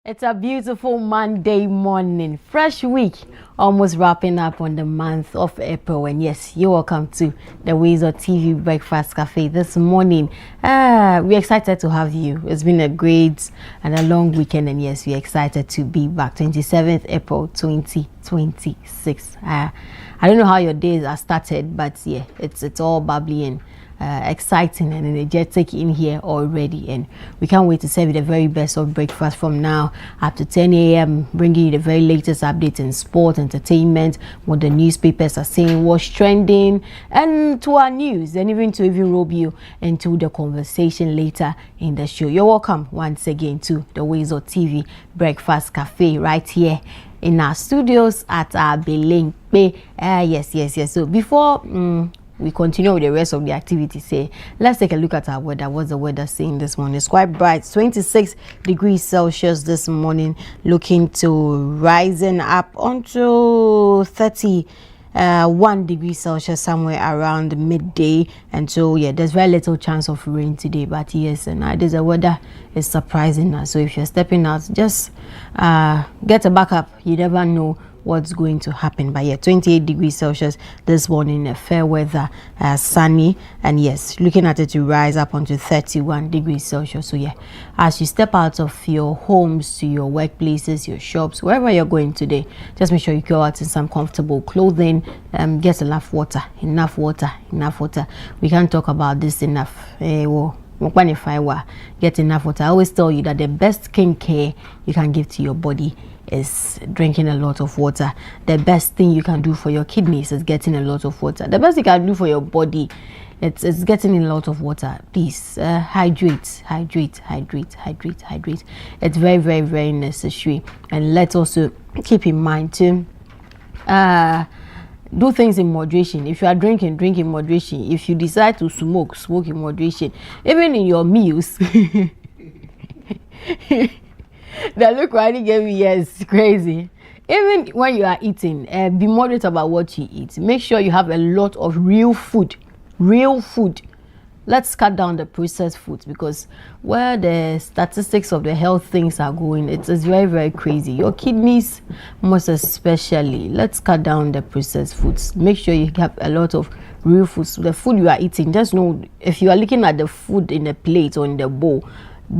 It's a beautiful Monday morning, fresh week, almost wrapping up on the month of April. And yes, you're welcome to the WoezorTV Breakfast Cafe this morning. We're excited to have you. It's been a great and a long weekend, and yes, we're excited to be back. 27th April 2026. I don't know how your days are started, but yeah, it's all bubbly and exciting and energetic in here already, and we can't wait to serve you the very best of breakfast from now up to 10 a.m. bringing you the very latest updates in sport, entertainment, what the newspapers are saying, what's trending, and to our news, and even rope you into the conversation later in the show. You're welcome once again to the WoezorTV Breakfast Cafe right here in our studios at our Beling. Yes. So before we continue with the rest of the activity, let's take a look at our weather. What's the weather saying this morning? It's quite bright, 26 degrees Celsius this morning, looking to rising up onto 31 degrees Celsius somewhere around midday. And so yeah, there's very little chance of rain today, but yes, and the weather is surprising us. So if you're stepping out, just get a backup. You never know what's going to happen. But yeah, 28 degrees Celsius this morning, fair weather, sunny, and yes, looking at it to rise up onto 31 degrees Celsius. So yeah, as you step out of your homes to your workplaces, your shops, wherever you're going today, just make sure you go out in some comfortable clothing, get enough water. We can't talk about this enough. Get enough water. I always tell you that the best skincare you can give to your body is drinking a lot of water. The best thing you can do for your kidneys is getting a lot of water. The best you can do for your body, it's getting a lot of water. Please hydrate. It's very, very, very necessary. And let's also keep in mind to do things in moderation. If you are drinking, drink in moderation. If you decide to smoke, smoke in moderation. Even in your meals. The look Riley gave me, yes, crazy. Even when you are eating, be moderate about what you eat. Make sure you have a lot of real food. Let's cut down the processed foods, because where the statistics of the health things are going, it's very, very crazy. Your kidneys, most especially. Let's cut down the processed foods. Make sure you have a lot of real foods. The food you are eating, just know if you are looking at the food in the plate or in the bowl,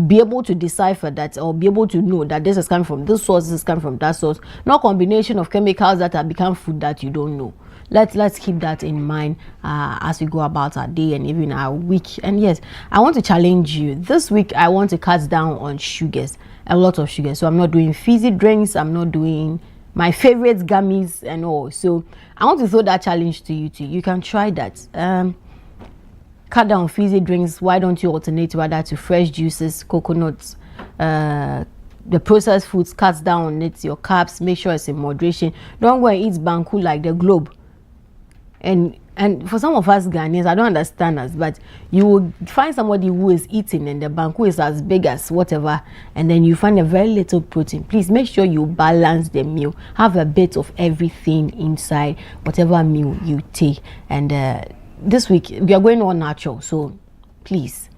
be able to decipher that, or be able to know that this is coming from this source, this is coming from that source. No combination of chemicals that have become food that you don't know. Let's keep that in mind as we go about our day and even our week. And yes, I want to challenge you this week. I want to cut down on sugars, a lot of sugar. So I'm not doing fizzy drinks, I'm not doing my favorite gummies and all. So I want to throw that challenge to you too. You can try that. Cut down fizzy drinks. Why don't you alternate rather to fresh juices, coconuts, the processed foods? Cut down on it, your carbs. Make sure it's in moderation. Don't go and eat banku like the globe. And for some of us Ghanaians, I don't understand us, but you will find somebody who is eating and the banku is as big as whatever, and then you find a very little protein. Please make sure you balance the meal. Have a bit of everything inside whatever meal you take. And this week we are going on natural, so please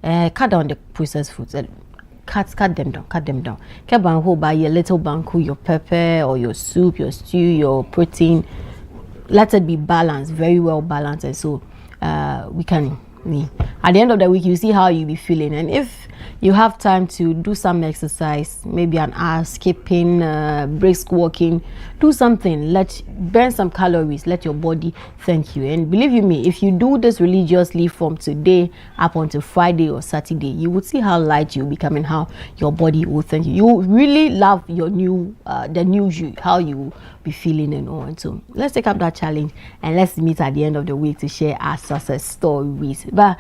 cut down the processed foods. Cut them down. Keep banku by your little banku, your pepper or your soup, your stew, your protein. Let it be balanced, very well balanced, and so we can. At the end of the week, you see how you be feeling, and if you have time to do some exercise, maybe an hour skipping, brisk walking, do something. Burn some calories. Let your body thank you. And believe you me, if you do this religiously from today up until Friday or Saturday, you will see how light you'll become and how your body will thank you. You will really love your the new you, how you will be feeling and all. And so let's take up that challenge and let's meet at the end of the week to share our success stories. But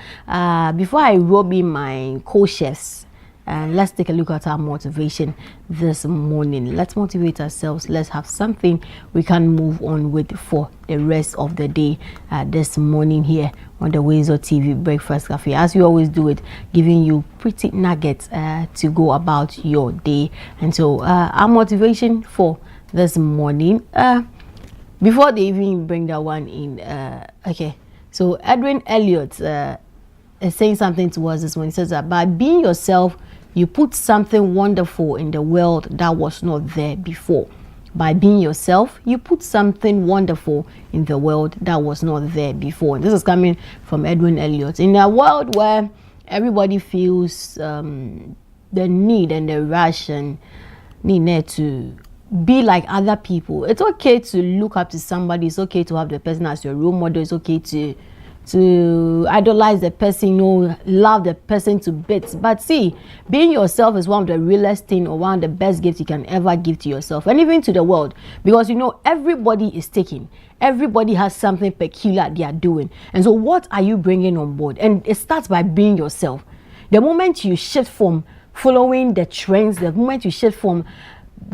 before I rob in my co-chefs, And let's take a look at our motivation this morning. Let's motivate ourselves. Let's have something we can move on with for the rest of the day this morning here on the WoezorTV Breakfast Cafe. As we always do it, giving you pretty nuggets to go about your day. And so our motivation for this morning, before they even bring that one in, okay, so Edwin Elliot is saying something to us this morning. He says that by being yourself, you put something wonderful in the world that was not there before. By being yourself, you put something wonderful in the world that was not there before. And this is coming from Edwin Elliot. In a world where everybody feels the need and the rush and need to be like other people, it's okay to look up to somebody. It's okay to have the person as your role model. It's okay to idolize the person, love the person to bits. But see, being yourself is one of the realest thing, or one of the best gifts you can ever give to yourself and even to the world, because everybody is taking. Everybody has something peculiar they are doing. And so what are you bringing on board? And it starts by being yourself. The moment you shift from following the trends, the moment you shift from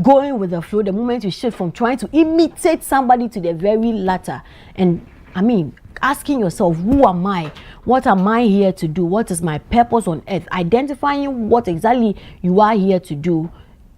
going with the flow, the moment you shift from trying to imitate somebody to the very latter, and asking yourself, who am I? What am I here to do? What is my purpose on earth? Identifying what exactly you are here to do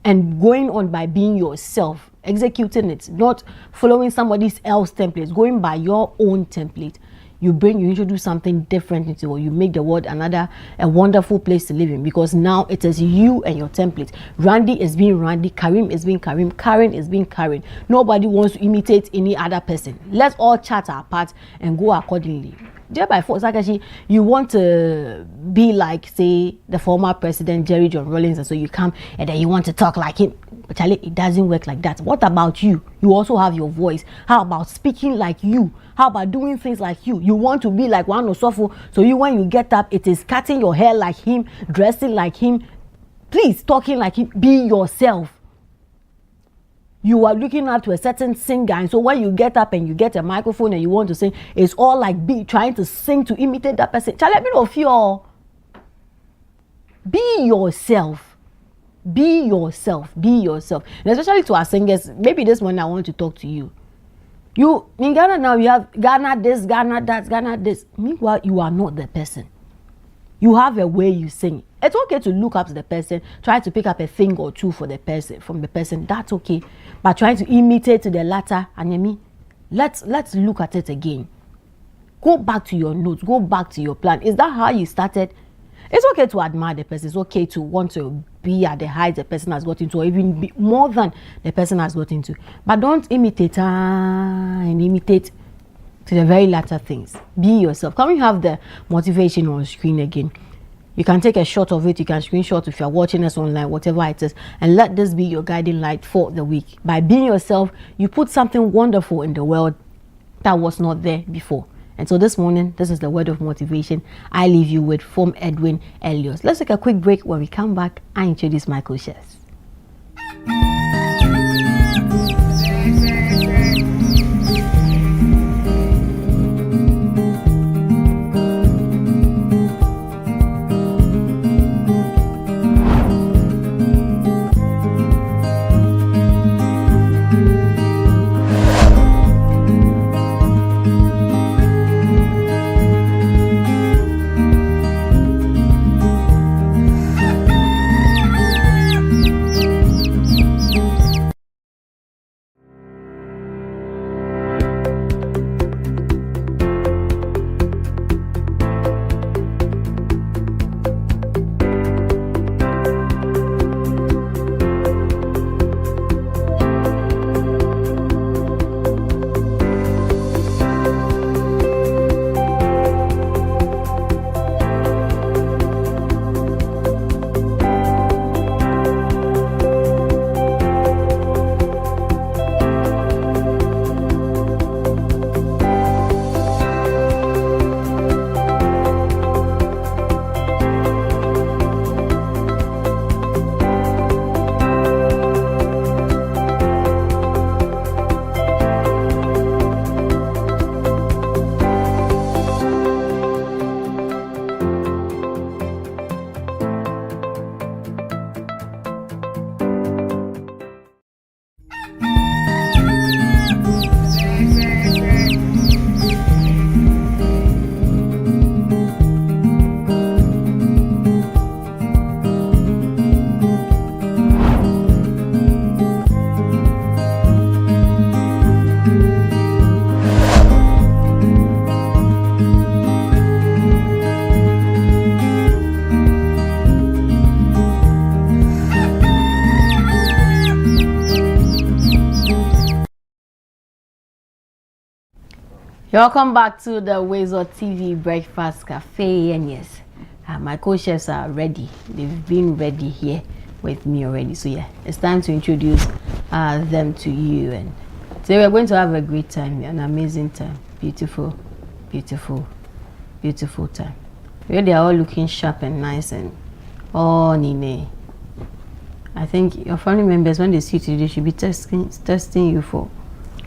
and going on by being yourself, executing it, not following somebody else's templates, going by your own template. You introduce something different into it. You make the world a wonderful place to live in, because now it is you and your template. Randy is being Randy, Karim is being Karim, Karen is being Karen. Nobody wants to imitate any other person. Let's all chat our part and go accordingly. Just by force, actually, you want to be like, say, the former president Jerry John Rawlings, and so you come and then you want to talk like him. But Charlie, it doesn't work like that. What about you? You also have your voice. How about speaking like you? How about doing things like you? You want to be like one Osofo, so when you get up, it is cutting your hair like him, dressing like him, please, talking like him. Be yourself. You are looking up to a certain singer, and so when you get up and you get a microphone and you want to sing, it's all like trying to sing to imitate that person. Charlie, let me know if you're. Be yourself. Be yourself. Be yourself. And especially to our singers, maybe this one I want to talk to you. You in Ghana now, you have Ghana this, Ghana that, Ghana this. Meanwhile, you are not the person. You have a way you sing. It's okay to look up to the person, try to pick up a thing or two from the person. That's okay. But trying to imitate to the latter, and let's look at it again. Go back to your notes. Go back to your plan. Is that how you started? It's okay to admire the person. It's okay to want to be at the height the person has gotten to, or even be more than the person has gotten to. But don't imitate and imitate to the very latter things. Be yourself. Can we have the motivation on screen again? You can take a shot of it. You can screenshot if you're watching us online, whatever it is, and let this be your guiding light for the week. By being yourself, you put something wonderful in the world that was not there before. And so this morning, this is the word of motivation I leave you with from Edwin Elliot. Let's take a quick break. When we come back, I introduce Michael Shares. Welcome back to the WoezorTV Breakfast Cafe. And yes, my co-chefs are ready. They've been ready here with me already. So yeah, it's time to introduce them to you. And today we're going to have a great time, an amazing time. Beautiful, beautiful, beautiful time. Where they are all looking sharp and nice and all nene. I think your family members, when they see you today, they should be testing you for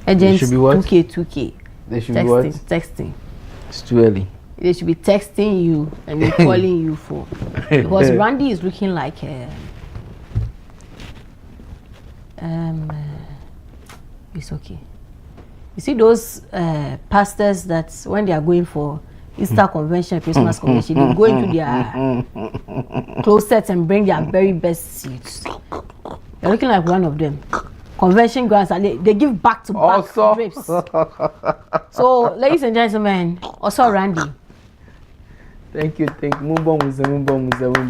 agents 2K. They should be what? Texting. It's too early. They should be texting you and be calling you for. Because Randy is looking like it's okay. You see those pastors that when they are going for Easter convention, Christmas convention, they go into their closets and bring their very best suits. They're looking like one of them. Convention grounds, and they give back-to-back drapes. So, ladies and gentlemen, also Randy. Thank you.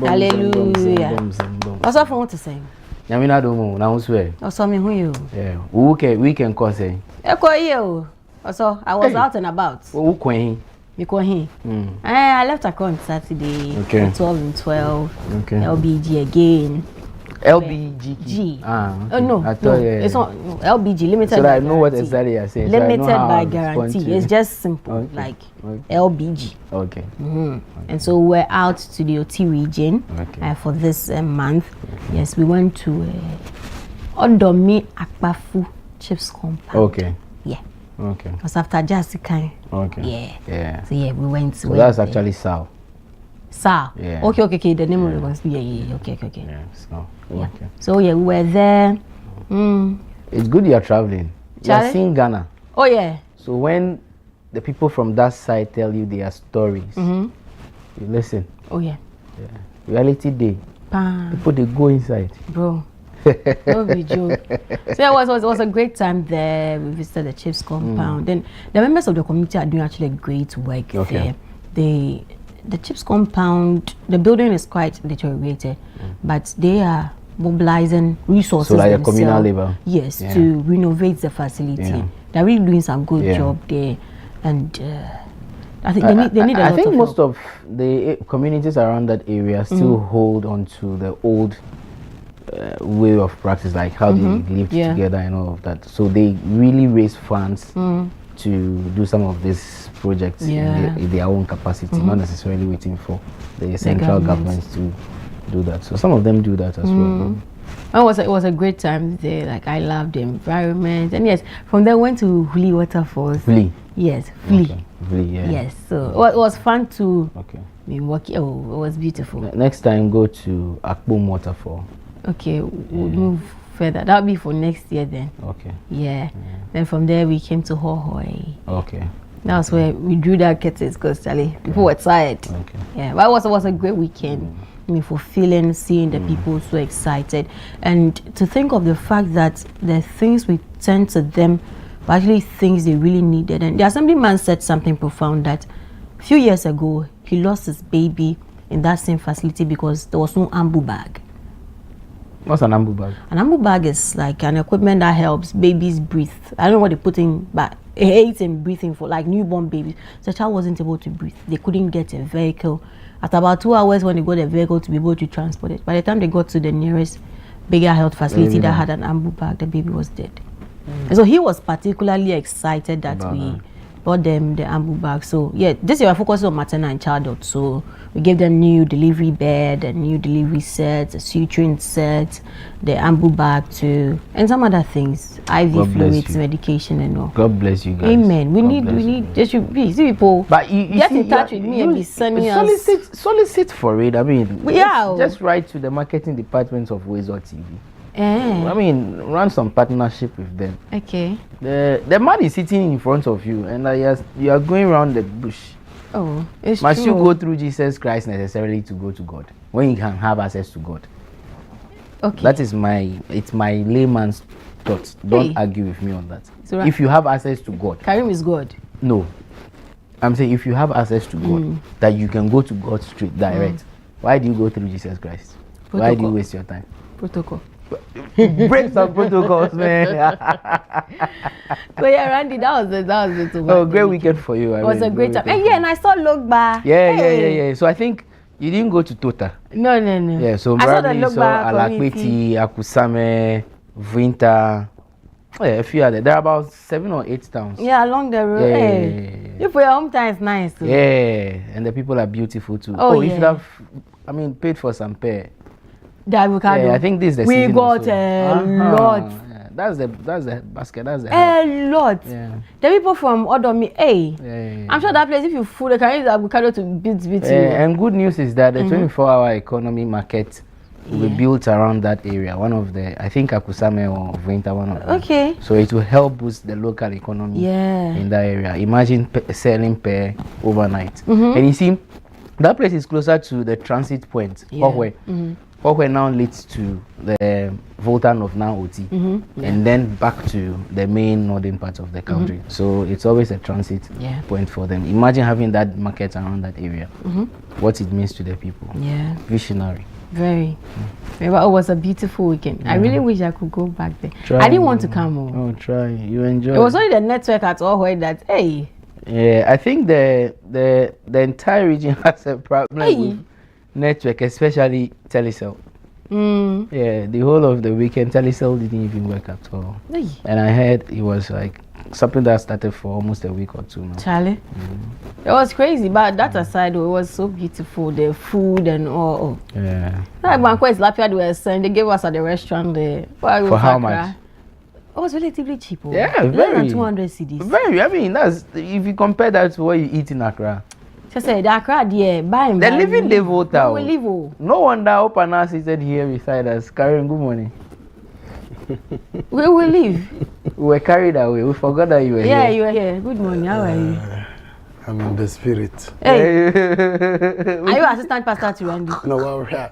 Hallelujah. Also, for what to say? I mean, I don't know. Now, swear. Also, me who you? Yeah. We can cause it. Echo you. Also, I was out and about. Who can he? I left Accra Saturday. Okay. 12 and 12. Okay. LBG again. LBG. Oh no, I thought, it's not LBG, limited. So by I know what exactly you're saying. Limited so by guarantee. It's just simple, like LBG. Okay. And so we're out to the OT region for this month. Yes, we went to Odomi Akpafu Chips Compound. Okay. Yeah. Okay. Because after Jessica. Okay. Yeah. So yeah, we went to. So that's actually Sal. Sal. Yeah. Okay. The name of the was okay. Yeah. So. Yeah. Okay. So yeah, we were there. It's good you're traveling. You're seeing Ghana. Oh yeah. So when the people from that side tell you their stories, you listen. Oh yeah. Reality day. People they go inside. Bro. No be joke. So it was a great time there. We visited the Chiefs compound. Then the members of the community are doing actually great work there. The Chiefs compound, the building is quite deteriorated, but they are mobilizing resources. So like a communal labor. Yes, to renovate the facility. Yeah. They're really doing some good job there, and I think they need a lot of help. I think most of the communities around that area still hold on to the old way of practice, like how they lived together and all of that. So they really raise funds to do some of these projects in their own capacity, not necessarily waiting for the central government to do that. So some of them do that as well. It was a great time there. Like I loved the environment, and yes, from there went to Huli Waterfalls. Huli. Yes, Huli. Okay. Huli, yeah. Yes, so it was fun to. Okay. It was beautiful. Next time, go to Akbom Waterfall. Okay, we'll move further. That'll be for next year then. Okay. Yeah. Then from there we came to Hohoi. Okay. That was where we drew that curtains because people were tired. Okay. Yeah, but it was a great weekend. I mean, fulfilling, seeing the people so excited, and to think of the fact that the things we sent to them were actually things they really needed. And the assemblyman said something profound that a few years ago he lost his baby in that same facility because there was no ambu bag. What's an ambu bag? An ambu bag is like an equipment that helps babies breathe. I don't know what they put in, but it aids in breathing for like newborn babies. So the child wasn't able to breathe. They couldn't get a vehicle. At about 2 hours when they got a vehicle to be able to transport it. By the time they got to the nearest bigger health facility that had an ambu bag, the baby was dead. And so he was particularly excited that we bought them the ambu bag. So yeah, this year we're focusing on maternal and childhood. So we gave them new delivery bed, a new delivery set, a suturing set, the ambu bag too, and some other things, IV fluids, medication and all. God bless you guys. Amen. We need there should be people. But you get in touch with me and be sending us. Solicit for it. I mean, just write to the marketing department of WoezorTV. I mean, run some partnership with them. Okay. The man is sitting in front of you, and you are going around the bush. Oh, it's Must true. you go through Jesus Christ necessarily to go to God when you can have access to God? Okay. That is my layman's thoughts. Don't argue with me on that. So if you have access to God, Karim is God. No, I'm saying if you have access to God, that you can go to God straight, direct. Why do you go through Jesus Christ? Protocol. Why do you waste your time? Protocol. Break some protocols, man. So yeah, Randy, that was it. Oh, great weekend for you. It was a great time. And yeah, and I saw Logba. Yeah. So I think you didn't go to Tota. No. Yeah, so I saw the Bradley, Logba Alakweti, Akusame, Vinta. Yeah, a few others. There are about 7 or 8 towns. Yeah, along the road. Yeah. You for your hometown is nice too. Yeah, and the people are beautiful too. Oh, you should have, paid for some pear. The avocado. Yeah, I think this is the we season. Got a lot. Yeah, that's the basket. That's the a lot. Yeah. The people from Odomi, Yeah. I'm sure that place, if you food, they can use avocado to beat you. And good news is that the 24-hour economy market will be built around that area. One of the, I think Akusame or Vinta, one of them. Okay. So it will help boost the local economy in that area. Imagine selling pear overnight. And you see, that place is closer to the transit point, Ohwe now leads to the Voltan of now OT, and then back to the main northern part of the country. So it's always a transit point for them. Imagine having that market around that area, what it means to the people. Yeah. Visionary. Very. It was a beautiful weekend. I really wish I could go back there. Try, I didn't want to come home. Oh, try. You enjoy. It was only the network at Ohwe that, hey. Yeah, I think the entire region has a problem with network, especially Telecel. Yeah, the whole of the weekend Telecel didn't even work at all. And I heard it was like something that started for almost a week or two now. Charlie, it was crazy, but that aside, it was so beautiful. The food and all. Yeah. Like Banquet Lapia, they gave us at the restaurant there. For how much? It was relatively cheap. Yeah, very. Less than 200 cedis. Very. I mean, that's if you compare that to what you eat in Accra. Just say the Accra, yeah, buy him. They're living the voter. We live. No wonder Open now seated here beside us, carrying good money. We will leave. We were carried away. We forgot that you were here. Yeah, you were here. Good morning. How are you? I'm in the spirit. Hey. Are you assistant pastor to Randy? No, we're here.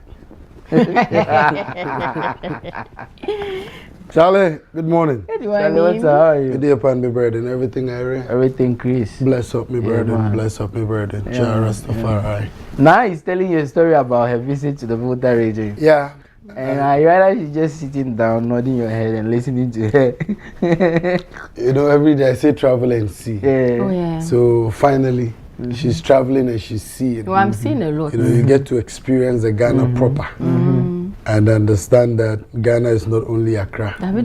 Charlie, good morning. Good Charlie, morning. how are you? Good day upon me, burden. Everything I read. Everything, Chris. Bless up me, burden. Man. Bless up me, burden. Jah Rastafari. Now he's telling you a story about her visit to the Volta region. Yeah. And I realized she's just sitting down, nodding your head and listening to her. You know, every day I say travel and see. Yeah. Oh, yeah. So finally, she's traveling and she's seeing. Well, I'm seeing a lot. You know, you get to experience the Ghana proper. And understand that Ghana is not only Accra and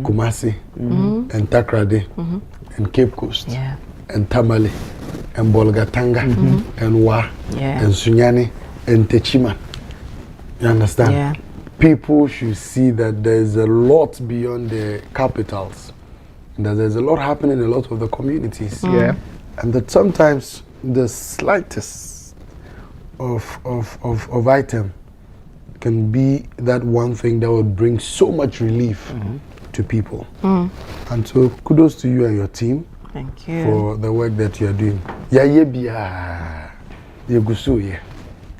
Kumasi and Takrady and Cape Coast and Tamale and Bolgatanga and Wa and Sunyani and Techiman. You understand? Yeah. People should see that there's a lot beyond the capitals. That there's a lot happening in a lot of the communities. Yeah. And that sometimes the slightest of item can be that one thing that would bring so much relief to people. And so kudos to you and your team. Thank you. For the work that you are doing.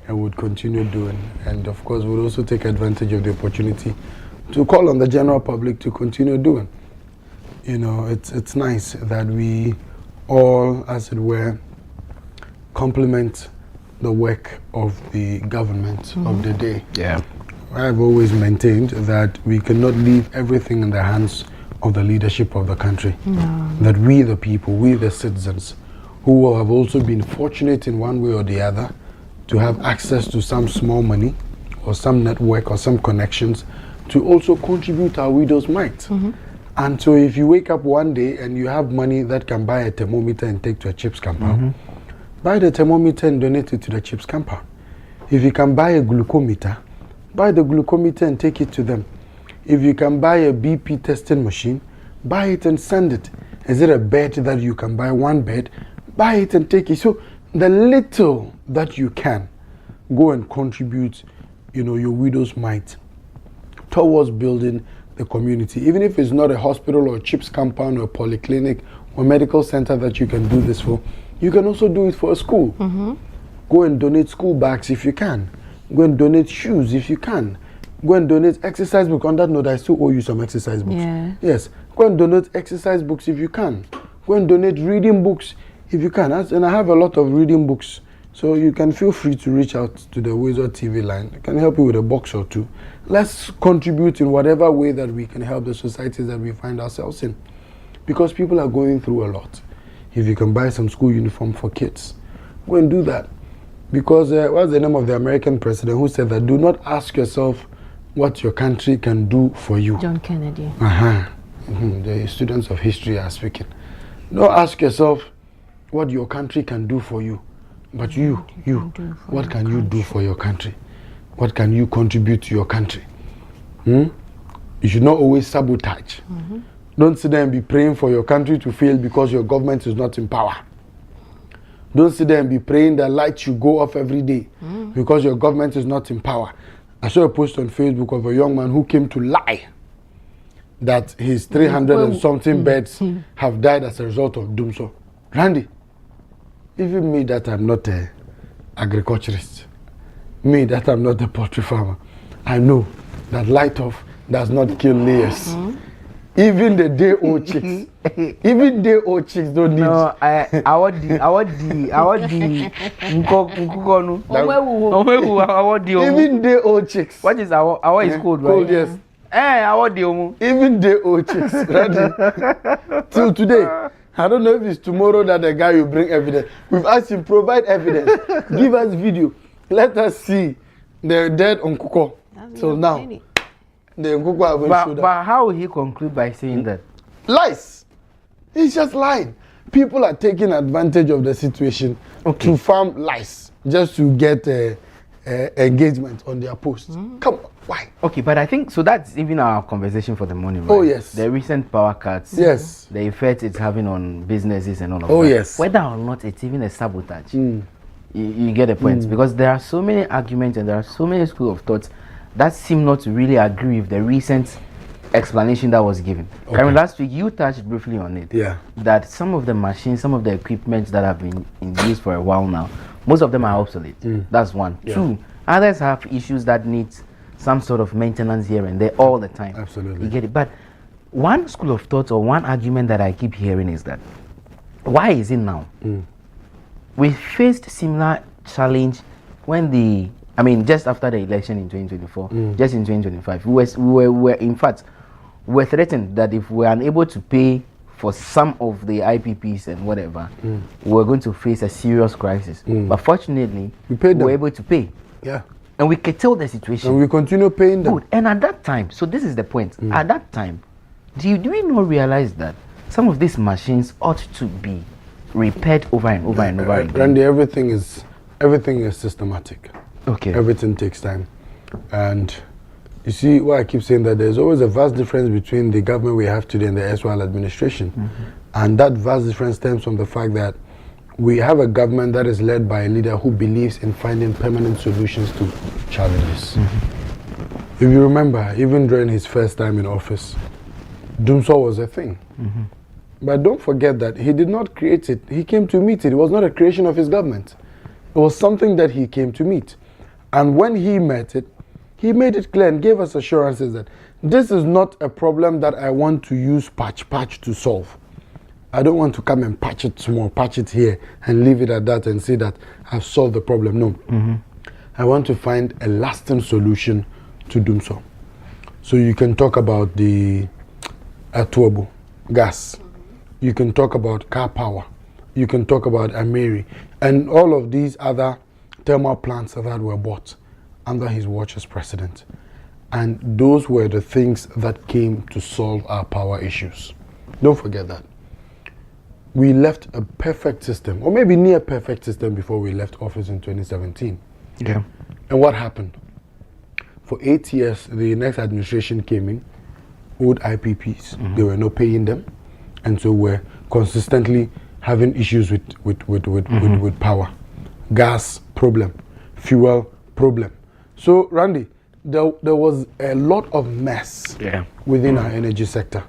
And would continue doing. And of course, we'll also take advantage of the opportunity to call on the general public to continue doing. You know, it's nice that we all, as it were, complement the work of the government of the day. Yeah. I've always maintained that we cannot leave everything in the hands of the leadership of the country. No. That we, the people, we, the citizens, who have also been fortunate in one way or the other to have access to some small money or some network or some connections, to also contribute our widow's mite. And so if you wake up one day and you have money that can buy a thermometer and take to a chips compound, buy the thermometer and donate it to the chips compound. If you can buy a glucometer, buy the glucometer and take it to them. If you can buy a BP testing machine, buy it and send it. Is it a bed that you can buy, one bed? Buy it and take it. So the little that you can, go and contribute, you know, your widow's mite towards building the community. Even if it's not a hospital or a chips compound or a polyclinic or medical center that you can do this for, you can also do it for a school. Go and donate school bags if you can. Go and donate shoes if you can. Go and donate exercise books. On that note, I still owe you some exercise books. Yeah. Yes. Go and donate exercise books if you can. Go and donate reading books if you can. And I have a lot of reading books So you can feel free to reach out to the WoezorTV line. I can help you with a box or two. Let's contribute in whatever way that we can help the societies that we find ourselves in. Because people are going through a lot. If you can buy some school uniform for kids, go and do that. Because what's the name of the American president who said that do not ask yourself what your country can do for you? John Kennedy. The students of history are speaking. Don't ask yourself what your country can do for you. But what can you do for your country? What can you contribute to your country? You should not always sabotage. Don't sit there and be praying for your country to fail because your government is not in power. Don't sit there and be praying that light should go off every day because your government is not in power. I saw a post on Facebook of a young man who came to lie that his 300 and something birds have died as a result of doomsday. Randy, even me that I'm not an agriculturist, me that I'm not a poultry farmer, I know that light off does not kill layers. Even the day-old chicks, even day-old chicks don't need. No, I want the even day-old chicks. What is our is cold, right? Cold, yes. I want the even day-old chicks. Ready? Till today. I don't know if it's tomorrow that the guy will bring evidence. We've asked him, provide evidence. Give us video. Let us see the dead on Kuko. So now, the Kuko have been showed up. But how will he conclude by saying that? Lies. He's just lying. People are taking advantage of the situation to farm lies just to get engagement on their posts. Come on, why? Okay, but I think so that's even our conversation for the morning, right? Oh yes. The recent power cuts. Yes. The effect it's having on businesses and all of that. Oh yes. Whether or not it's even a sabotage. You get the point. Because there are so many arguments and there are so many school of thoughts that seem not to really agree with the recent explanation that was given. I mean, last week you touched briefly on it. Yeah. That some of the machines, some of the equipment that have been in use for a while now, most of them are obsolete. That's one. Yeah. Two, others have issues that need some sort of maintenance here and there all the time. Absolutely. You get it? But one school of thought or one argument that I keep hearing is that why is it now? We faced similar challenge when just after the election in 2024, just in 2025, we were in fact, we were threatened that if we are unable to pay for some of the IPPs and whatever, we were going to face a serious crisis. But fortunately, we were able to pay. Yeah. And we curtailed the situation. And we continue paying them. Good. And at that time, so this is the point. At that time, do we not realize that some of these machines ought to be repaired over and over and over again? Randy, everything is systematic. Okay. Everything takes time. And you see why I keep saying that there's always a vast difference between the government we have today and the erstwhile administration. And that vast difference stems from the fact that we have a government that is led by a leader who believes in finding permanent solutions to challenges. If you remember, even during his first time in office, doomsday was a thing. But don't forget that he did not create it. He came to meet it. It was not a creation of his government. It was something that he came to meet. And when he met it, he made it clear and gave us assurances that this is not a problem that I want to use patch to solve. I don't want to come and patch it small, patch it here, and leave it at that and say that I've solved the problem. No. I want to find a lasting solution to doomsday. So you can talk about the Atuobo gas. You can talk about car power. You can talk about Ameri. And all of these other thermal plants that were bought under his watch as president. And those were the things that came to solve our power issues. Don't forget that. We left a perfect system, or maybe near perfect system, before we left office in 2017. Yeah. And what happened? For 8 years, the next administration came in, old IPPs, they were not paying them, and so we're consistently having issues with power. Gas problem, fuel problem. So, Randy, there was a lot of mess within our energy sector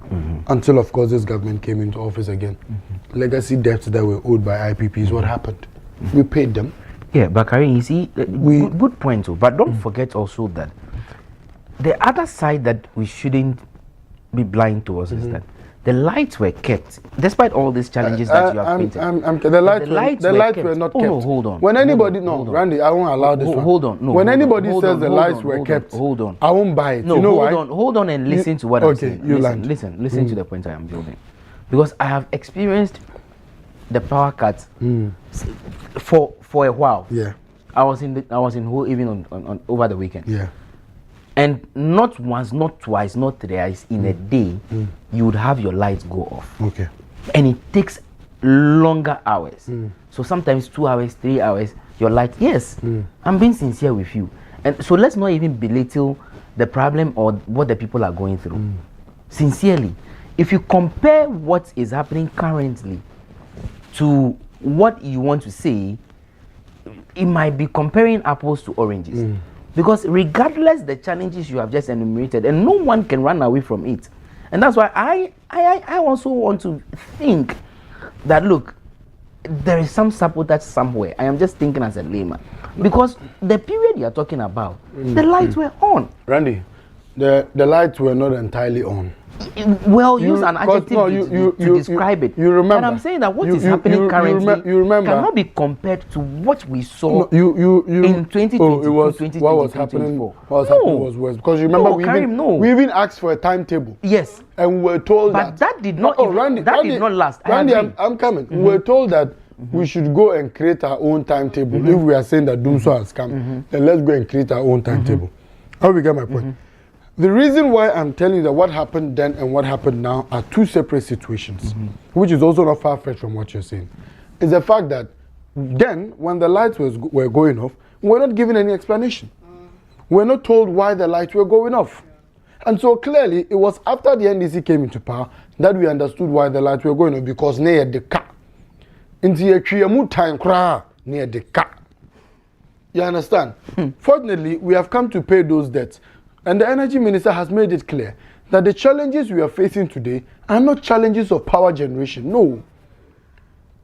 until, of course, this government came into office again. Legacy debts that were owed by IPPs, what happened? We paid them. Yeah, but Karim, you see, good point too. But don't forget also that the other side that we shouldn't be blind towards is that the lights were kept despite all these challenges that you have painted. The lights were not kept. No, hold on. When anybody, hold on. Randy, I won't allow this one. Hold on. No, when hold anybody on, says the lights were kept, hold on. I won't buy it. No, you know hold on and listen to what I'm saying. Listen to the point I am building. Because I have experienced the power cuts for a while. Yeah. I was in Ho even on over the weekend. Yeah. And not once, not twice, not thrice in a day, you would have your lights go off. Okay. And it takes longer hours. So sometimes 2 hours, 3 hours, your light. Yes, I'm being sincere with you. And so let's not even belittle the problem or what the people are going through. Sincerely, if you compare what is happening currently to what you want to say, it might be comparing apples to oranges. Because regardless the challenges you have just enumerated, and no one can run away from it. And that's why I also want to think that, look, there is some sabotage somewhere. I am just thinking as a layman. Because the period you are talking about, the lights were on. Randy, the lights were not entirely on. Well, use an adjective to describe it. You remember. But I'm saying that what is happening currently cannot be compared to what we saw in 2022, what was happening was worse. Because you remember we even asked for a timetable. Yes. And we were told that did not did not last. Randy, I'm coming. We were told that we should go and create our own timetable. If we are saying that Doomso has come, then let's go and create our own timetable. How we get my point? The reason why I'm telling you that what happened then and what happened now are two separate situations, which is also not far-fetched from what you're saying, is the fact that then, when the lights were going off, we're not given any explanation. We're not told why the lights were going off. And so clearly, it was after the NDC came into power that we understood why the lights were going off, because near the car. Into a kriyamu time cry near the car. You understand? Fortunately, we have come to pay those debts. And the energy minister has made it clear that the challenges we are facing today are not challenges of power generation. No.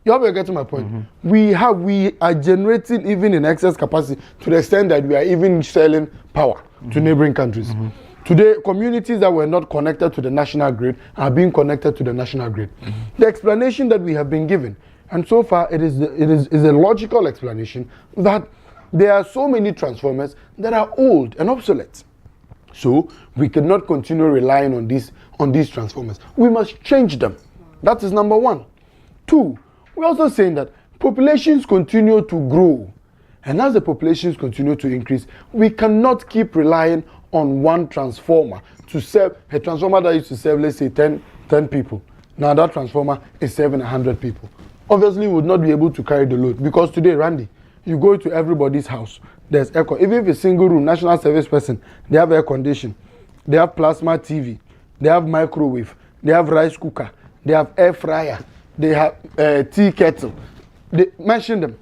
You have to get to my point. We are generating even in excess capacity to the extent that we are even selling power to neighboring countries. Today, communities that were not connected to the national grid are being connected to the national grid. The explanation that we have been given, and so far it is a logical explanation, that there are so many transformers that are old and obsolete. So we cannot continue relying on these transformers. We must change them. That is number one. Two, we're also saying that populations continue to grow. And as the populations continue to increase, we cannot keep relying on one transformer to serve a transformer that used to serve, let's say, 10 people. Now that transformer is serving 100 people. Obviously, we would not be able to carry the load, because today, Randy, you go to everybody's house, there's air condition. Even if it's a single room, national service person, they have air condition, they have plasma TV, they have microwave, they have rice cooker, they have air fryer, they have tea kettle. They mention them.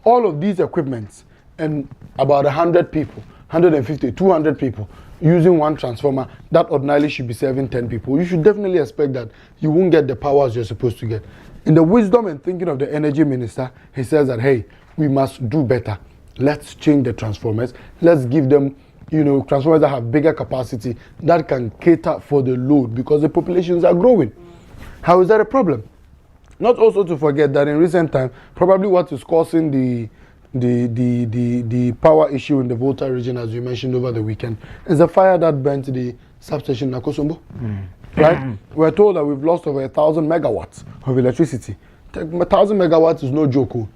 All of these equipments, and about 100 people, 150, 200 people using one transformer that ordinarily should be serving 10 people. You should definitely expect that you won't get the powers you're supposed to get. In the wisdom and thinking of the energy minister, he says that, hey, we must do better. Let's change the transformers. Let's give them, transformers that have bigger capacity that can cater for the load, because the populations are growing. How is that a problem? Not also to forget that in recent time, probably what is causing the power issue in the Volta region, as you mentioned over the weekend, is the fire that burnt the substation in Nakosombo. Right? We're told that we've lost over 1,000 megawatts of electricity. 1,000 megawatts is no joke.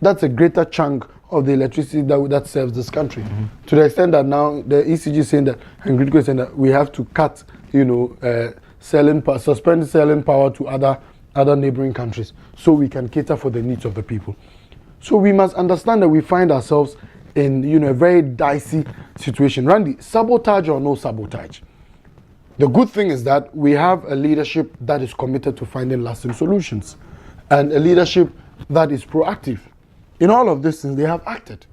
That's a greater chunk of the electricity that serves this country. To the extent that now the ECG is saying that, and Gridco is saying that we have to cut, suspend selling power to other neighboring countries so we can cater for the needs of the people. So we must understand that we find ourselves in a very dicey situation. Randy, sabotage or no sabotage? The good thing is that we have a leadership that is committed to finding lasting solutions, and a leadership that is proactive. In all of these things, they have acted,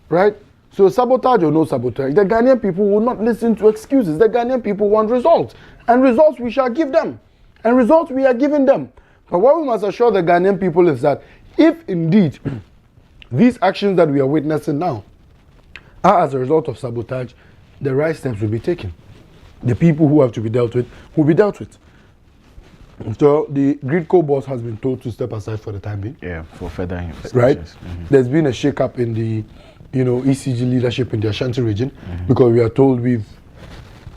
right? So sabotage or no sabotage, the Ghanaian people will not listen to excuses. The Ghanaian people want results, and results we shall give them, and results we are giving them. But what we must assure the Ghanaian people is that if indeed these actions that we are witnessing now are as a result of sabotage, the right steps will be taken. The people who have to be dealt with will be dealt with. So the Gridco boss has been told to step aside for the time being. Yeah, for further investigations. Right? There's been a shake-up in the, ECG leadership in the Ashanti region because we are told we've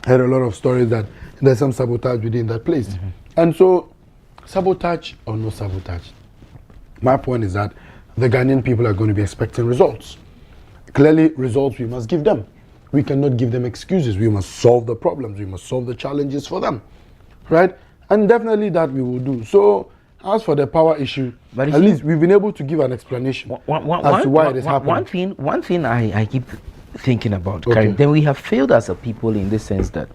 heard a lot of stories that there's some sabotage within that place. And so, sabotage or no sabotage, my point is that the Ghanaian people are going to be expecting results. Clearly, results we must give them. We cannot give them excuses. We must solve the problems. We must solve the challenges for them. Right? And definitely that we will do. So, as for the power issue, but at least we've been able to give an explanation as to why it is happening. One thing I keep thinking about, Karim, then we have failed as a people in this sense that,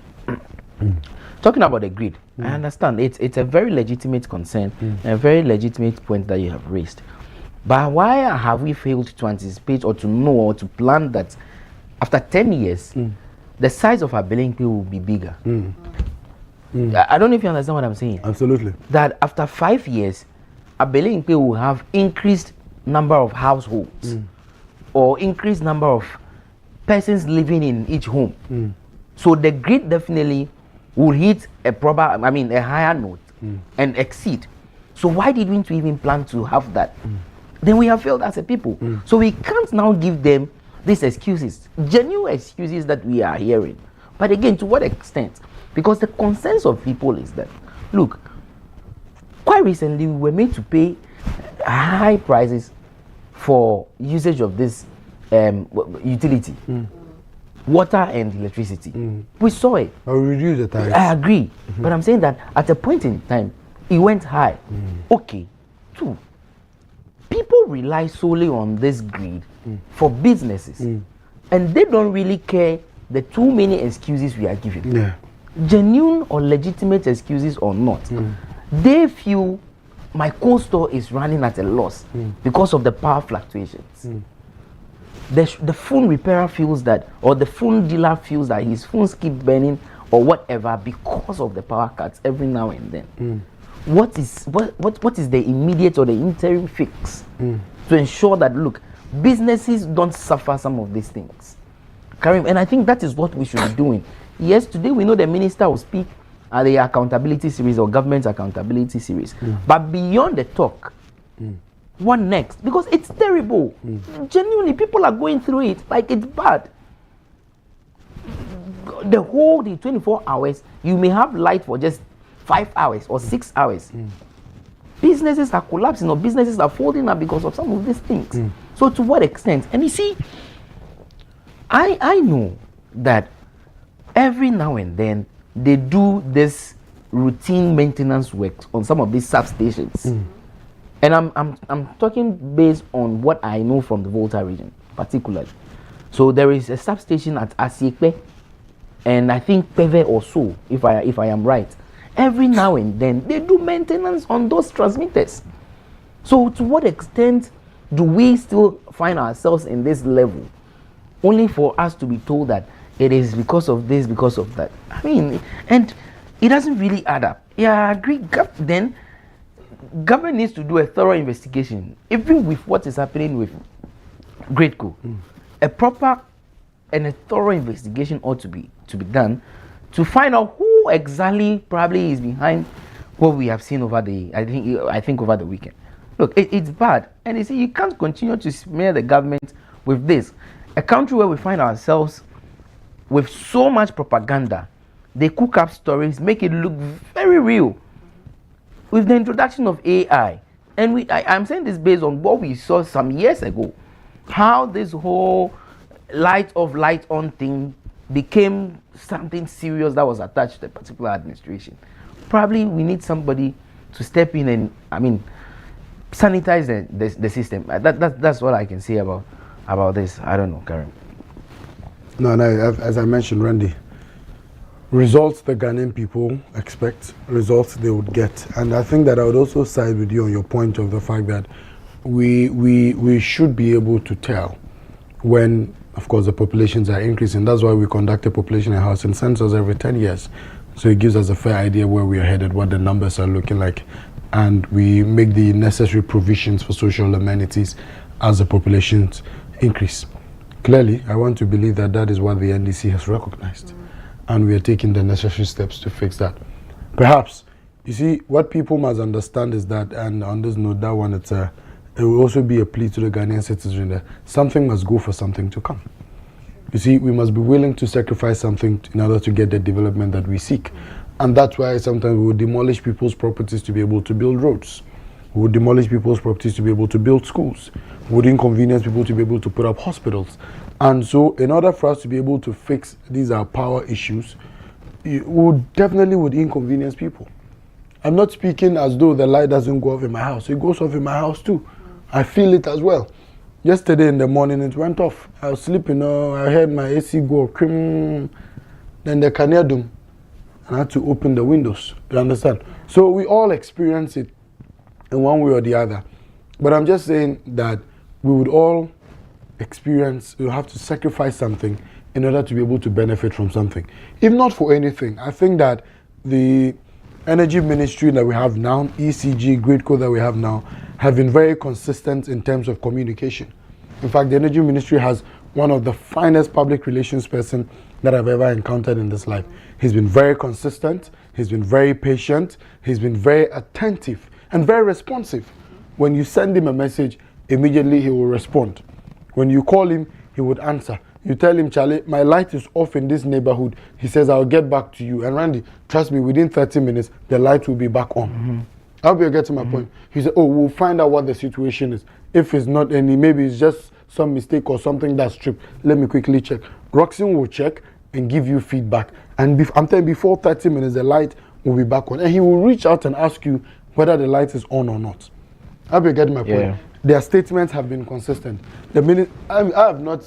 talking about the grid, I understand it's a very legitimate concern, a very legitimate point that you have raised. But why have we failed to anticipate or to know or to plan that after 10 years, the size of our Belenke will be bigger? I don't know if you understand what I'm saying. Absolutely. That after 5 years, a Belenke will have increased number of households or increased number of persons living in each home. So the grid definitely will hit a higher note and exceed. So why didn't we even plan to have that? Then we have failed as a people. So we can't now give them these excuses, genuine excuses that we are hearing. But again, to what extent? Because the consensus of people is that, look, quite recently we were made to pay high prices for usage of this utility, water and electricity. We saw it. Or reduce the tariffs. I agree. But I'm saying that at a point in time, it went high. Okay. 2, people rely solely on this grid for businesses. And they don't really care the too many excuses we are giving. Yeah. Genuine or legitimate excuses or not. They feel my cold store is running at a loss because of the power fluctuations. The phone repairer feels that, or the phone dealer feels that his phones keep burning or whatever because of the power cuts every now and then. What is the immediate or the interim fix to ensure that, look, businesses don't suffer some of these things? Karim, and I think that is what we should be doing. Yes, today we know the minister will speak at the accountability series or government accountability series. But beyond the talk, what next? Because it's terrible. Genuinely, people are going through it like it's bad. The 24 hours, you may have light for just 5 hours or 6 hours. Businesses are collapsing or businesses are folding up because of some of these things. So to what extent? And you see, I know that every now and then they do this routine maintenance work on some of these substations. And I'm talking based on what I know from the Volta region, particularly. So there is a substation at Asiekwe, and I think Peve or so, if I am right. Every now and then they do maintenance on those transmitters. So to what extent do we still find ourselves in this level, only for us to be told that it is because of this, because of that? I mean, and it doesn't really add up. Yeah, I agree. Then government needs to do a thorough investigation, even with what is happening with Gridco. A proper and a thorough investigation ought to be done to find out who exactly probably is behind what we have seen over I think over the weekend. Look, it's bad, and you see, you can't continue to smear the government with this. A country where we find ourselves with so much propaganda, they cook up stories, make it look very real. With the introduction of AI, and I'm saying this based on what we saw some years ago, how this whole light off, light on thing became something serious that was attached to a particular administration. Probably we need somebody to step in and, sanitize the system. That's what I can say about this. I don't know, Karim. No, as I mentioned, Randy, results the Ghanaian people expect, results they would get. And I think that I would also side with you on your point of the fact that we should be able to tell when, of course, the populations are increasing. That's why we conduct a population and housing census every 10 years. So it gives us a fair idea where we are headed, what the numbers are looking like, and we make the necessary provisions for social amenities as the populations increase. Clearly, I want to believe that that is what the NDC has recognized, and we are taking the necessary steps to fix that. Perhaps You see, what people must understand is that, and on this note, that one, it will also be a plea to the Ghanaian citizen that something must go for something to come. You see, we must be willing to sacrifice something in order to get the development that we seek. And that's why sometimes we will demolish people's properties to be able to build roads. We would demolish people's properties to be able to build schools. We would inconvenience people to be able to put up hospitals. And so, in order for us to be able to fix these power issues, we definitely would inconvenience people. I'm not speaking as though the light doesn't go off in my house. It goes off in my house too. I feel it as well. Yesterday in the morning it went off. I was sleeping, I heard my AC go, then the canadum, and I had to open the windows. You understand? So we all experience it in one way or the other. But I'm just saying that we would all experience, you have to sacrifice something in order to be able to benefit from something. If not for anything, I think that the energy ministry that we have now, ECG, Gridco that we have now, have been very consistent in terms of communication. In fact, the energy ministry has one of the finest public relations person that I've ever encountered in this life. He's been very consistent, he's been very patient, he's been very attentive and very responsive. When you send him a message, immediately he will respond. When you call him, he would answer. You tell him, Charlie, my light is off in this neighborhood. He says, I'll get back to you. And Randy, trust me, within 30 minutes, the light will be back on. Mm-hmm. I hope you're getting my point. He said, oh, we'll find out what the situation is. If it's not any, maybe it's just some mistake or something that's tripped. Let me quickly check. Roxanne will check and give you feedback. And I'm telling you, before 30 minutes, the light will be back on. And he will reach out and ask you whether the light is on or not. I hope you're getting my point. Yeah. Their statements have been consistent. The minute I have not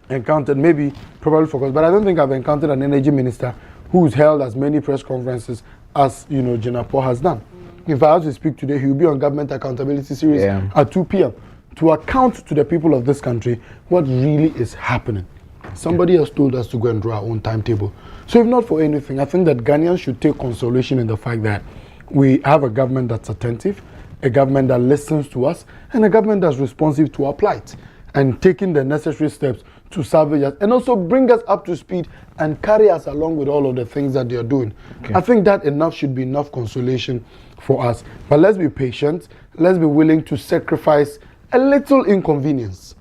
encountered, maybe probably focused, but I don't think I've encountered an energy minister who's held as many press conferences as Jinapor has done. If I have to speak today, he will be on Government Accountability Series at 2 p.m. to account to the people of this country what really is happening. Somebody has told us to go and draw our own timetable. So if not for anything, I think that Ghanaians should take consolation in the fact that we have a government that's attentive, a government that listens to us, and a government that's responsive to our plight and taking the necessary steps to salvage us and also bring us up to speed and carry us along with all of the things that they are doing. Okay. I think that enough should be enough consolation for us. But let's be patient. Let's be willing to sacrifice a little inconvenience,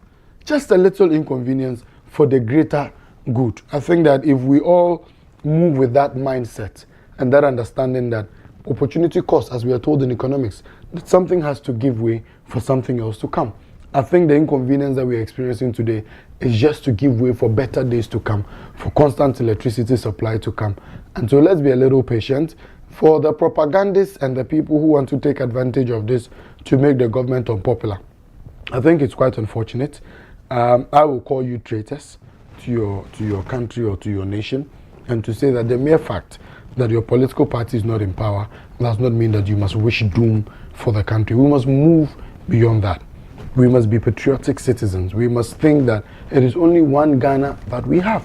just a little inconvenience for the greater good. I think that if we all move with that mindset and that understanding that opportunity cost, as we are told in economics, that something has to give way for something else to come. I think the inconvenience that we're experiencing today is just to give way for better days to come, for constant electricity supply to come. And so let's be a little patient for the propagandists and the people who want to take advantage of this to make the government unpopular. I think it's quite unfortunate. I will call you traitors to your country or to your nation, and to say that the mere fact that your political party is not in power does not mean that you must wish doom for the country. We must move beyond that. We must be patriotic citizens. We must think that it is only one Ghana that we have.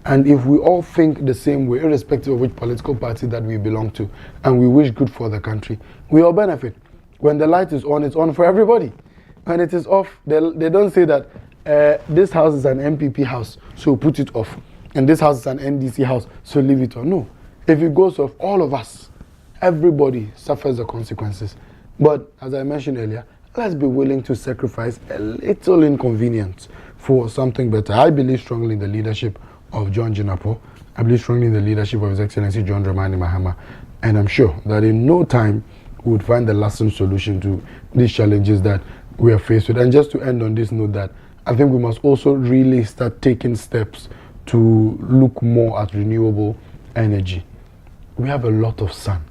And if we all think the same way, irrespective of which political party that we belong to, and we wish good for the country, we all benefit. When the light is on, it's on for everybody. When it is off, they don't say that this house is an MPP house, so put it off. And this house is an NDC house, so leave it on. No. If it goes off, all of us, everybody suffers the consequences. But as I mentioned earlier, let's be willing to sacrifice a little inconvenience for something better. I believe strongly in the leadership of John Jinapor. I believe strongly in the leadership of His Excellency John Dramani Mahama. And I'm sure that in no time we would find the lasting solution to these challenges that we are faced with. And just to end on this note, that I think we must also really start taking steps to look more at renewable energy. We have a lot of sun.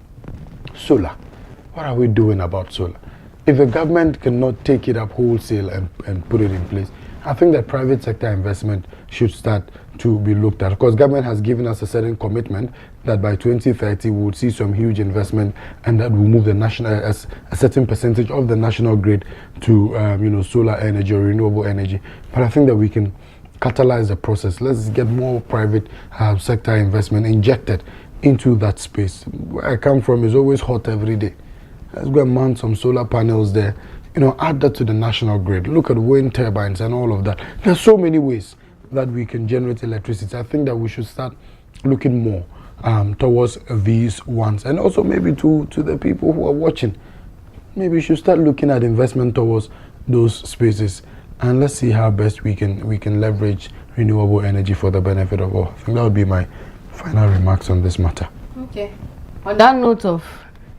Solar. What are we doing about solar? If the government cannot take it up wholesale and put it in place, I think that private sector investment should start to be looked at. Because government has given us a certain commitment that by 2030 we would see some huge investment, and that will move the national a certain percentage of the national grid to solar energy or renewable energy. But I think that we can catalyze the process. Let's get more private sector investment injected into that space. Where I come from is always hot every day. Let's go and mount some solar panels there. Add that to the national grid. Look at wind turbines and all of that. There's so many ways that we can generate electricity. I think that we should start looking more towards these ones. And also maybe to the people who are watching, maybe you should start looking at investment towards those spaces, and let's see how best we can leverage renewable energy for the benefit of all. I think that would be my final remarks on this matter. Okay. On that note of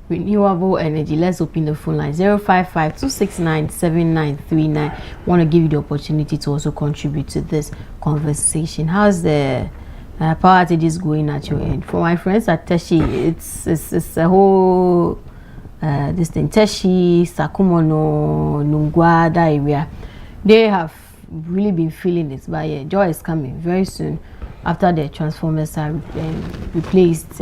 renewable energy, let's open the phone line 055-269-7939. Want to give you the opportunity to also contribute to this conversation. How's the power outages going at your end? For my friends at Teshi, it's a whole this thing. Teshi, Sakumono, Nungwa, that area, they have really been feeling it. But yeah, joy is coming very soon. After the transformers are replaced,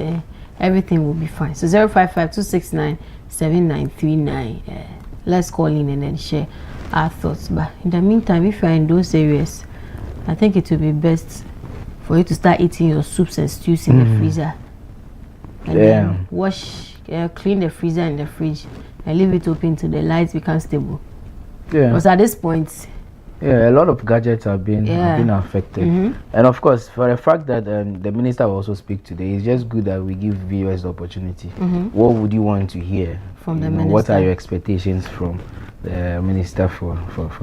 everything will be fine. So 055-269-7939. Let's call in and then share our thoughts. But in the meantime, if you're in those areas, I think it will be best for you to start eating your soups and stews in the freezer. And then wash, clean the freezer and the fridge and leave it open till the lights become stable. Yeah. Because at this point, a lot of gadgets have been affected. And of course, for the fact that the minister will also speak today, it's just good that we give viewers the opportunity. What would you want to hear from the minister? What are your expectations from the minister for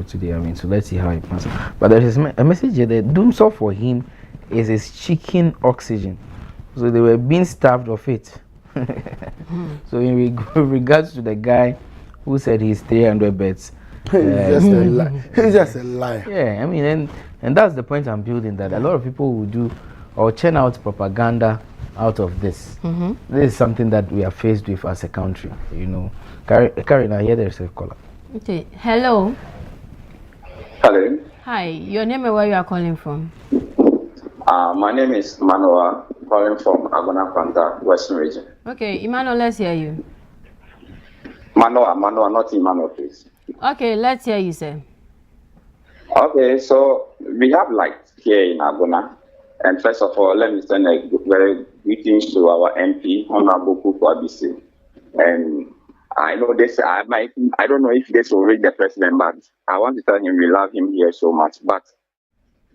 today? I mean, so let's see how it passes. But there is a message here. The doomsday for him is his chicken oxygen. So they were being starved of it. So in regards to the guy who said he's 300 beds, just a lie. He's just a liar. Yeah, I mean, and that's the point I'm building, that a lot of people will do or churn out propaganda out of this. This is something that we are faced with as a country, you know. Karen, I hear there's a caller. Okay, hello. Hello. Hi, your name and where you are calling from? My name is Manoa, calling from Agona Kwanta, Western Region. Okay, Emmanuel, let's hear you. Manoa, not Emmanuel, please. Okay, let's hear you, sir. Okay, so we have light here in Agona. And first of all, let me send a very greetings to our MP, Honorable Kuku Abisi. And I know this, I don't know if this will reach the president, but I want to tell him we love him here so much. But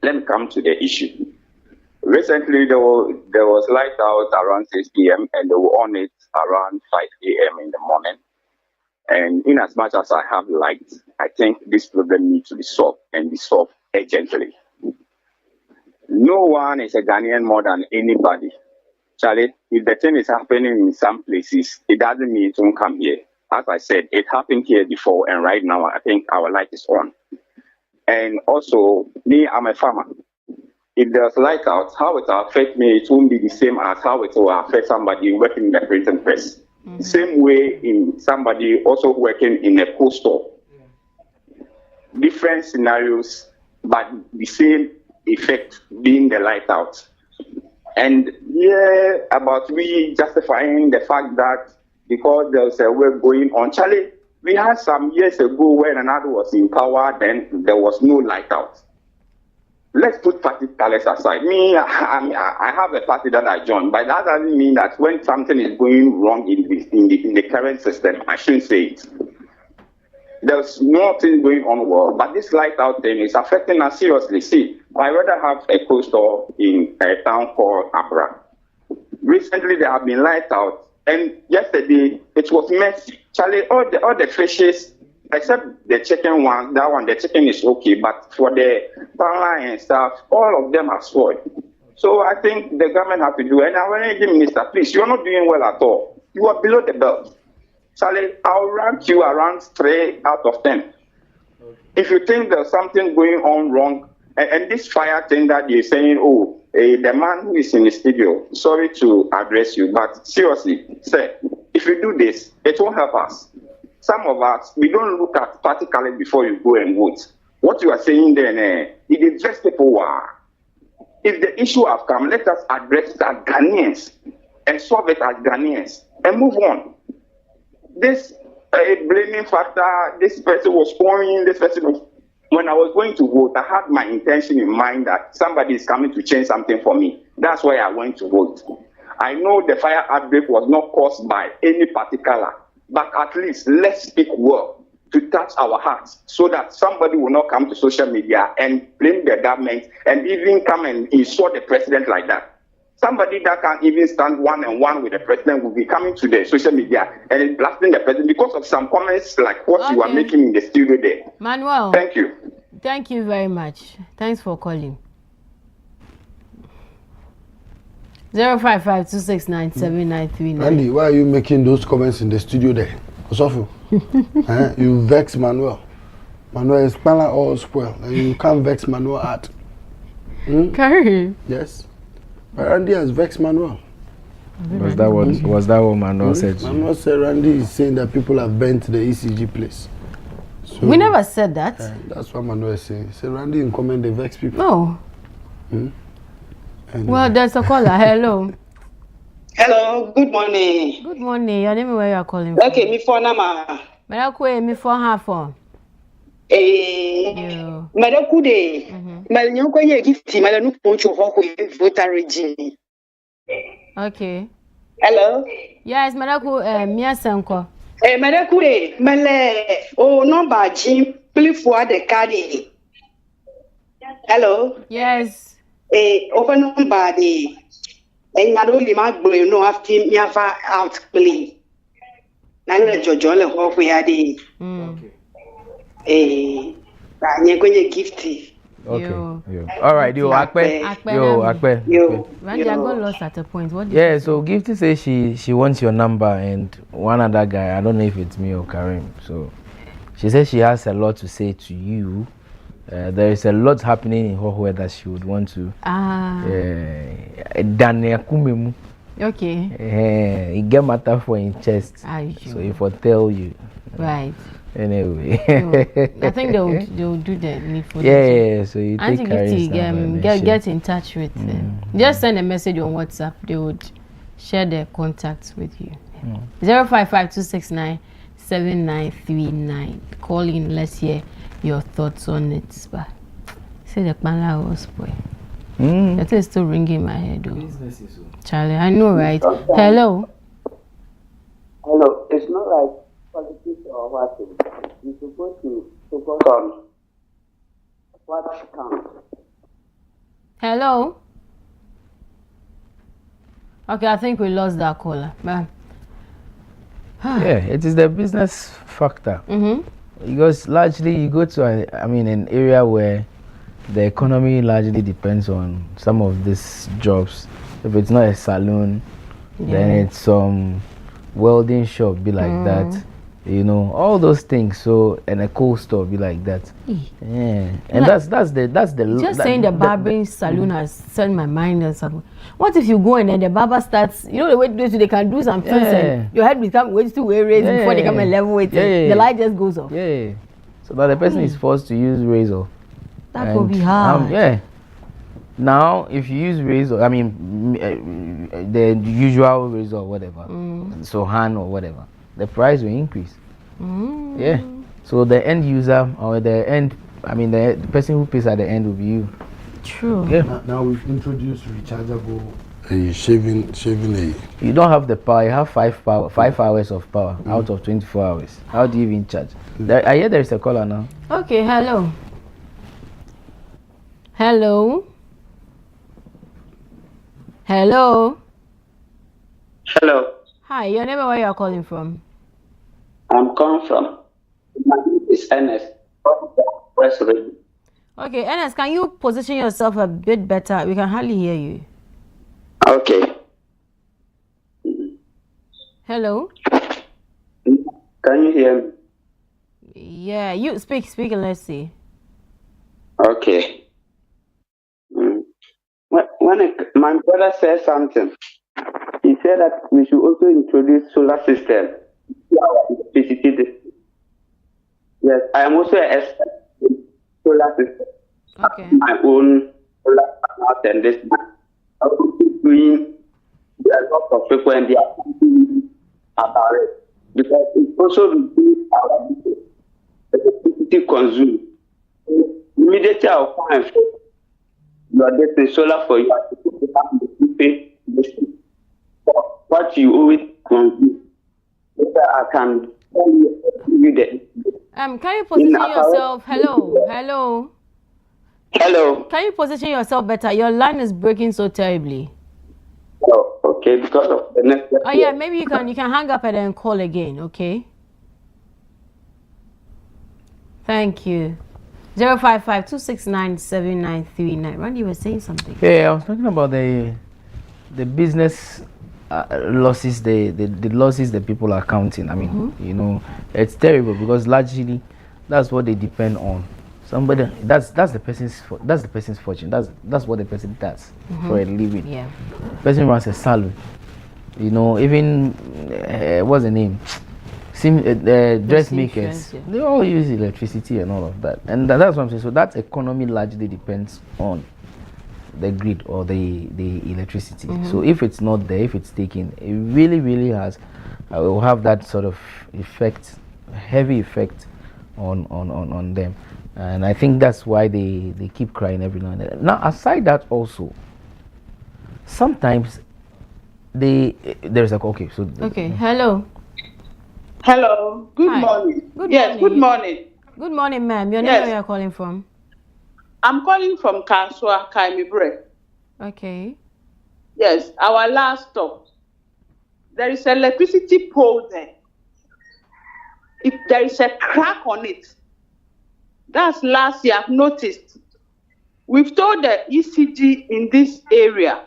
let me come to the issue. Recently, there was light out around 6 p.m. and they were on it around 5 a.m. in the morning. And in as much as I have light, I think this problem needs to be solved and be solved urgently. No one is a Ghanaian more than anybody. Charlie, if the thing is happening in some places, it doesn't mean it won't come here. As I said, it happened here before, and right now I think our light is on. And also, me, I'm a farmer. If there's light out, how it will affect me, it won't be the same as how it will affect somebody working in the printing press. Same way in somebody also working in a cold store. Different scenarios, but the same effect being the light out. And yeah, about we justifying the fact that because there's a work going on. Charlie, we had some years ago when another was in power, then there was no light out. Let's put party colors aside. Me, I have a party that I joined, but that doesn't mean that when something is going wrong in the current system, I shouldn't say it. There's nothing going on well, but this light out thing is affecting us seriously. See, I rather have a cold store in a town called Abra. Recently, there have been light out, and yesterday it was messy. Charlie, all the fishes, except the chicken one, the chicken is okay, but for the power and stuff, all of them are spoiled. So I think the government has to do it. And our energy minister, please, you're not doing well at all. You are below the belt. Charlie, I'll rank you around 3 out of 10. If you think there's something going on wrong, and this fire thing that you're saying, the man who is in the studio, sorry to address you, but seriously, sir, if you do this, it won't help us. Some of us, we don't look at party colors before you go and vote. What you are saying then, it is just people who are. If the issue has come, let us address it as Ghanaians and solve it as Ghanaians and move on. This blaming factor, this person was pouring, this person was... When I was going to vote, I had my intention in mind that somebody is coming to change something for me. That's why I went to vote. I know the fire outbreak was not caused by any particular, but at least let's speak well to touch our hearts so that somebody will not come to social media and blame the government and even come and insult the president like that. somebody that can even stand one-on-one with the president will be coming to the social media and blasting the president because of some comments like what you are making in the studio there. Manuel. Thank you. Thank you very much. Thanks for calling. 05526979939. Andy, why are you making those comments in the studio there? Osofu, you vex Manuel. Manuel is all spoil, and you can't vex Manuel at. Carry. Yes. But Randy has vexed Manuel. Was that what Manuel said? Manuel said Randy is saying that people have bent the ECG place. So, we never said that. That's what Manuel is saying. He said Randy in comment they vex people. No. Well, there's a caller. Hello. Hello, good morning. Good morning. Your name is where you are calling from? Okay, me for Nama. Me for half on. Madaku de. Malanko ye gifti malanu poncho hoko voter regime. Okay. Hello. Yes, Madaku Mia Sanko. Madaku de male number jim plifwa de kadi. Hello. Yes. Open number de. And I don't remember no after me out play. Nanga Jojo le ho we ade. Okay. Gifty. Okay. Yo. All right, Akpe. Randy, I got lost at a point. What? So Gifty says she wants your number and one other guy. I don't know if it's me or Karim. So she says she has a lot to say to you. There is a lot happening in Hohoe that she would want to. Okay. It get matter for in chest. So if I tell you. Right. Anyway. I think they'll do the needful. Yeah. So you take get in touch with them. Just send a message on WhatsApp. They would share their contacts with you. 05526979939. Call in. Let's hear your thoughts on it. But say the panel was boy. That is still ringing in my head. Charlie, I know, right? Hello. Hello. It's not like politics or what. You're supposed to focus on what counts. Hello. Okay, I think we lost that caller. It is the business factor. Because largely you go to an area where the economy largely depends on some of these jobs. If it's not a salon, then it's some welding shop be like that. All those things. So and a cold store be like that. And that's the just saying the barbering salon has set my mind on something. What if you go and then the barber starts, the way they can do some things and your head become way too raised before they come and level with it. The light just goes off. So that the person is forced to use razor. That could be hard. Now, if you use razor, the usual razor or whatever, so hand or whatever, the price will increase. So the end user or the person who pays at the end will be you. True. Now we've introduced rechargeable shaving aid. You don't have the power. You have 5 hours of power out of 24 hours. How do you even charge? I hear there is a caller now. Okay. Hello. Hello. Hi, your name and where you are calling from? I'm calling from. My name is Ernest. Okay, Ernest, can you position yourself a bit better? We can hardly hear you. Okay. Hello. Can you hear me? Yeah, you speak and let's see. Okay. When my brother said something, he said that we should also introduce solar system to our electricity district. Yes, I am also an expert in solar system. Okay. My own solar panels and this. I will be doing a lot of people and they are thinking about it because it also reduces our electricity consumed. Immediately I'll find you are getting solar for you to pay what you always consume. I can tell you the. Can you position yourself? Hello. Hello. Can you position yourself better? Your line is breaking so terribly. Okay, because of the network. Oh yeah, maybe you can hang up and then call again, okay? Thank you. 055-269-7939. Randy, you were saying something. Yeah, I was talking about the business losses, the losses that people are counting. I mean, you know, it's terrible because largely that's what they depend on. Somebody that's the person's fortune. That's what the person does for a living. Yeah. The person runs a salon. You know, even what's the name? Dressmakers, yeah. they all use electricity and all of that, and that's what I'm saying. So that economy largely depends on the grid or the electricity. So if it's not there, if it's taken, it really has will have that sort of effect, heavy effect on them, and I think that's why they keep crying every now and then. Now aside that, also sometimes there's like okay, so hello. Hello. Good Hi. morning. Good yes, morning. good morning. Good morning, ma'am. Your name, Yes. where you're calling from? I'm calling from Kaswa, Kaimibre. Okay. Yes, our last stop. There is electricity pole there. If there is a crack on it, that's last year I've noticed. We've told the ECG in this area,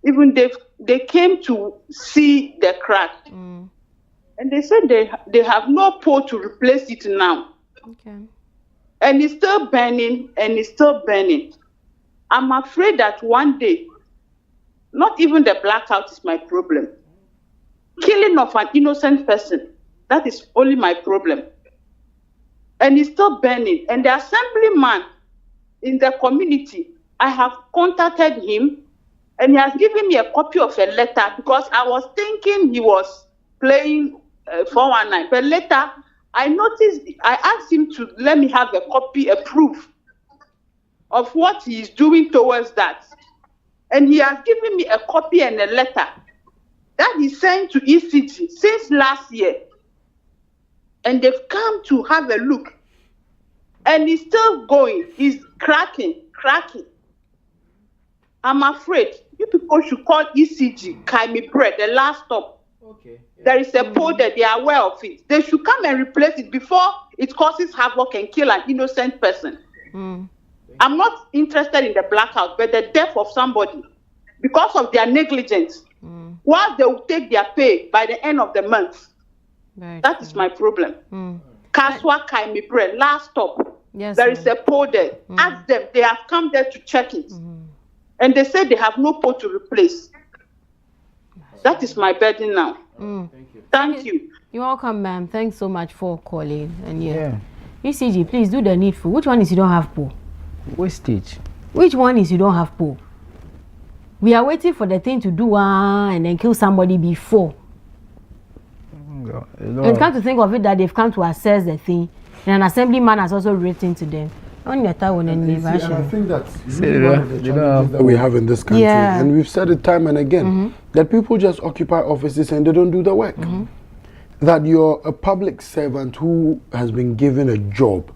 even they came to see the crack. And they said they have no pole to replace it now. Okay. And it's still burning, and it's still burning. I'm afraid that one day, not even the blackout is my problem. Killing of an innocent person, that is only my problem. And it's still burning. And the assemblyman in the community, I have contacted him, and he has given me a copy of a letter because I was thinking he was playing 419. But later, I asked him to let me have a copy, a proof of what he is doing towards that. And he has given me a copy and a letter that he sent to ECG since last year. And they've come to have a look. And it's still going. It's cracking. I'm afraid you people should call ECG, Kaimi Bread, the last stop. Okay. There is a pole that they are aware of it. They should come and replace it before it causes havoc and kill an innocent person. I'm not interested in the blackout, but the death of somebody because of their negligence. While they will take their pay by the end of the month. That is my problem. Kaswa Kaimi Bread, last stop. Yes, there is a pole there. Ask them, they have come there to check it. And they said they have no pole to replace. That is my burden now. Thank you. You're welcome, ma'am. Thanks so much for calling. And ECG, please do the needful. Which one is you don't have pole? Wastage. Which one is you don't have pole? We are waiting for the thing to do and then kill somebody before. And come to think of it that they've come to assess the thing, and an assemblyman has also written to them. I think that's really one of the challenges that we have in this country, and we've said it time and again, that people just occupy offices and they don't do the work. That you're a public servant who has been given a job.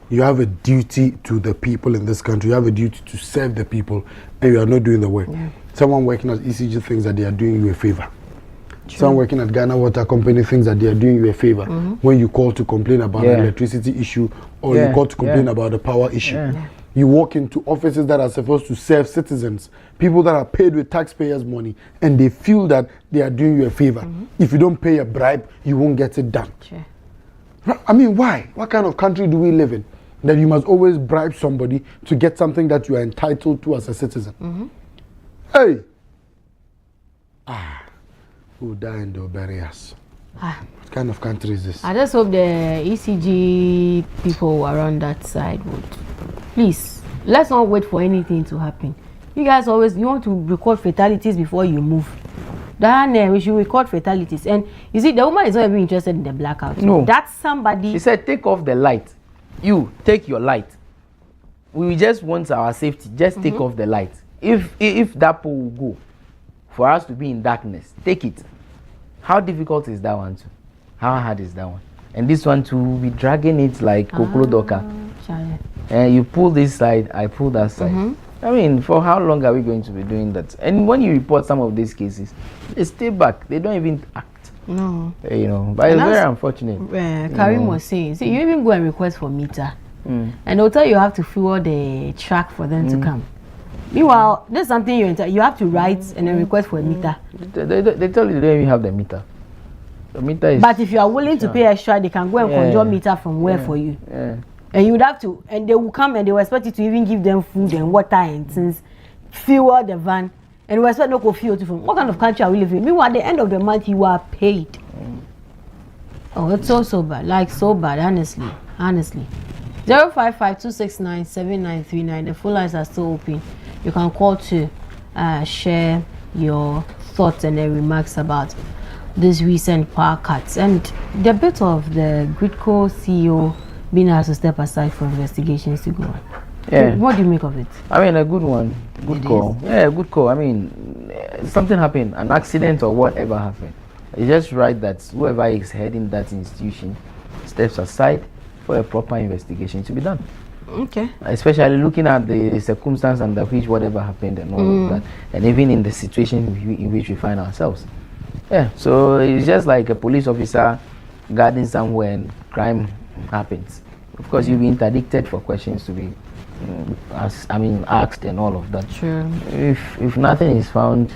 You have a duty to the people in this country. You have a duty to serve the people, and you are not doing the work. Someone working at ECG thinks that they are doing you a favor. Someone working at Ghana Water Company thinks that they are doing you a favor when you call to complain about an electricity issue or you call to complain about a power issue. You walk into offices that are supposed to serve citizens, people that are paid with taxpayers' money, and they feel that they are doing you a favor. If you don't pay a bribe, you won't get it done. I mean, why? What kind of country do we live in? That you must always bribe somebody to get something that you are entitled to as a citizen. Hey! Who die and they'll bury us. What kind of country is this? I just hope the ECG people around that side would. Please, let's not wait for anything to happen. You guys you want to record fatalities before you move. Then we should record fatalities. And you see, the woman is not even interested in the blackout. No. That's somebody. She said, take off the light. You, take your light. We just want our safety. Just take off the light. If that pole will go, for us to be in darkness, take it. How difficult is that one too? How hard is that one? And this one too, will be dragging it like Kokoro Doka. And you pull this side, I pull that side. I mean, for how long are we going to be doing that? And when you report some of these cases, they stay back. They don't even act. No. You know, but it's very unfortunate. Karim was saying, see, you even go and request for meter. And they'll tell you have to fill the track for them to come. Meanwhile, there's something you have to write and then request for a meter. They tell you they don't even have the meter. The meter is. But if you are willing to pay extra, they can go and conjure meter from where for you. And you would have to, and they will come and they will expect you to even give them food and water and things, fuel the van, and we expect no fuel to from. What kind of country are we living in? Meanwhile, at the end of the month, you are paid. Oh, it's so bad, like so bad, honestly. 055-269-7939. The phone lines are still open. You can call to share your thoughts and remarks about these recent power cuts and the bit of the Gridco CEO being asked to step aside for investigations to go on. Yeah. What do you make of it? I mean, a good one. Good call. Yeah, good call. I mean, something happened, an accident or whatever happened. It's just right that whoever is heading that institution steps aside for a proper investigation to be done. Okay. Especially looking at the circumstance under which whatever happened and all of that, and even in the situation in which we find ourselves. Yeah, so it's just like a police officer guarding somewhere and crime happens. Of course, you'll be interdicted for questions to be asked and all of that. Sure. If nothing is found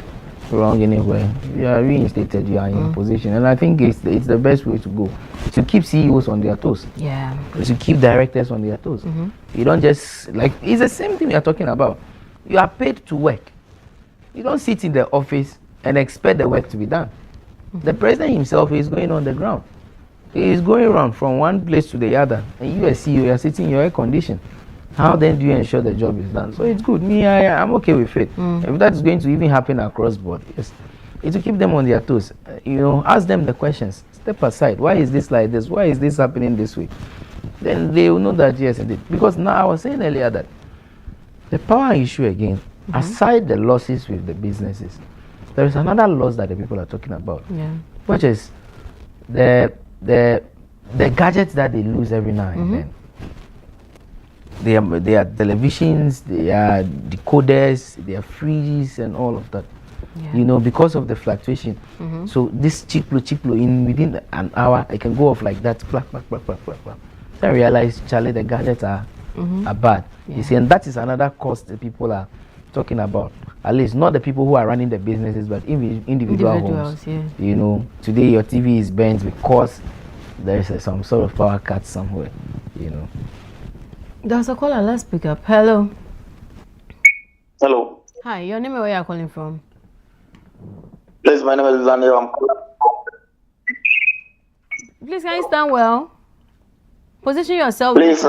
wrong anywhere, you are reinstated, you are in position. And I think it's the best way to go, to keep CEOs on their toes. Yeah. To keep directors on their toes. You don't just, like, it's the same thing we are talking about. You are paid to work. You don't sit in the office and expect the work to be done. The president himself is going on the ground. He is going around from one place to the other, and you as CEO, you are sitting in your air condition. How then do you ensure the job is done? So it's good. I'm okay with it. If that is going to even happen across board, yes, it's to keep them on their toes. Ask them the questions. Step aside. Why is this like this? Why is this happening this way? Then they will know that yes, indeed. Because now I was saying earlier that the power issue again, aside the losses with the businesses, there is another loss that the people are talking about, which is the gadgets that they lose every now and then. They are televisions, they are decoders, they are fridges and all of that. Because of the fluctuation. So this chiplo within an hour, it can go off like that. Then I realize, Charlie, the gadgets are bad. You see, and that is another cost that people are talking about. At least not the people who are running the businesses, but individual homes. Today your TV is burnt because there is some sort of power cut somewhere. There's a caller. Let's pick up. Hello. Hello. Hi. Your name and where you are calling from? Please, my name is Daniel. I'm calling. Please, can you stand well? Position yourself. Please.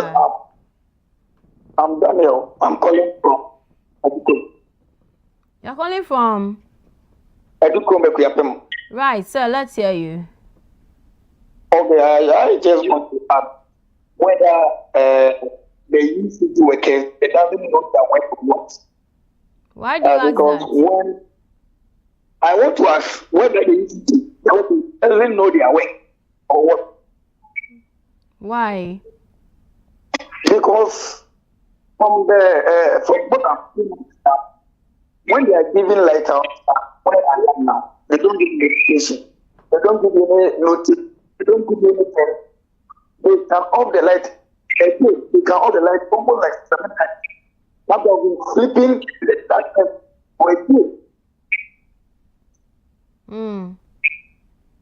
I'm Daniel. I'm calling from Eduko. You're calling from? Eduko. Right, sir. Let's hear you. Okay, I just want to ask whether the UCD workers, they doesn't know their work works. Why do you ask because that? When I want to ask whether the UCD doesn't know their work or what. Why? Because from what I'm seeing, when they are giving light out, where I am now, they don't give medication, they don't give any notice, they don't give anything. They can off the light. They can off the light almost like 7 times. That I've been sleeping the darkness for a day.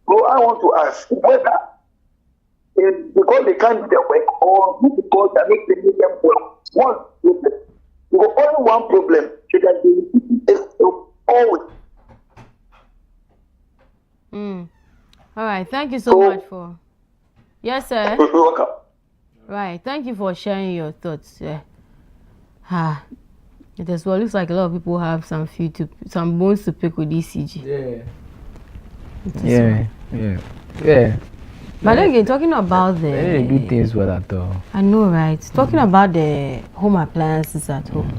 So I want to ask whether it's because they can't do their work or because they're not making them work. One problem. Because only one problem is that they always. All right. Thank you so much for. Yes, sir. You're welcome. Right. Thank you for sharing your thoughts. Yeah. It as well looks like a lot of people have some bones to pick with ECG. Yeah. But then again, talking about the good things were that though. I know, right? Talking about the home appliances at home.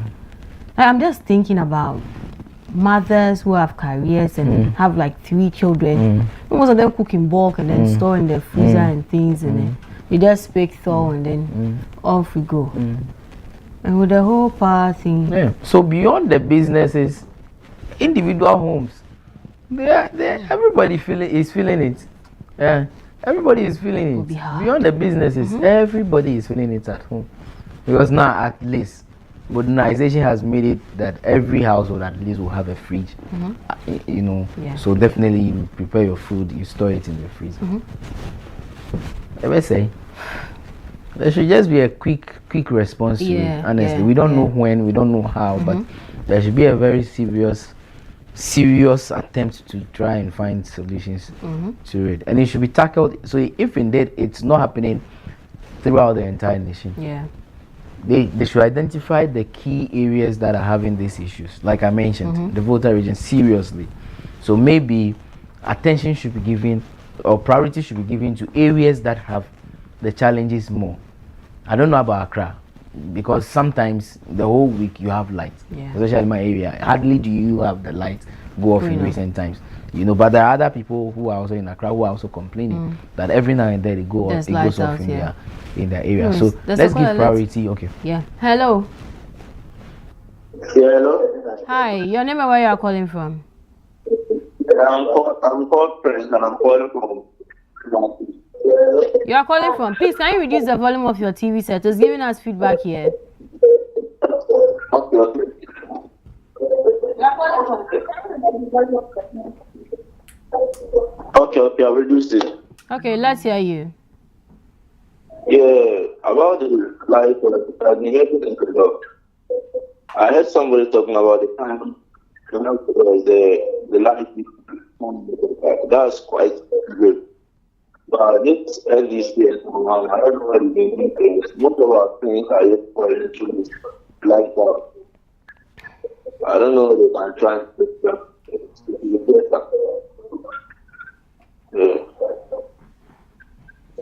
I'm just thinking about mothers who have careers and have like 3 children. Most of them cook in bulk and then store in the freezer and things, and then they just bake thaw and then off we go. And with the whole power thing. Yeah. So beyond the businesses, individual homes, everybody is feeling it. Yeah. Everybody is feeling it. Beyond the businesses, everybody is feeling it at home. Because now at least modernization has made it that every household at least will have a fridge. You know. Yeah. So definitely you prepare your food, you store it in the freezer. Let me say there should just be a quick response to it. Honestly, we don't know when, we don't know how, but there should be a very serious attempt to try and find solutions to it, and it should be tackled. So if indeed it's not happening throughout the entire nation, they should identify the key areas that are having these issues, like I mentioned, the Volta region, seriously. So maybe attention should be given, or priority should be given to areas that have the challenges more. I don't know about Accra, because sometimes the whole week you have light, especially in my area. Hardly do you have the light go off in recent times, you know. But there are other people who are also in Accra who are also complaining that every now and then it goes off in their area. So let's give priority. Okay. Yeah. Hello. Yeah, hello. Hi. Your name and where you are calling from? I'm called Prince, and I'm calling from. You are calling from. Please, can you reduce the volume of your TV set? It's giving us feedback here. Okay. Okay, I'll reduce it. Okay, let's hear you. Yeah, about the life of the I heard somebody talking about the time the life. That's quite good. But this LDC, I don't know what it means. Most of our things are yet falling through like that. I don't know if they can try and fix them. Yeah.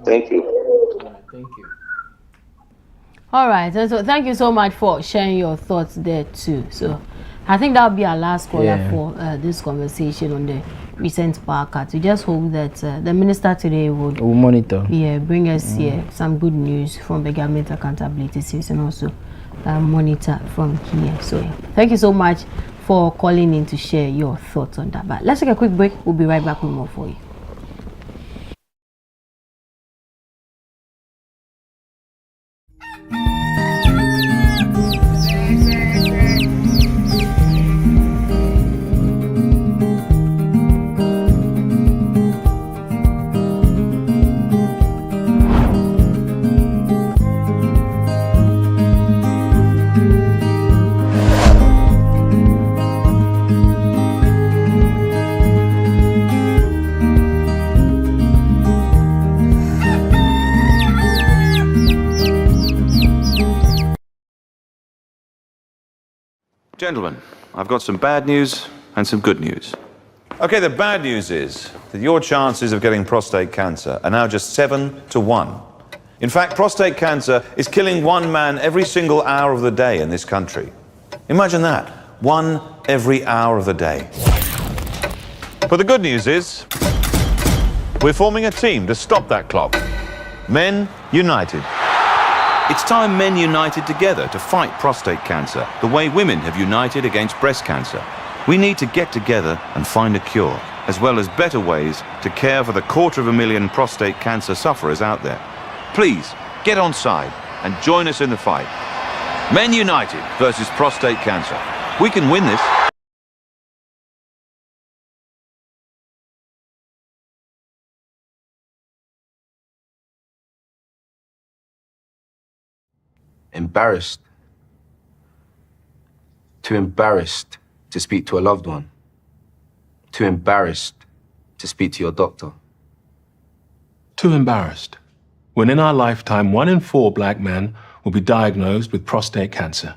Thank you. Thank you. All right, and so thank you so much for sharing your thoughts there too. So I think that'll be our last caller for this conversation on the recent power cut. We just hope that the minister today would monitor. Bring us some good news from the Government Accountability Series, and also monitor from here. So thank you so much for calling in to share your thoughts on that. But let's take a quick break. We'll be right back with more for you. Gentlemen, I've got some bad news and some good news. Okay, the bad news is that your chances of getting prostate cancer are now just 7 to 1. In fact, prostate cancer is killing one man every single hour of the day in this country. Imagine that, one every hour of the day. But the good news is, we're forming a team to stop that clock. Men United. It's time men united together to fight prostate cancer, the way women have united against breast cancer. We need to get together and find a cure, as well as better ways to care for the 250,000 prostate cancer sufferers out there. Please, get on side and join us in the fight. Men United versus prostate cancer. We can win this. Embarrassed. Too embarrassed to speak to a loved one. Too embarrassed to speak to your doctor. Too embarrassed. When in our lifetime, 1 in 4 black men will be diagnosed with prostate cancer.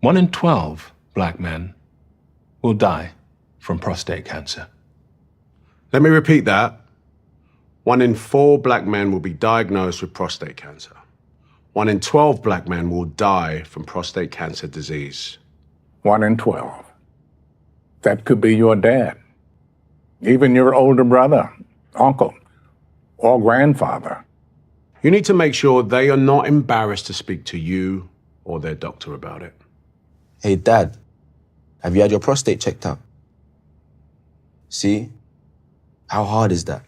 1 in 12 black men will die from prostate cancer. Let me repeat that. 1 in 4 black men will be diagnosed with prostate cancer. 1 in 12 black men will die from prostate cancer disease. 1 in 12. That could be your dad, even your older brother, uncle, or grandfather. You need to make sure they are not embarrassed to speak to you or their doctor about it. Hey, Dad, have you had your prostate checked out? See? How hard is that?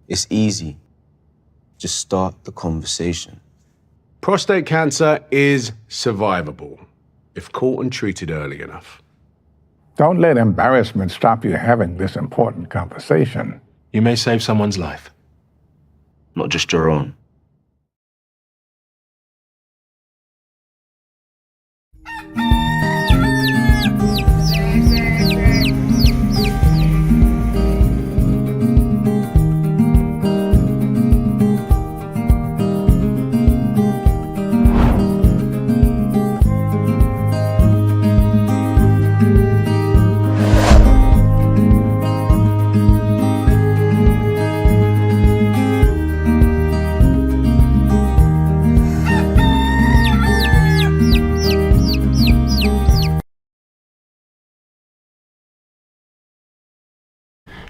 It's easy. Just start the conversation. Prostate cancer is survivable if caught and treated early enough. Don't let embarrassment stop you having this important conversation. You may save someone's life. Not just your own.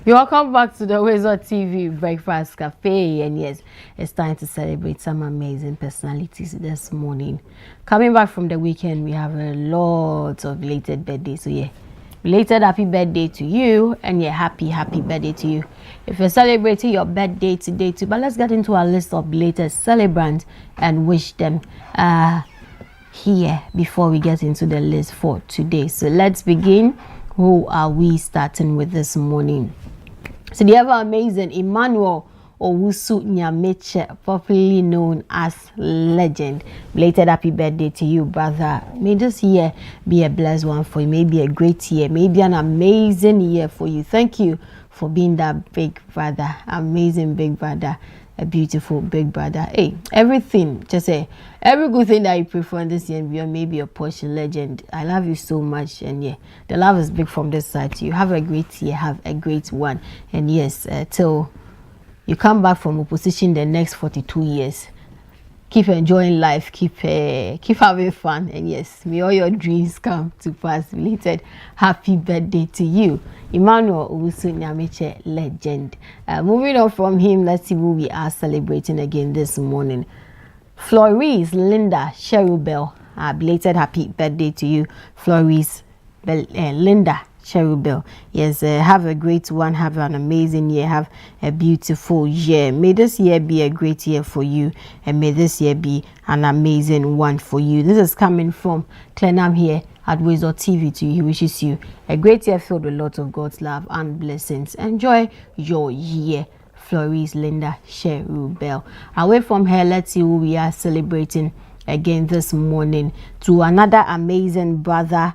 You're welcome back to the WoezorTV Breakfast Cafe, and yes, it's time to celebrate some amazing personalities this morning. Coming back from the weekend, we have a lot of belated birthdays, so yeah, belated happy birthday to you, and yeah, happy birthday to you. If you're celebrating your birthday today too, but let's get into our list of belated celebrants and wish them here before we get into the list for today. So let's begin. Who are we starting with this morning? So the ever amazing Emmanuel Owusu Nyameche, popularly known as Legend. Belated happy birthday to you, brother. May this year be a blessed one for you. Maybe a great year, maybe an amazing year for you. Thank you for being that big brother, amazing big brother, a beautiful big brother. Hey, everything, just say every good thing that you pray for in this year and beyond, maybe a portion. Legend, I love you so much, and yeah, the love is big from this side to you. Have a great year, have a great one, and yes, till you come back from opposition the next 42 years, keep enjoying life, keep having fun, and yes, may all your dreams come to pass. Belated happy birthday to you, Emmanuel Owusu Nyameche, Legend. Moving on from him, let's see who we are celebrating again this morning. Florice Linda Cherubel, belated happy birthday to you, Florice Linda Cherubel. Yes, have a great one, have an amazing year, have a beautiful year. May this year be a great year for you, and may this year be an amazing one for you. This is coming from Clenham here at WoezorTV to you. He wishes you a great year filled with lots of God's love and blessings. Enjoy your year, Florice Linda Cherubel. Away from her, let's see who we are celebrating again this morning. To another amazing brother,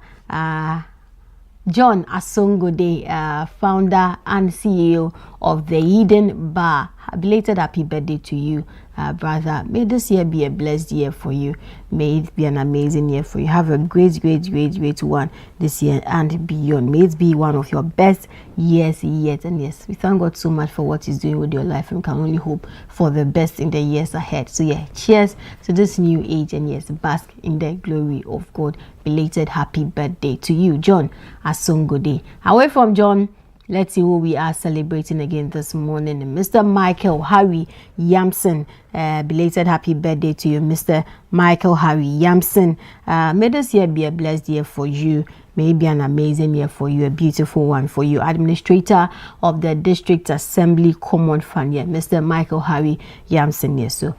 John Asongode, founder and CEO of the Eden Bar. Belated happy birthday to you, brother. May this year be a blessed year for you. May it be an amazing year for you. Have a great one this year and beyond. May it be one of your best years yet. And yes, we thank God so much for what He's doing with your life, and can only hope for the best in the years ahead. So yeah, cheers to this new age, and yes, bask in the glory of God. Belated happy birthday to you, John Asongode. Away from John, let's see who we are celebrating again this morning. Mr. Michael Harry Yamson, belated happy birthday to you, Mr. Michael Harry Yamson. May this year be a blessed year for you. May it be an amazing year for you, a beautiful one for you. Administrator of the District Assembly Common Fund, yeah, Mr. Michael Harry Yamson. Yes, so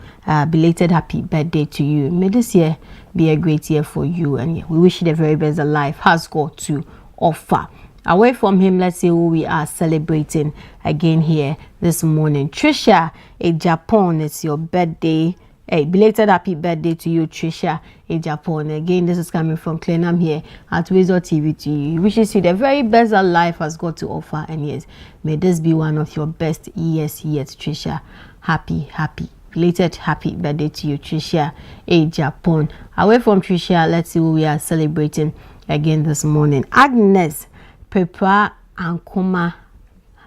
belated happy birthday to you. May this year be a great year for you, and yeah, we wish you the very best that life has got to offer. Away from him, let's see who we are celebrating again here this morning. Trisha in Japan, it's your birthday. Hey, belated happy birthday to you, Trisha in Japan. Again, this is coming from Clenham here at WoezorTV to you. He wishes you the very best that life has got to offer, and yes, may this be one of your best years yet, Trisha. Happy belated happy birthday to you, Trisha in Japan. Away from Trisha, let's see who we are celebrating again this morning. Agnes Pepra Ankuma,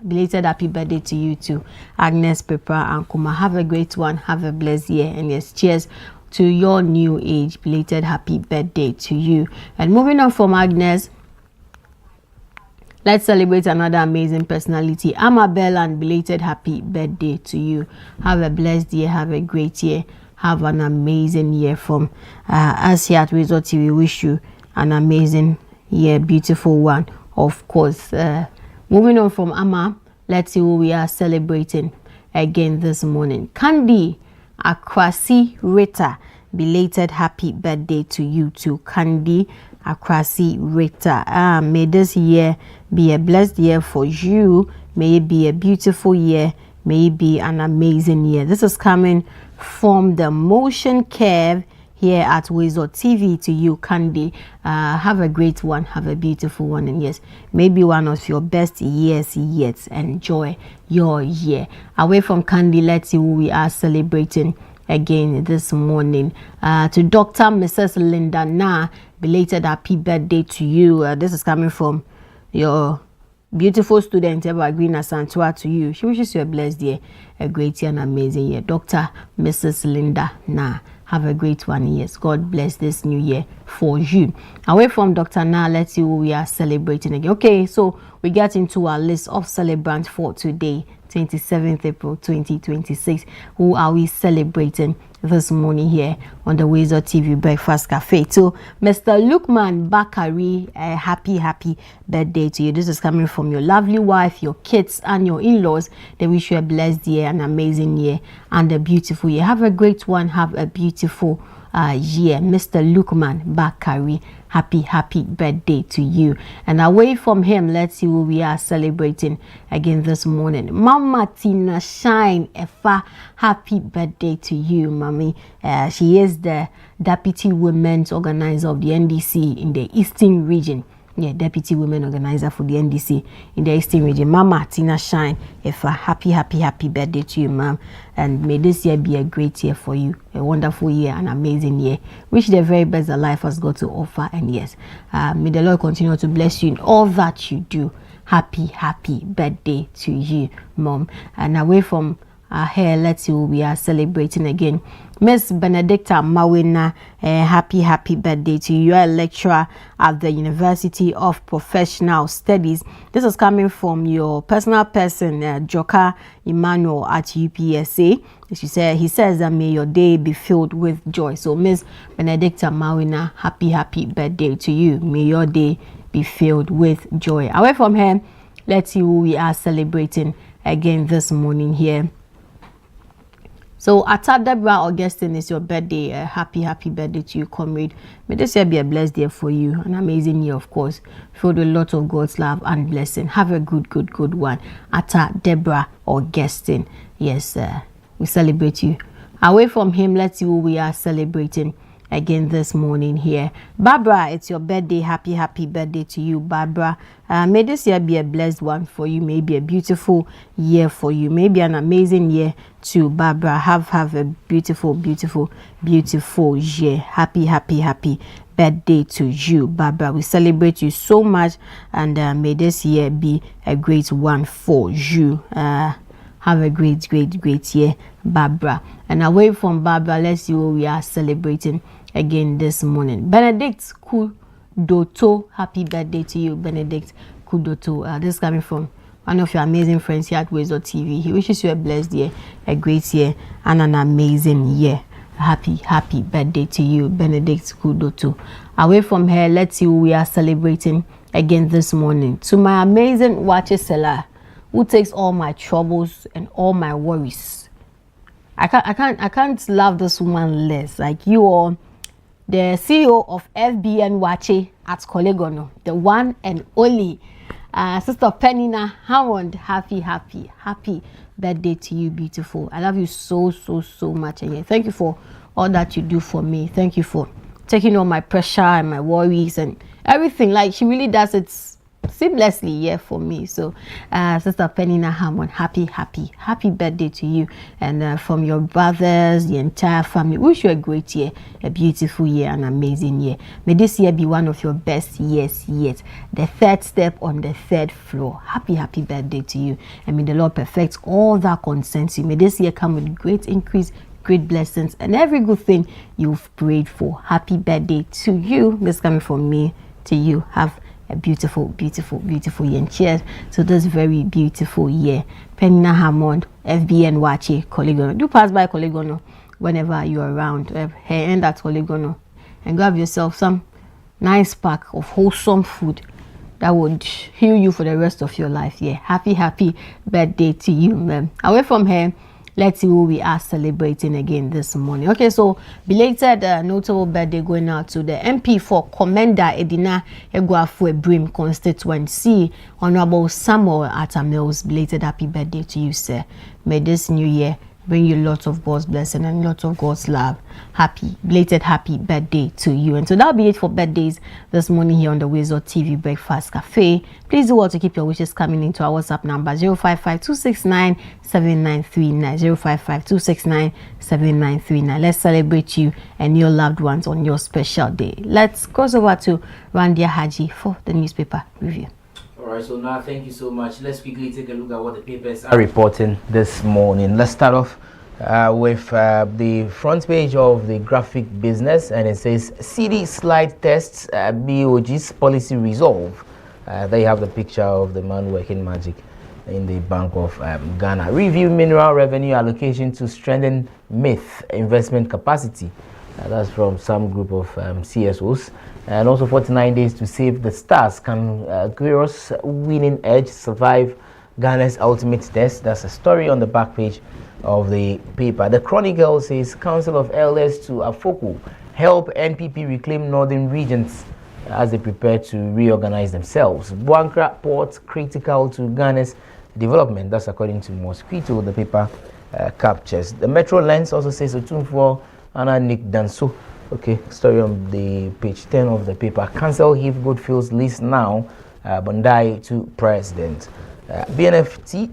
belated happy birthday to you too, Agnes Pepra Ankuma. Have a great one, have a blessed year, and yes, cheers to your new age. Belated happy birthday to you. And moving on from Agnes, let's celebrate another amazing personality, Amabel, and belated happy birthday to you. Have a blessed year, have a great year, Have an amazing year from us here at WoezorTV. We wish you an amazing year, beautiful one, of course. Moving on from Amma, let's see who we are celebrating again this morning. Candy Akwasi Rita, belated happy birthday to you too, Candy Akwasi Rita. May this year be a blessed year for you. May it be a beautiful year. May it be an amazing year. This is coming from the Motion Curve here at WoezorTV to you, Candy. Have a great one. Have a beautiful one. And yes, maybe one of your best years yet. Enjoy your year. Away from Candy, let's see who we are celebrating again this morning. To Dr. Mrs. Linda Na, belated happy birthday to you. This is coming from your beautiful student Evergreen Asantua to you. She wishes you a blessed year, a great year, and amazing year. Dr. Mrs. Linda Na, have a great one. Yes, God bless this new year for you. Away from Dr. Na, let's see who we are celebrating again. Okay, so we get into our list of celebrants for today, 27th April 2026. Who are we celebrating this morning here on the WoezorTV Breakfast Cafe? So Mr. Lukman Bakari, a happy birthday to you. This is coming from your lovely wife, your kids, and your in-laws. They wish you a blessed year, an amazing year, and a beautiful year. Have a great one. Have a beautiful year. Mr. Lukman Bakari, happy birthday to you. And away from him, let's see who we are celebrating again this morning. Mama Tina Shine Efa, happy birthday to you, mommy. She is the deputy women's organizer of the NDC in the Eastern region. Yeah, deputy women organizer for the NDC in the Eastern region. Mama Tina Shine Efa, happy birthday to you, ma'am. And may this year be a great year for you, a wonderful year, an amazing year. Wish the very best that life has got to offer. And yes, may the Lord continue to bless you in all that you do. Happy birthday to you, mom. And away from here, let's see who we are celebrating again. Miss Benedicta Mawina, happy birthday to you. You are a lecturer at the University of Professional Studies. This is coming from your personal person, Joka Emmanuel at UPSA. He says that may your day be filled with joy. So Miss Benedicta Mawina, happy birthday to you. May your day be filled with joy. Away from here, let's see who we are celebrating again this morning here. So Ata Deborah Augustine, is your birthday. Happy birthday to you, comrade. May this year be a blessed year for you, an amazing year, of course, filled with a lot of God's love and blessing. Have a good one. Ata Deborah Augustine, yes, we celebrate you. Away from him, let's see who we are celebrating again this morning here. Barbara, it's your birthday. Happy birthday to you, Barbara. May this year be a blessed one for you. May be a beautiful year for you. Maybe an amazing year to Barbara. Have a beautiful year. Happy birthday to you, Barbara. We celebrate you so much, and may this year be a great one for you. Have a great year, Barbara. And away from Barbara, let's see who we are celebrating again this morning. Benedict Kudoto, happy birthday to you, Benedict Kudoto. This is coming from one of your amazing friends here at WoezorTV. He wishes you a blessed year, a great year, and an amazing year. Happy birthday to you, Benedict Kudoto. Away from here, let's see who we are celebrating again this morning. To my amazing watcher seller, who takes all my troubles and all my worries. I can't love this woman less. Like, you are the CEO of FBN Wache at Kolegono, the one and only Sister Penina Hammond. Happy birthday to you, beautiful. I love you so much, and thank you for all that you do for me. Thank you for taking all my pressure and my worries and everything. Like, she really does it seamlessly for me. So Sister Penina Hammond, happy birthday to you, and from your brothers, the entire family, wish you a great year, a beautiful year, an amazing year. May this year be one of your best years yet, the third step on the third floor. Happy birthday to you, and may the Lord perfect all that concerns you. May this year come with great increase, great blessings, and every good thing you've prayed for. Happy birthday to you. This coming from me to you. Have a beautiful year, and cheers to this very beautiful year. Penina Hammond, FBN Wache, Kolegono. Do pass by Kolegono whenever you're around her end at Oligono, and grab yourself some nice pack of wholesome food that would heal you for the rest of your life. Yeah, happy birthday to you, ma'am. Away from here, let's see who we are celebrating again this morning. Okay, so belated notable birthday going out to the MP for Commander Edina Eguafu Brim constituency, Honorable Samuel Atamils. Belated happy birthday to you, sir. May this new year bring you lots of God's blessing and lots of God's love. Belated happy birthday to you. And so that'll be it for birthdays this morning here on the WoezorTV Breakfast Cafe. Please do well to keep your wishes coming into our WhatsApp number 055-269-7939, 055-269-7939. Let's celebrate you and your loved ones on your special day. Let's cross over to Randia Haji for the newspaper review. Alright, so now thank you so much. Let's quickly take a look at what the papers are reporting this morning. Let's start off with the front page of the Graphic Business, and it says CD slide tests BOG's policy resolve. There you have the picture of the man working magic in the Bank of Ghana. Review mineral revenue allocation to strengthen myth investment capacity. That's from some group of CSOs. And also 49 days to save the stars. Can Queiroz winning edge survive Ghana's ultimate test? That's a story on the back page of the paper. The Chronicle says Council of Elders to Afoku help NPP reclaim northern regions as they prepare to reorganize themselves. Buankra port critical to Ghana's development. That's according to Mosquito, the paper captures. The Metro Lens also says Otumfuo Anna Nick Danso. Okay, story on the page 10 of the paper. Cancel Heath Goodfield's list now. Bondai to president. BNFT.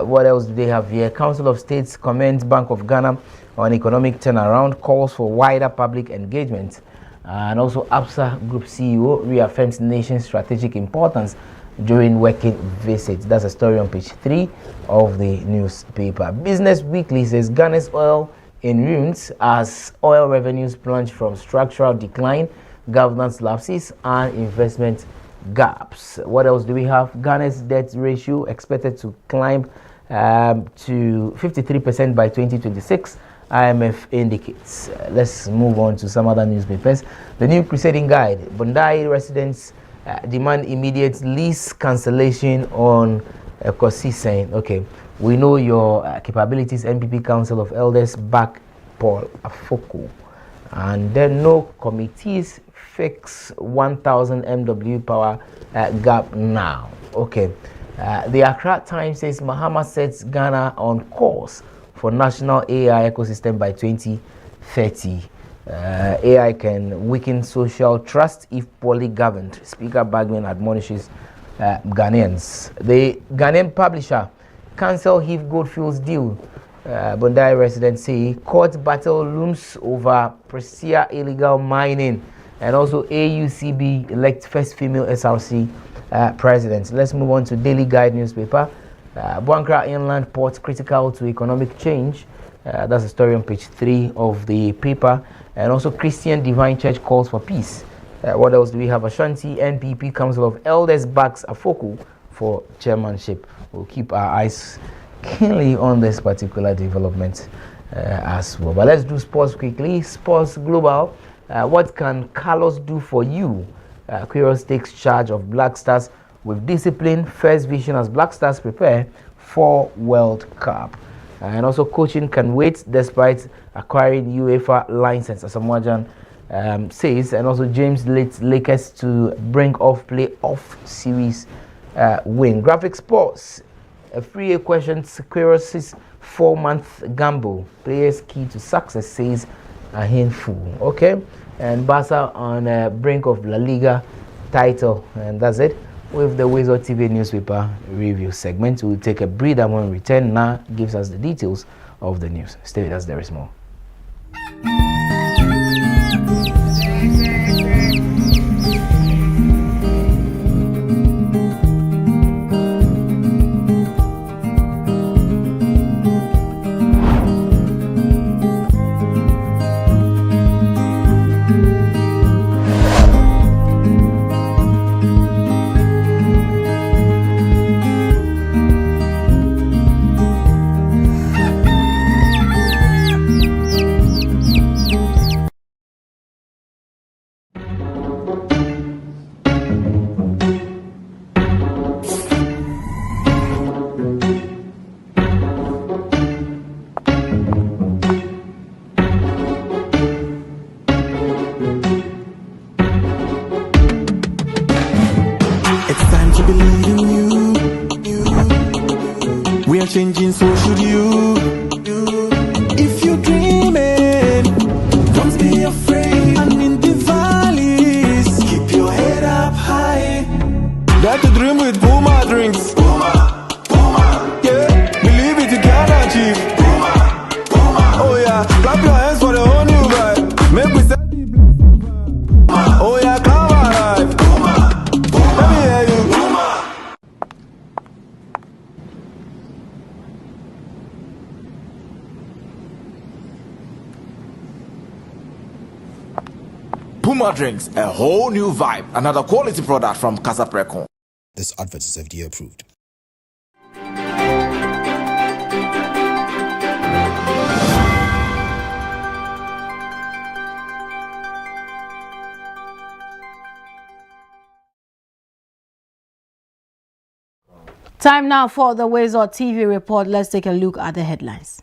What else do they have here? Council of States commends Bank of Ghana on economic turnaround, calls for wider public engagement. And also APSA Group CEO reaffirms nation's strategic importance during working visits. That's a story on page 3 of the newspaper. Business Weekly says Ghana's oil in ruins as oil revenues plunge from structural decline, governance lapses, and investment gaps. What else do we have? Ghana's debt ratio expected to climb to 53% by 2026, IMF indicates. Let's move on to some other newspapers. The New Crusading Guide. Bondi residents demand immediate lease cancellation on Kosi, saying, okay, we know your capabilities. NPP Council of Elders back Paul Afoku. And then no committees fix 1,000 MW power gap now. Okay. The Accra Times says Mahama sets Ghana on course for national AI ecosystem by 2030. AI can weaken social trust if poorly governed. Speaker Bagman admonishes Ghanaians. The Ghanaian publisher cancel Heath Goldfield's deal. Bondi residents say court battle looms over Prestia illegal mining, and also AUCB elect first female SRC president. Let's move on to Daily Guide newspaper. Buankra Inland Port critical to economic change. That's a story on page 3 of the paper. And also Christian Divine Church calls for peace. What else do we have? Ashanti NPP Council of Elders backs Afoku for chairmanship. We'll keep our eyes keenly on this particular development as well. But let's do sports quickly. Sports Global. What can Carlos do for you? Queiroz takes charge of Black Stars with discipline. First vision as Black Stars prepare for World Cup. And also coaching can wait despite acquiring UEFA license, as Asamoah says. And also James leads Lakers to bring off playoff series win. Graphic Sports. A free questions Queiroz's 4-month gamble. Players key to success, says a handful. Okay. And Barca on brink of La Liga title. And that's it with the WoezorTV newspaper review segment. We'll take a breather when we return. Now gives us the details of the news. Stay with us, there is more. So should you. If you're dreaming, don't be afraid. And in the valleys, keep your head up high. Dare to dream with Puma drinks. Puma, Puma. Yeah, believe it, you can achieve. Puma, Puma. Oh yeah, clap your hands for the whole new vibe. Make we set the Puma. Oh yeah, come alive. Puma, Puma. Let me hear you. Puma. Puma drinks, a whole new vibe. Another quality product from Casa Precon. This advert is FDA approved. Time now for the WoezorTV report. Let's take a look at the headlines.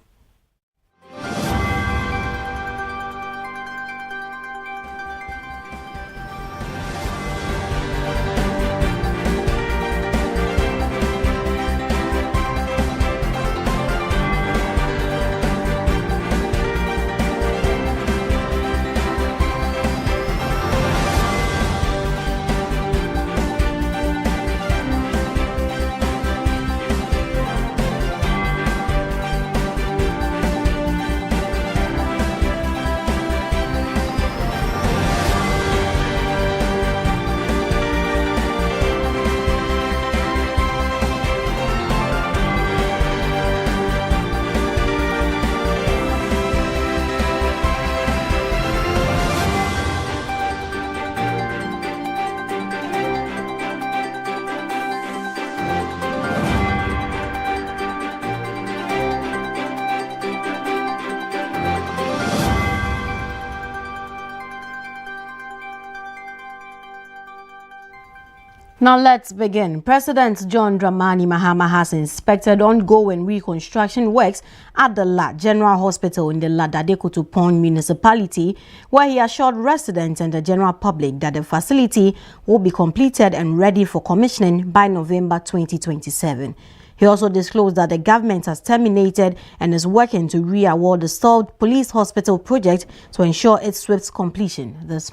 Now let's begin. President John Dramani Mahama has inspected ongoing reconstruction works at the La General Hospital in the Ladade-Kotopon municipality, where he assured residents and the general public that the facility will be completed and ready for commissioning by November 2027. He also disclosed that the government has terminated and is working to re-award the stalled police hospital project to ensure its swift completion. This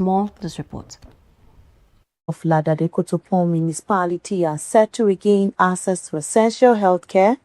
report. Of Ladade-Kotopon municipality are set to regain access to essential healthcare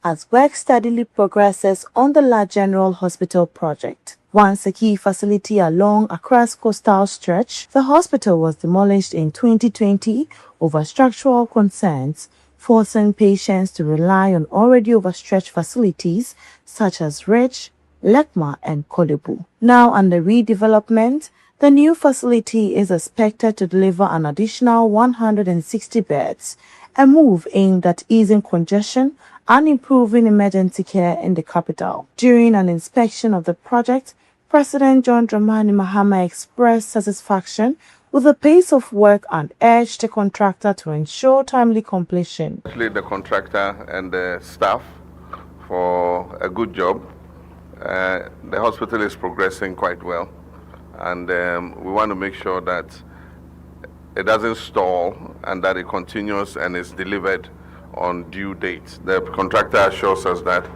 as work steadily progresses on the La General Hospital project. Once a key facility along Accra's coastal stretch, the hospital was demolished in 2020 over structural concerns, forcing patients to rely on already overstretched facilities such as Rich, Lekma and Kolebu. Now under redevelopment, the new facility is expected to deliver an additional 160 beds, a move aimed at easing congestion and improving emergency care in the capital. During an inspection of the project, President John Dramani Mahama expressed satisfaction with the pace of work and urged the contractor to ensure timely completion. The contractor and the staff for a good job. The hospital is progressing quite well. And we want to make sure that it doesn't stall and that it continues and is delivered on due date. The contractor assures us that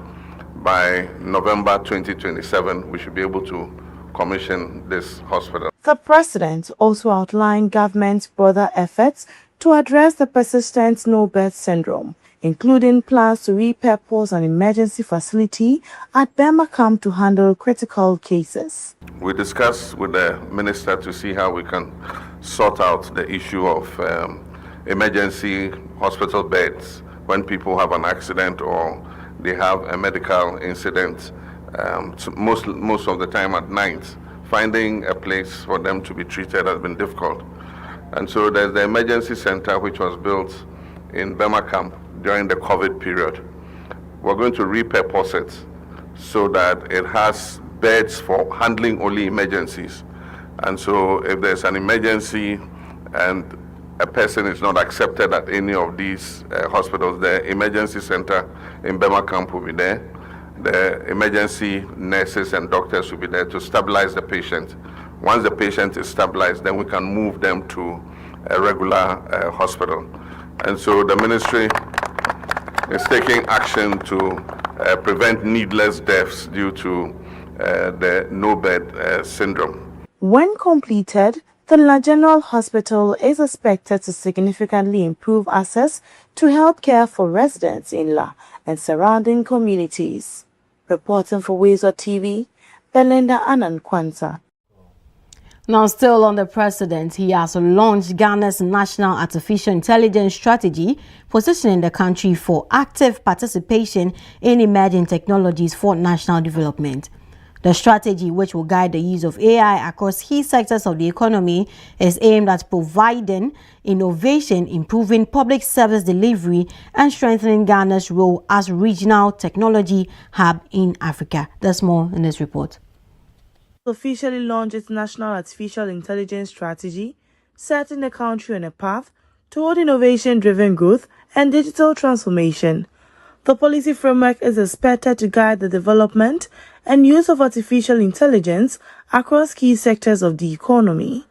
by November 2027, we should be able to commission this hospital. The president also outlined government's broader efforts to address the persistent no-bed syndrome, including plans to repurpose an emergency facility at Burma Camp to handle critical cases. We discussed with the minister to see how we can sort out the issue of emergency hospital beds when people have an accident or they have a medical incident, most of the time at night. Finding a place for them to be treated has been difficult. And so there's the emergency center which was built in Burma Camp during the COVID period. We're going to repurpose it so that it has beds for handling only emergencies. And so if there's an emergency and a person is not accepted at any of these hospitals, the emergency center in Burma Camp will be there. The emergency nurses and doctors will be there to stabilize the patient. Once the patient is stabilized, then we can move them to a regular hospital. And so the ministry is taking action to prevent needless deaths due to the no-bed syndrome. When completed, the La General Hospital is expected to significantly improve access to healthcare for residents in La and surrounding communities. Reporting for WoezorTV, Belinda Anankwanza. Now, still on the president, he has launched Ghana's National Artificial Intelligence Strategy, positioning the country for active participation in emerging technologies for national development. The strategy, which will guide the use of AI across key sectors of the economy, is aimed at providing innovation, improving public service delivery, and strengthening Ghana's role as regional technology hub in Africa. There's more in this report. Officially launched its National Artificial Intelligence Strategy, setting the country on a path toward innovation-driven growth and digital transformation. The policy framework is expected to guide the development and use of artificial intelligence across key sectors of the economy.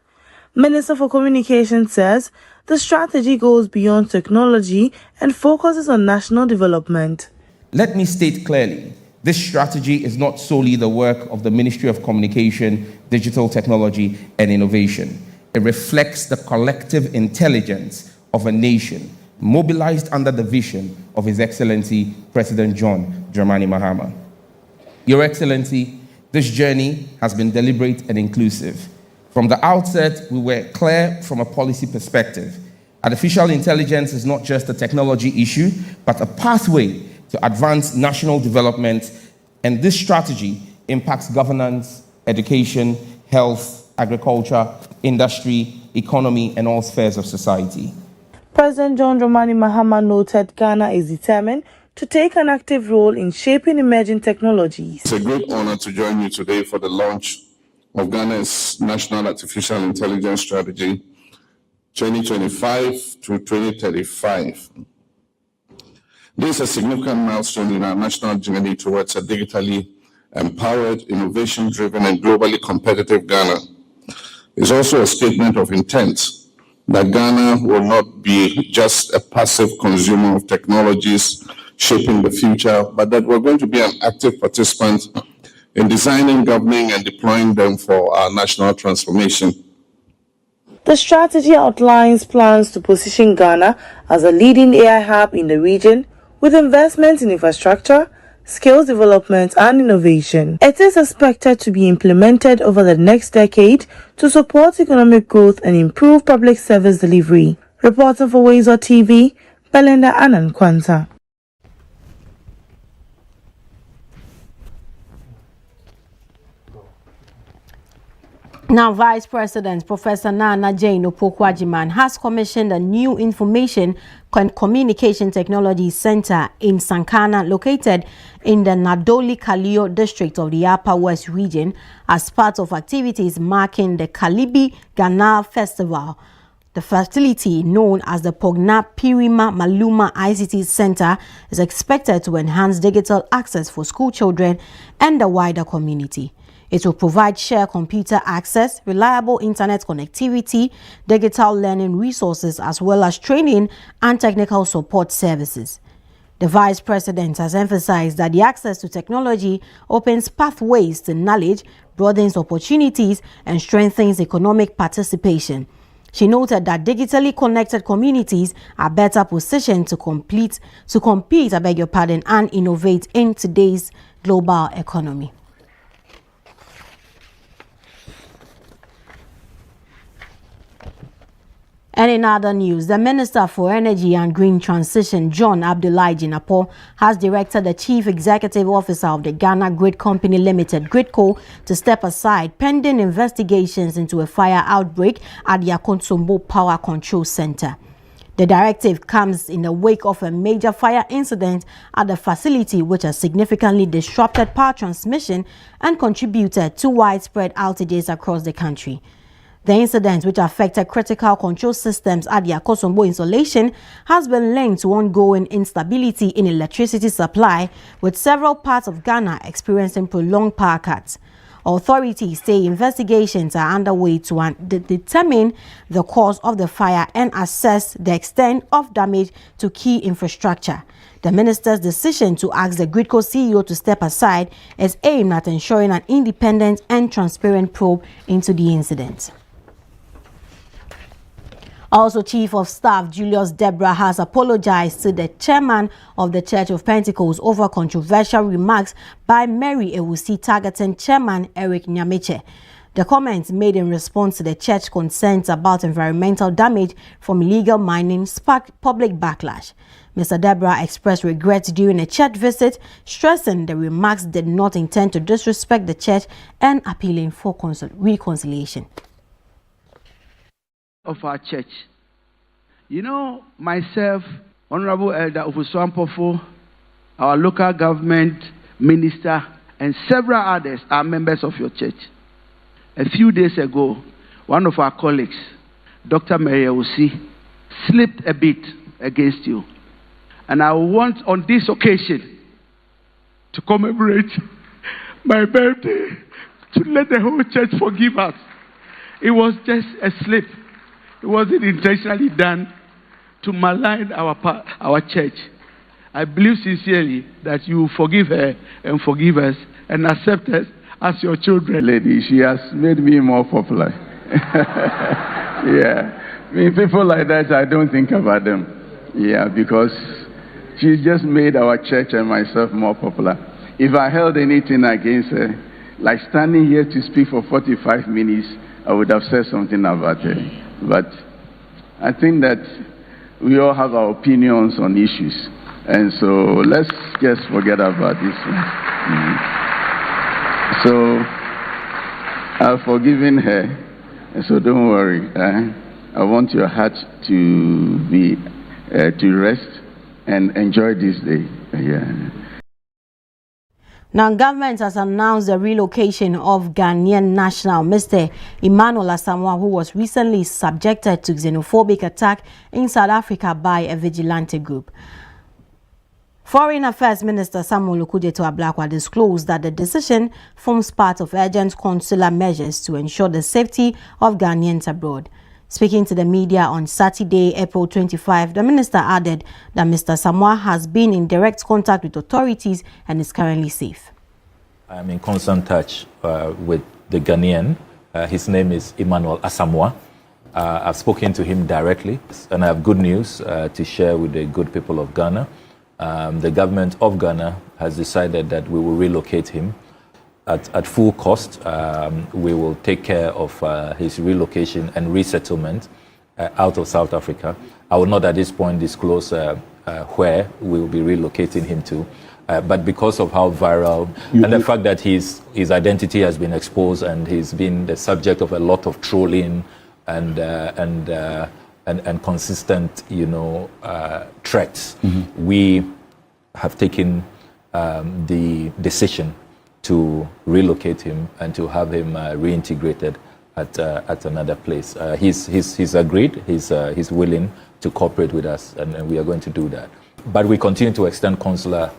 Minister for Communications says the strategy goes beyond technology and focuses on national development. Let me state clearly, this strategy is not solely the work of the Ministry of Communication, Digital Technology and Innovation. It reflects the collective intelligence of a nation mobilized under the vision of His Excellency President John Dramani Mahama. Your Excellency, this journey has been deliberate and inclusive. From the outset, we were clear from a policy perspective. Artificial intelligence is not just a technology issue, but a pathway to advance national development, and this strategy impacts governance, education, health, agriculture, industry, economy, and all spheres of society. President John Dramani Mahama noted Ghana is determined to take an active role in shaping emerging technologies. It's a great honor to join you today for the launch of Ghana's National Artificial Intelligence Strategy 2025 to 2035. This is a significant milestone in our national journey towards a digitally empowered, innovation-driven, and globally competitive Ghana. It's also a statement of intent that Ghana will not be just a passive consumer of technologies shaping the future, but that we're going to be an active participant in designing, governing, and deploying them for our national transformation. The strategy outlines plans to position Ghana as a leading AI hub in the region, with investments in infrastructure, skills development, and innovation. It is expected to be implemented over the next decade to support economic growth and improve public service delivery. Reporting for WoezorTV, Belinda Anankwanza. Now, Vice President Professor Nana Jane Opoku-Agyeman has commissioned a new Information and Communication Technology Center in Sankana, located in the Nadoli-Kalio district of the Upper West region, as part of activities marking the Kalibi Ghana Festival. The facility, known as the Pogna Pirima Maluma ICT Center, is expected to enhance digital access for school children and the wider community. It will provide shared computer access, reliable internet connectivity, digital learning resources, as well as training and technical support services. The Vice President has emphasized that the access to technology opens pathways to knowledge, broadens opportunities, and strengthens economic participation. She noted that digitally connected communities are better positioned to compete, and innovate in today's global economy. And in other news, the Minister for Energy and Green Transition, John Abdullahi Jinapor, has directed the Chief Executive Officer of the Ghana Grid Company Limited, GridCo, to step aside pending investigations into a fire outbreak at the Akonsombo Power Control Center. The directive comes in the wake of a major fire incident at the facility, which has significantly disrupted power transmission and contributed to widespread outages across the country. The incident, which affected critical control systems at the Akosombo installation, has been linked to ongoing instability in electricity supply, with several parts of Ghana experiencing prolonged power cuts. Authorities say investigations are underway to determine the cause of the fire and assess the extent of damage to key infrastructure. The minister's decision to ask the Gridco CEO to step aside is aimed at ensuring an independent and transparent probe into the incident. Also, Chief of Staff Julius Deborah has apologized to the chairman of the Church of Pentecost over controversial remarks by Mary Ewusi targeting Chairman Eric Nyamiche. The comments made in response to the church concerns about environmental damage from illegal mining sparked public backlash. Mr. Deborah expressed regret during a church visit, stressing the remarks did not intend to disrespect the church and appealing for reconciliation. Of our church. You know, myself, Honorable Elder Ofusuampofo, our local government minister, and several others are members of your church. A few days ago, one of our colleagues, Dr. Mary Ewusi, slipped a bit against you. And I want on this occasion to commemorate my birthday, to let the whole church forgive us. It was just a slip. It wasn't intentionally done to malign our church. I believe sincerely that you will forgive her and forgive us and accept us as your children. Lady, she has made me more popular. Yeah. I mean, people like that, I don't think about them. Yeah, because she's just made our church and myself more popular. If I held anything against her, like standing here to speak for 45 minutes, I would have said something about her. But I think that we all have our opinions on issues. And so let's just forget about this one. So I've forgiven her. And so don't worry. I want your heart to be to rest and enjoy this day. Yeah. Now, government has announced the relocation of Ghanaian national Mr. Emmanuel Asamoah, who was recently subjected to xenophobic attack in South Africa by a vigilante group. Foreign Affairs Minister Samuel Okudzeto-Ablakwa disclosed that the decision forms part of urgent consular measures to ensure the safety of Ghanaians abroad. Speaking to the media on Saturday, April 25, the minister added that Mr. Asamoah has been in direct contact with authorities and is currently safe. I am in constant touch with the Ghanaian. His name is Emmanuel Asamoah. I've spoken to him directly, and I have good news to share with the good people of Ghana. The government of Ghana has decided that we will relocate him at full cost. We will take care of his relocation and resettlement out of South Africa. I will not at this point disclose where we will be relocating him to, but because of how viral and the fact that his identity has been exposed and he's been the subject of a lot of trolling and consistent, threats, we have taken the decision to relocate him and to have him reintegrated at another place. He's agreed. He's willing to cooperate with us, and we are going to do that. But we continue to extend consular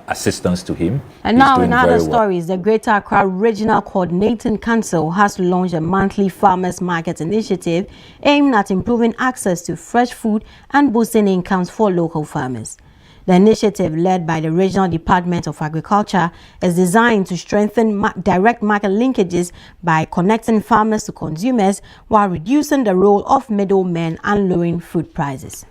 assistance to him. And now in other stories, the Greater Accra Regional Coordinating Council has launched a monthly farmers market initiative aimed at improving access to fresh food and boosting incomes for local farmers. The initiative, led by the Regional Department of Agriculture, is designed to strengthen direct market linkages by connecting farmers to consumers while reducing the role of middlemen and lowering food prices.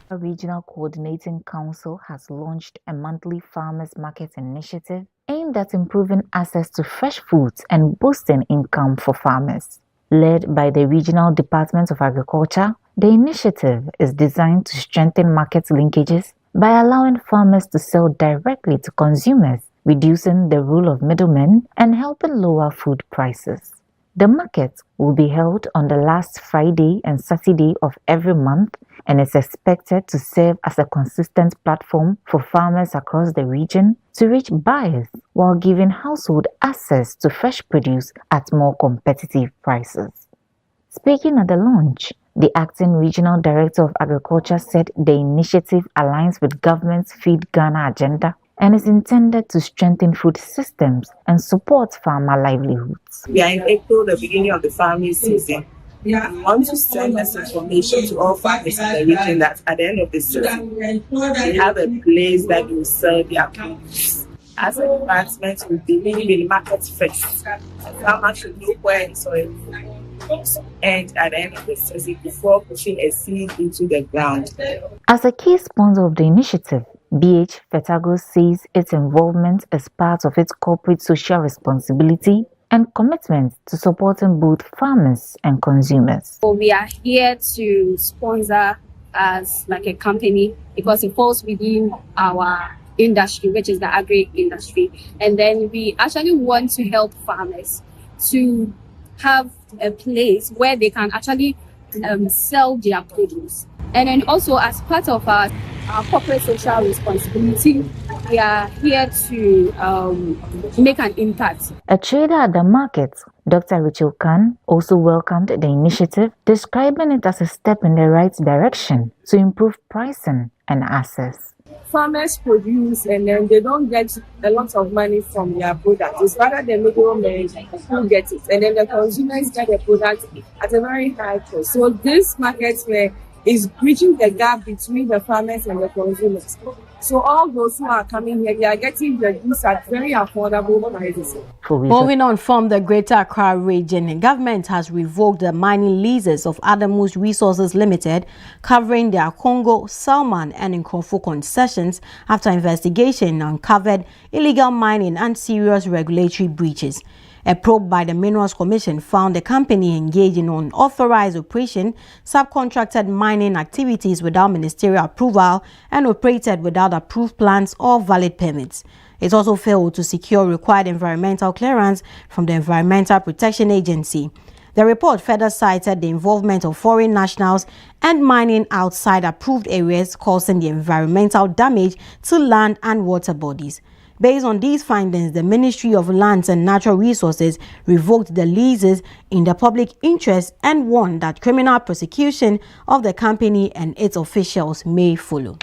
The Regional Coordinating Council has launched a monthly farmers market initiative aimed at improving access to fresh foods and boosting income for farmers. Led by the Regional Department of Agriculture, the initiative is designed to strengthen market linkages by allowing farmers to sell directly to consumers, reducing the role of middlemen and helping lower food prices. The market will be held on the last Friday and Saturday of every month and is expected to serve as a consistent platform for farmers across the region to reach buyers while giving household access to fresh produce at more competitive prices. Speaking at the launch, the acting regional director of agriculture said the initiative aligns with government's Feed Ghana agenda and is intended to strengthen food systems and support farmer livelihoods. We are in April, the beginning of the farming season. We want to send this information to all farmers in the region that at the end of the season, we have a place that will sell their produce. As a department, we believe in market first. Farmers should know where it's soil and at the end of the season before pushing a seed into the ground. As a key sponsor of the initiative, BH Fetago says its involvement is part of its corporate social responsibility and commitment to supporting both farmers and consumers. So we are here to sponsor as like a company because it falls within our industry, which is the agri industry. And then we actually want to help farmers to have a place where they can actually sell their produce. And then also as part of our corporate social responsibility, we are here to make an impact. A trader at the market, Dr. Rachel Khan, also welcomed the initiative, describing it as a step in the right direction to improve pricing and access. Farmers produce and then they don't get a lot of money from their product. It's rather the middlemen who get it. And then the consumers get the product at a very high cost. So this market is bridging the gap between the farmers and the consumers. So all those who are coming here, they are getting the goods at very affordable prices. Moving on from the Greater Accra region, the government has revoked the mining leases of Adamus Resources Limited, covering their Congo, Salman and Nkrofo concessions after investigation uncovered illegal mining and serious regulatory breaches. A probe by the Minerals Commission found the company engaged in unauthorized operation, subcontracted mining activities without ministerial approval, and operated without approved plans or valid permits. It also failed to secure required environmental clearance from the Environmental Protection Agency. The report further cited the involvement of foreign nationals and mining outside approved areas, causing the environmental damage to land and water bodies. Based on these findings, the Ministry of Lands and Natural Resources revoked the leases in the public interest and warned that criminal prosecution of the company and its officials may follow.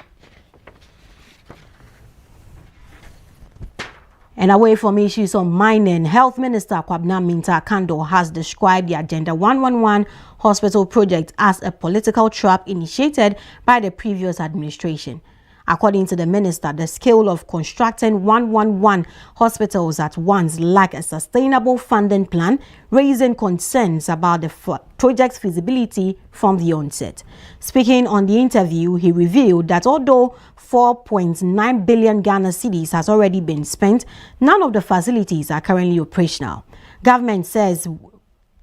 And away from issues on mining, Health Minister Kwabena Minta Kando has described the Agenda 111 hospital project as a political trap initiated by the previous administration. According to the minister, the scale of constructing 111 hospitals at once lack a sustainable funding plan, raising concerns about the project's feasibility from the onset. Speaking on the interview, he revealed that although 4.9 billion Ghana cedis has already been spent, none of the facilities are currently operational.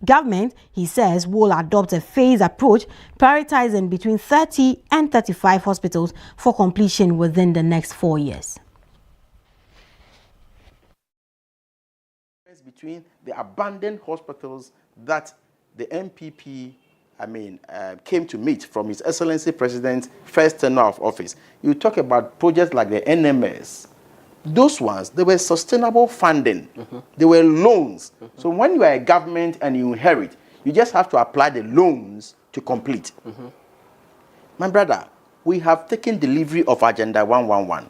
Government, he says, will adopt a phased approach, prioritizing between 30 and 35 hospitals for completion within the next 4 years. Between the abandoned hospitals that the MPP, came to meet from His Excellency President's first tenure of office. You talk about projects like the NMS. Those ones, they were sustainable funding. They were loans. So when you are a government and you inherit, you just have to apply the loans to complete. My brother, we have taken delivery of Agenda 111.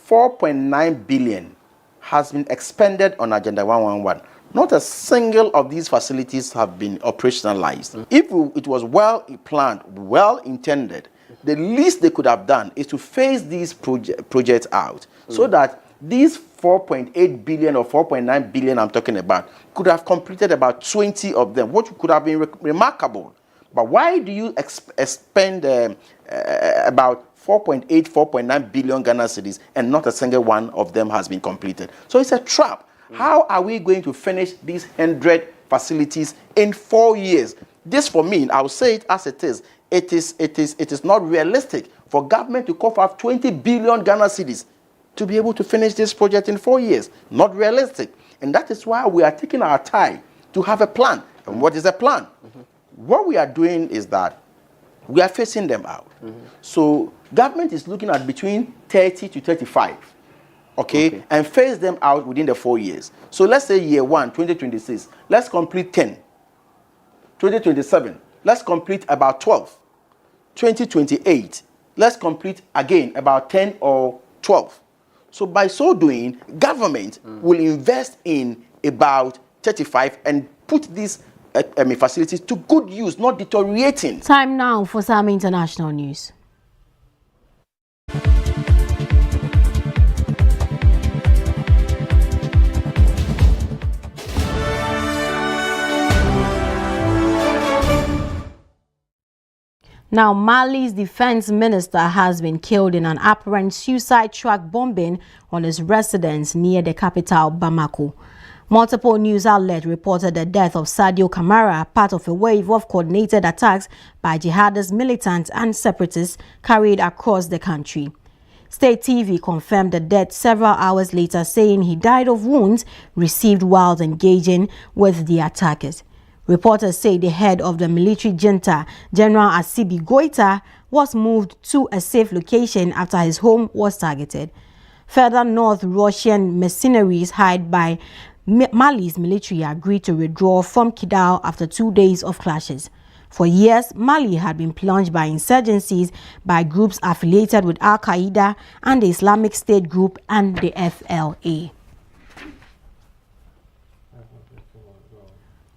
4.9 billion has been expended on Agenda 111. Not a single of these facilities have been operationalized. If it was well planned, well intended, the least they could have done is to phase these projects out so that these 4.8 billion or 4.9 billion I'm talking about could have completed about 20 of them, which could have been remarkable. But why do you spend about 4.9 billion Ghana cedis and not a single one of them has been completed? So it's a trap. How are we going to finish these 100 facilities in 4 years? This, for me, I'll say it as it is. It is not realistic for government to cough up 20 billion Ghana cedis to be able to finish this project in 4 years. Not realistic. And that is why we are taking our time to have a plan. And what is a plan? What we are doing is that we are phasing them out. So government is looking at between 30 to 35, okay, and phase them out within the 4 years. So let's say year 1, 2026, let's complete 10. 2027, let's complete about 12. 2028, let's complete again about 10 or 12. So by so doing, government will invest in about 35 and put these facilities to good use, not deteriorating. Time now for some international news. Now, Mali's defense minister has been killed in an apparent suicide truck bombing on his residence near the capital, Bamako. Multiple news outlets reported the death of Sadio Kamara, part of a wave of coordinated attacks by jihadist militants and separatists carried across the country. State TV confirmed the death several hours later, saying he died of wounds received while engaging with the attackers. Reporters say the head of the military junta, General Asibi Goita, was moved to a safe location after his home was targeted. Further north, Russian mercenaries hired by Mali's military agreed to withdraw from Kidal after 2 days of clashes. For years, Mali had been plunged by insurgencies by groups affiliated with Al-Qaeda and the Islamic State group and the FLA.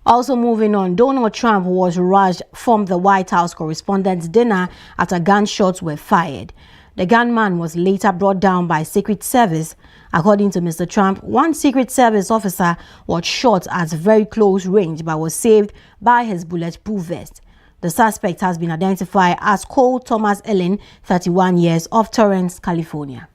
Also moving on, Donald Trump was rushed from the White House Correspondents' Dinner after gunshots were fired. The gunman was later brought down by Secret Service. According to Mr. Trump, one Secret Service officer was shot at very close range but was saved by his bulletproof vest. The suspect has been identified as Cole Thomas Ellen, 31 years, of Torrance, California.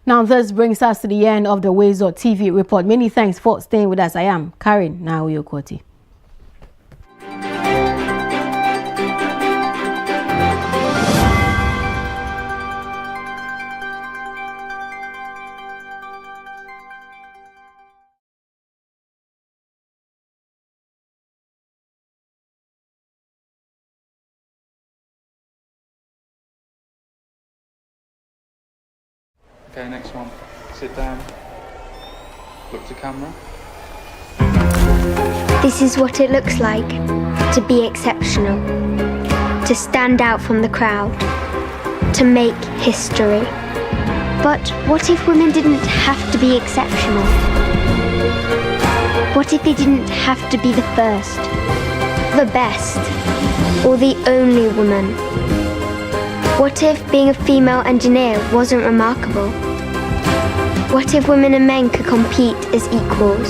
Now, this brings us to the end of the WoezorTV report. Many thanks for staying with us. I am Karen Nauyokoti. Okay, next one. Sit down. Look to camera. This is what it looks like to be exceptional, to stand out from the crowd, to make history. But what if women didn't have to be exceptional? What if they didn't have to be the first, the best, or the only woman? What if being a female engineer wasn't remarkable? What if women and men could compete as equals?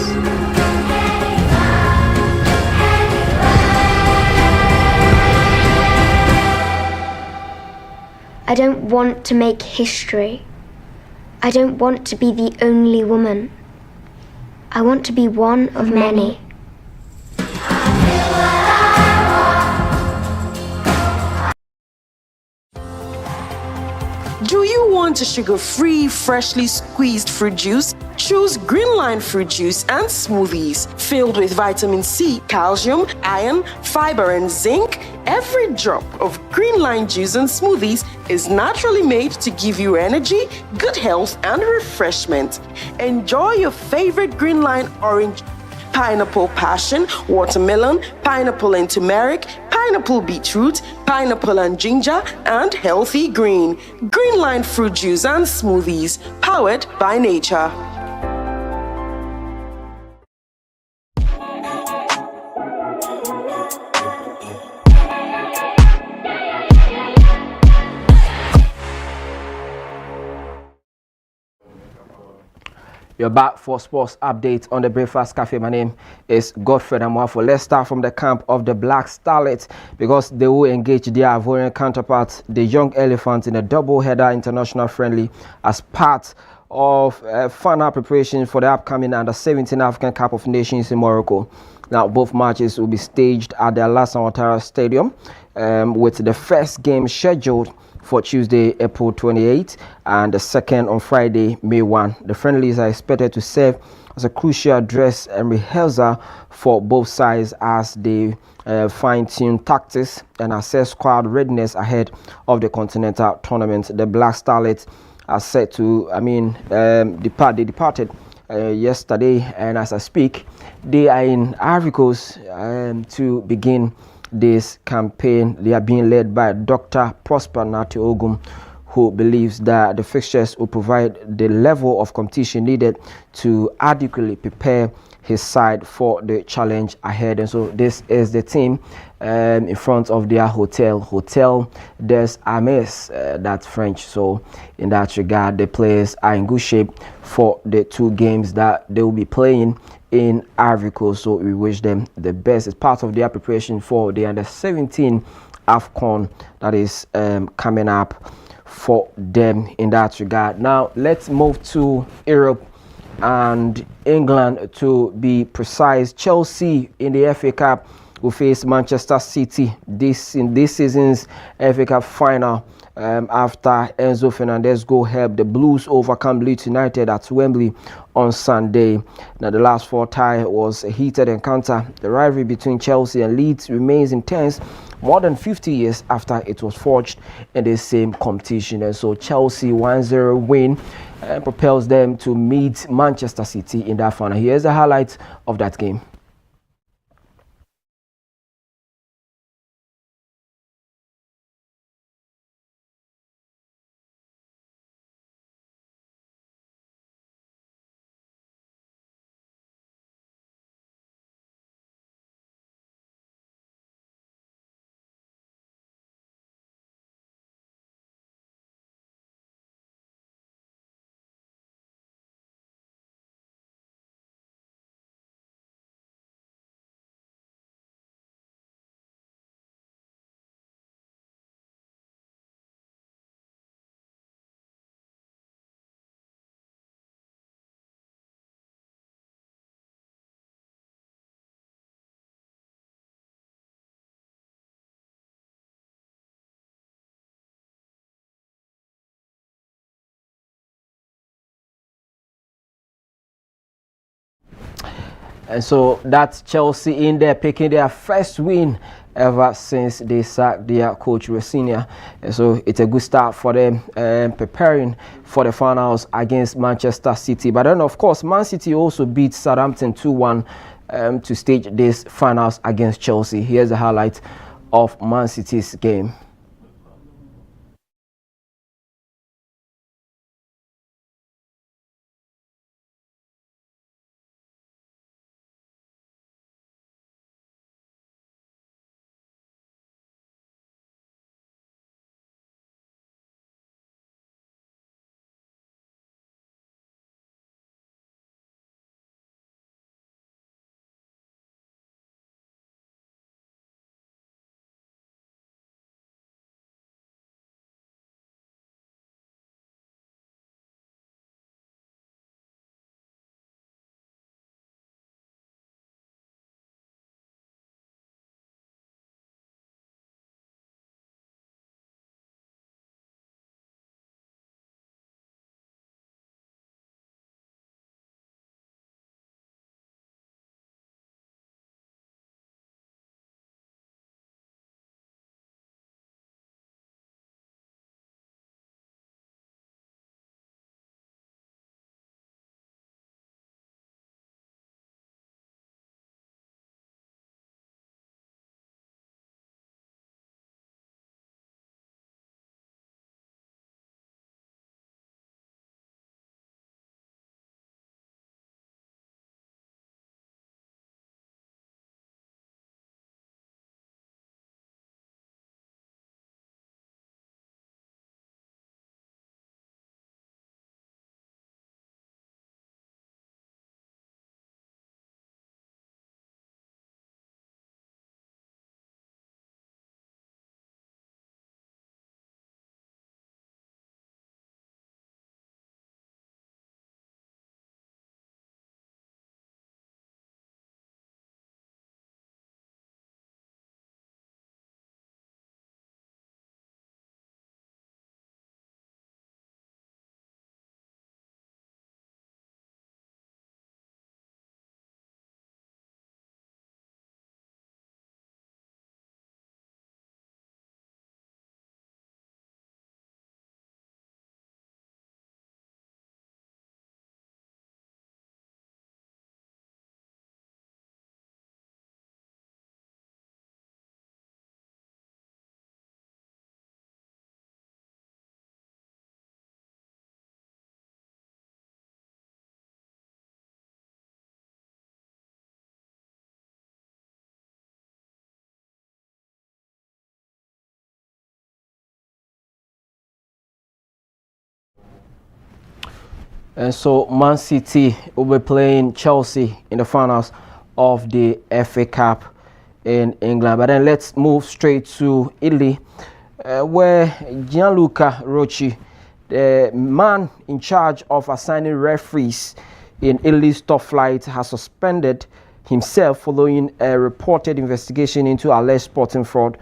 I don't want to make history. I don't want to be the only woman. I want to be one of many. Do you want a sugar-free, freshly squeezed fruit juice? Choose Greenline fruit juice and smoothies filled with vitamin C, calcium, iron, fiber, and zinc. Every drop of Greenline juice and smoothies is naturally made to give you energy, good health, and refreshment. Enjoy your favorite Greenline orange, pineapple passion, watermelon, pineapple and turmeric, pineapple beetroot, pineapple and ginger, and healthy green. Greenline fruit juice and smoothies, powered by nature. You're back for sports update on the Breakfast Cafe. My name is Godfrey Amwafo. Let's start from the camp of the Black Starlets because they will engage their Ivorian counterparts, the Young Elephants, in a double-header international friendly as part of final preparation for the upcoming Under-17 African Cup of Nations in Morocco. Now, both matches will be staged at the Alassane Ouattara Stadium, with the first game scheduled for Tuesday, April 28, and the second on Friday, May 1. The friendlies are expected to serve as a crucial dress and rehearsal for both sides as they fine-tune tactics and assess squad readiness ahead of the continental tournament. The Black Starlets are set to, they departed yesterday, and as I speak, they are in Ivory Coast to begin this campaign. They are being led by Dr. Prosper Natiogum, who believes that the fixtures will provide the level of competition needed to adequately prepare his side for the challenge ahead. And so this is the team in front of their Hotel des Ames, that's French. So in that regard, the players are in good shape for the 2 games that they will be playing in Ivory Coast. So we wish them the best. It's part of their preparation for the under-17 AFCON that is coming up for them in that regard. Now let's move to Europe and England, to be precise. Chelsea in the FA Cup will face Manchester City in this season's FA Cup final after Enzo Fernandez goal helped the Blues overcome Leeds United at Wembley on Sunday. Now the last 4 tie was a heated encounter. The rivalry between Chelsea and Leeds remains intense more than 50 years after it was forged in the same competition. And so Chelsea 1-0 win propels them to meet Manchester City in that final. Here's the highlights of that game. And so that's Chelsea in there picking their first win ever since they sacked their coach Rosinia. And so it's a good start for them preparing for the finals against Manchester City. But then of course Man City also beat Southampton 2-1 to stage these finals against Chelsea. Here's the highlight of Man City's game. And so Man City will be playing Chelsea in the finals of the FA Cup in England. But then let's move straight to Italy, where Gianluca Rocci, the man in charge of assigning referees in Italy's top flight, has suspended himself following a reported investigation into alleged sporting fraud.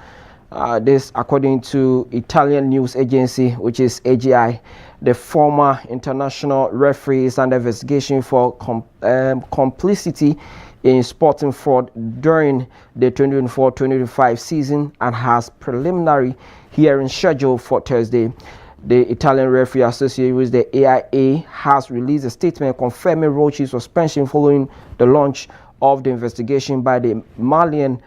This according to Italian news agency, which is AGI. The former international referee is under investigation for complicity in sporting fraud during the 2024-2025 season and has preliminary hearing scheduled for Thursday. The Italian Referee Association, with the AIA, has released a statement confirming Rocci's suspension following the launch of the investigation by the Milan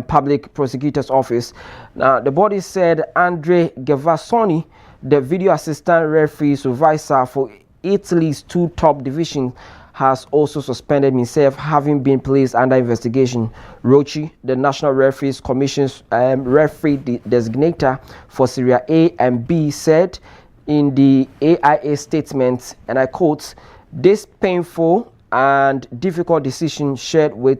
Public Prosecutor's Office. Now, the body said Andre Gavassoni, the video assistant referee supervisor for Italy's two top divisions, has also suspended himself, having been placed under investigation. Rocci, the National Referees Commission's referee designator for Serie A and B, said in the AIA statement, and I quote, "This painful and difficult decision shared with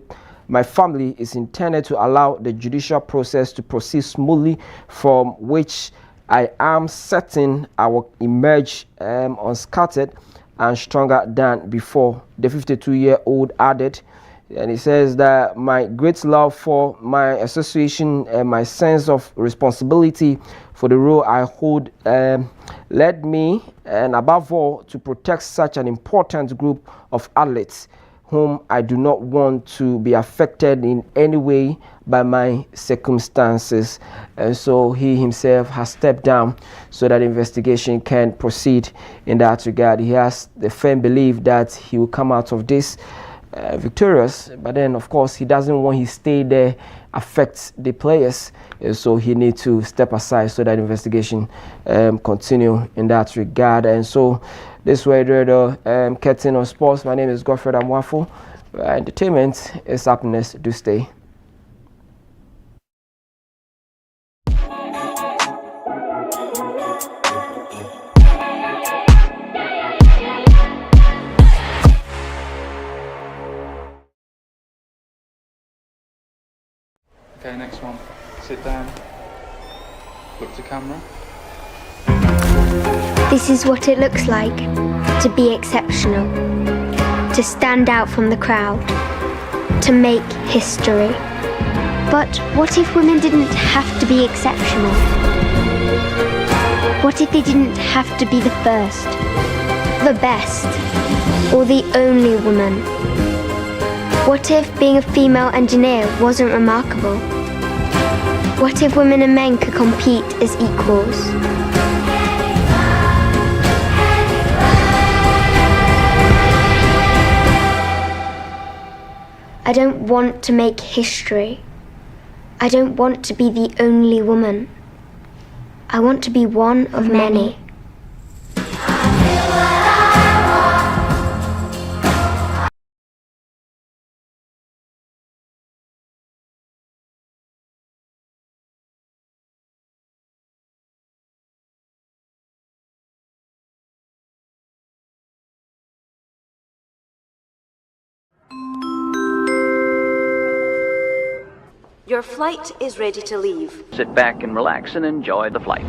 my family is intended to allow the judicial process to proceed smoothly, from which I am certain I will emerge unscathed and stronger than before," the 52-year-old added. And he says that my great love for my association and my sense of responsibility for the role I hold led me, and above all, to protect such an important group of athletes whom I do not want to be affected in any way by my circumstances. And so he himself has stepped down so that investigation can proceed in that regard. He has the firm belief that he will come out of this victorious, but then of course he doesn't want his stay there affect the players, and so he needs to step aside so that investigation continue in that regard. And so this way the curtain on sports. My name is Godfred Amwafo. Entertainment is happiness. Do stay. Okay, next one. Sit down. Look to camera. This is what it looks like to be exceptional, to stand out from the crowd, to make history. But what if women didn't have to be exceptional? What if they didn't have to be the first, the best, or the only woman? What if being a female engineer wasn't remarkable? What if women and men could compete as equals? I don't want to make history. I don't want to be the only woman. I want to be one of many. Your flight is ready to leave. Sit back and relax and enjoy the flight.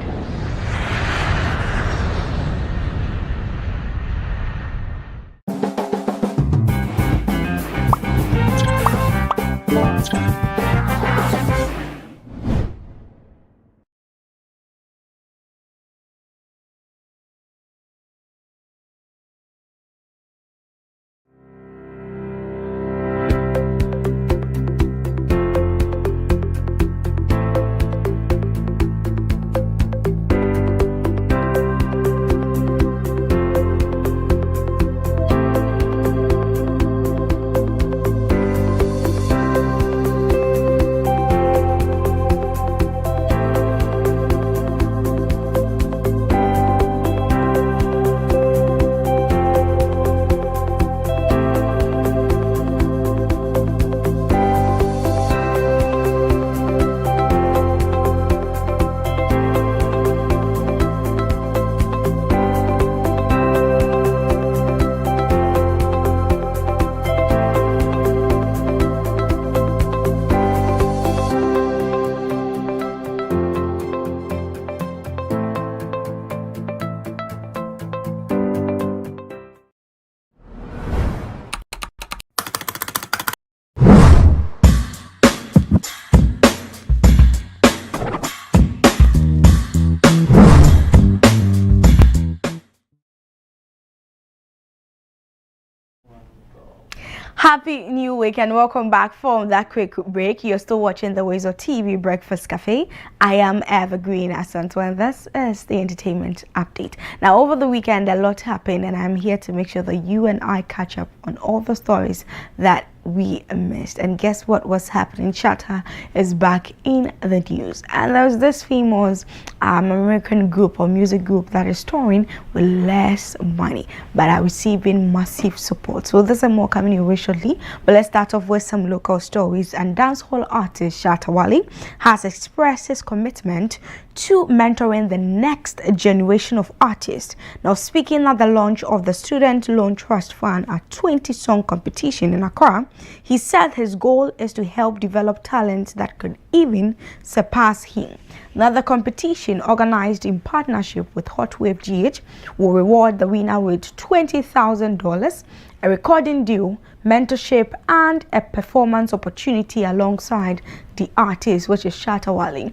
Happy new week and welcome back from that quick break. You're still watching the WoezorTV Breakfast Cafe. I am Evergreen Asanto and this is the entertainment update. Now, over the weekend, a lot happened and I'm here to make sure that you and I catch up on all the stories that we missed. And guess what was happening? Shatta is back in the news, and there's this famous American group or music group that is touring with less money but are receiving massive support. So there's a more coming your way shortly, but let's start off with some local stories. And dancehall artist Shatta Wale has expressed his commitment to mentoring the next generation of artists. Now, speaking at the launch of the Student Loan Trust Fund, a 20-song competition in Accra, he said his goal is to help develop talent that could even surpass him. Now, the competition, organized in partnership with Hot Wave GH, will reward the winner with $20,000, a recording deal, mentorship, and a performance opportunity alongside the artist, which is Shatta Wale.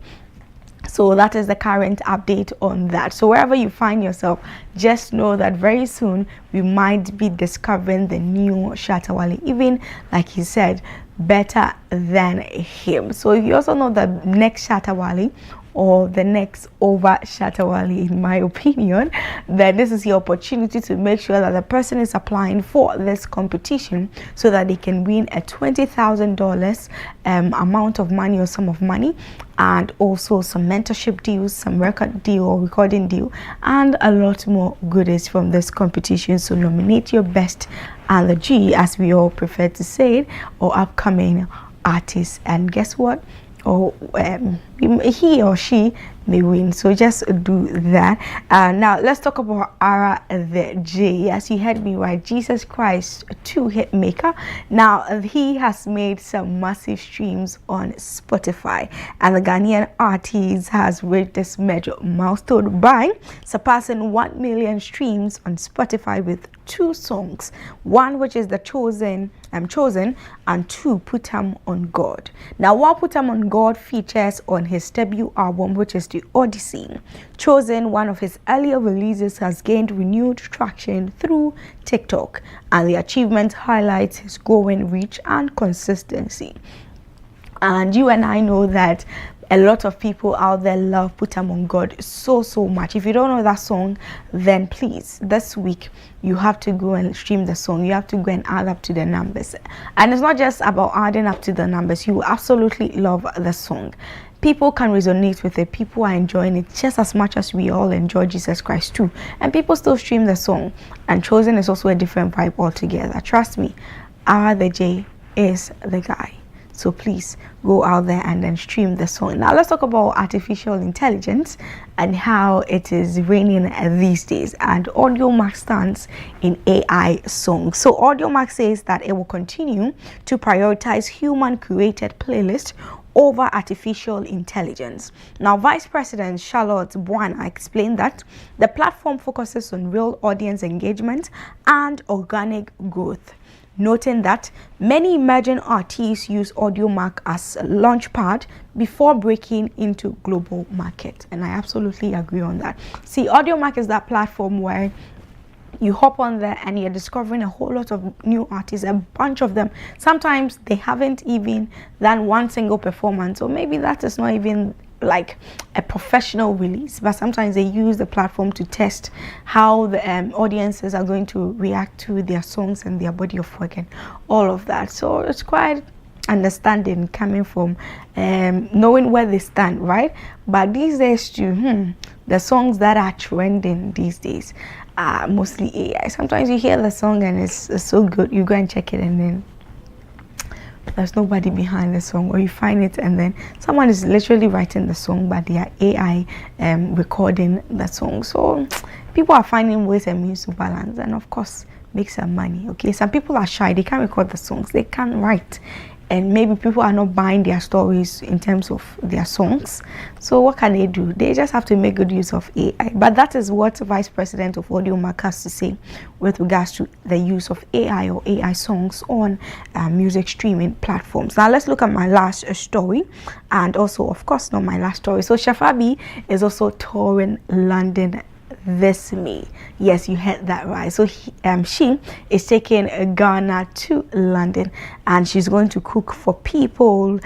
So that is the current update on that. So wherever you find yourself, just know that very soon we might be discovering the new Shatta Wale, even like he said, better than him. So if you also know the next Shatta Wale or the next over Shatta Wale, in my opinion, then this is your opportunity to make sure that the person is applying for this competition so that they can win a $20,000 amount of money or sum of money, and also some mentorship deals, some record deal or recording deal, and a lot more goodies from this competition. So nominate your best allergy, as we all prefer to say it, or upcoming artists, and guess what? Or he or she may win. So just do that. Now let's talk about Ara the J. As you heard me right, Jesus Christ 2 hit maker. Now he has made some massive streams on Spotify, and the Ghanaian artist has reached this major milestone by surpassing 1 million streams on Spotify with 2 songs, one which is the Chosen, and 2, Put 'Em on God. Now, while Put 'Em on God features on his debut album, which is the Odyssey, Chosen, one of his earlier releases, has gained renewed traction through TikTok, and the achievement highlights his growing reach and consistency. And you and I know that a lot of people out there love Put 'Em on God so much. If you don't know that song, then please, this week you have to go and stream the song. You have to go and add up to the numbers. And it's not just about adding up to the numbers. You will absolutely love the song. People can resonate with it. People are enjoying it just as much as we all enjoy Jesus Christ too. And people still stream the song. And Chosen is also a different vibe altogether. Trust me, R the J is the guy. So please go out there and then stream the song. Now let's talk about artificial intelligence and how it is reigning these days. And AudioMac stands in AI songs. So AudioMac says that it will continue to prioritize human-created playlists over artificial intelligence. Now, Vice President Charlotte Buana explained that the platform focuses on real audience engagement and organic growth, noting that many emerging artists use AudioMac as a launchpad before breaking into global market. And I absolutely agree on that. See, AudioMac is that platform where you hop on there and you're discovering a whole lot of new artists, a bunch of them. Sometimes they haven't even done one single performance, or maybe that is not even like a professional release, but sometimes they use the platform to test how the audiences are going to react to their songs and their body of work and all of that. So it's quite understanding coming from knowing where they stand, right? But these days too, the songs that are trending these days are mostly AI. Sometimes you hear the song and it's so good, you go and check it and then there's nobody behind the song, or you find it and then someone is literally writing the song but they are AI recording the song. So people are finding ways and means to balance and of course make some money. Okay, some people are shy, they can't record the songs, they can't write, and maybe people are not buying their stories in terms of their songs. So what can they do? They just have to make good use of AI. But that is what Vice President of AudioMac has to say with regards to the use of AI or AI songs on music streaming platforms. Now let's look at my last story, and also of course not my last story. So Shafabi is also touring London this May. Yes, you heard that right. So she is taking Ghana to London, and she's going to cook for people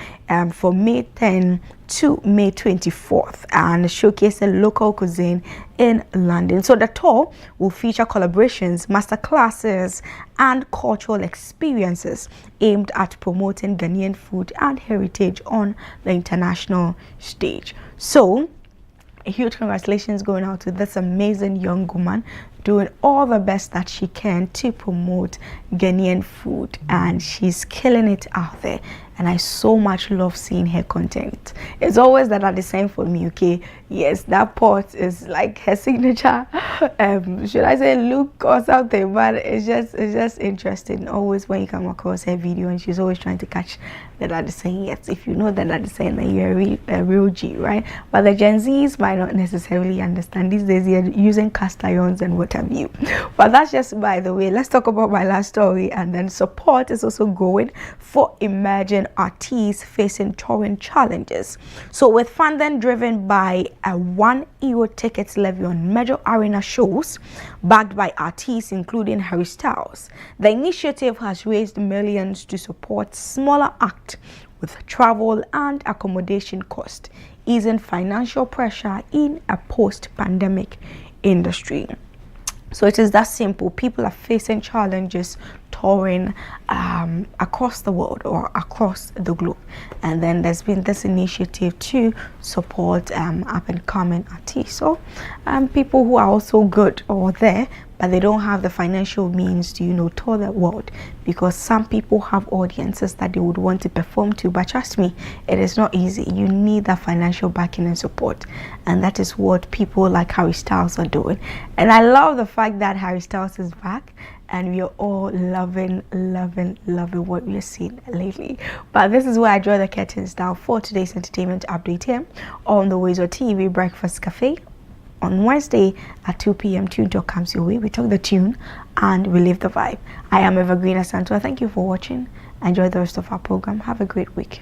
for May 10 to May 24th and showcase a local cuisine in London. So the tour will feature collaborations, masterclasses, and cultural experiences aimed at promoting Ghanaian food and heritage on the international stage. So a huge congratulations going out to this amazing young woman doing all the best that she can to promote Ghanaian food, and she's killing it out there, and I so much love seeing her content. It's always that are the same for me, okay? Yes, that pot is like her signature should I say look or something, but it's just interesting always when you come across her video, and she's always trying to catch that are the same. Yes, if you know that are the same, then you're a real G, right? But the Gen Zs might not necessarily understand. These days they're using cast irons and what have you. But that's just by the way. Let's talk about my last story. And then support is also going for emerging artists facing touring challenges. So with funding driven by a €1 tickets levy on major arena shows backed by artists including Harry Styles, the initiative has raised millions to support smaller acts with travel and accommodation costs, easing financial pressure in a post-pandemic industry. So it is that simple. People are facing challenges touring across the world or across the globe, and then there's been this initiative to support up and coming artists. So people who are also good or there, but they don't have the financial means to tour the world, because some people have audiences that they would want to perform to. But trust me, it is not easy. You need that financial backing and support, and that is what people like Harry Styles are doing. And I love the fact that Harry Styles is back, and we are all loving what we are seeing lately. But this is where I draw the curtains down for today's entertainment update here on the WoezorTV Breakfast Cafe. On Wednesday at 2 p.m, Tune Talk comes your way. We talk the tune and we live the vibe. I am Evergreen Asantua. Thank you for watching. Enjoy the rest of our program. Have a great week.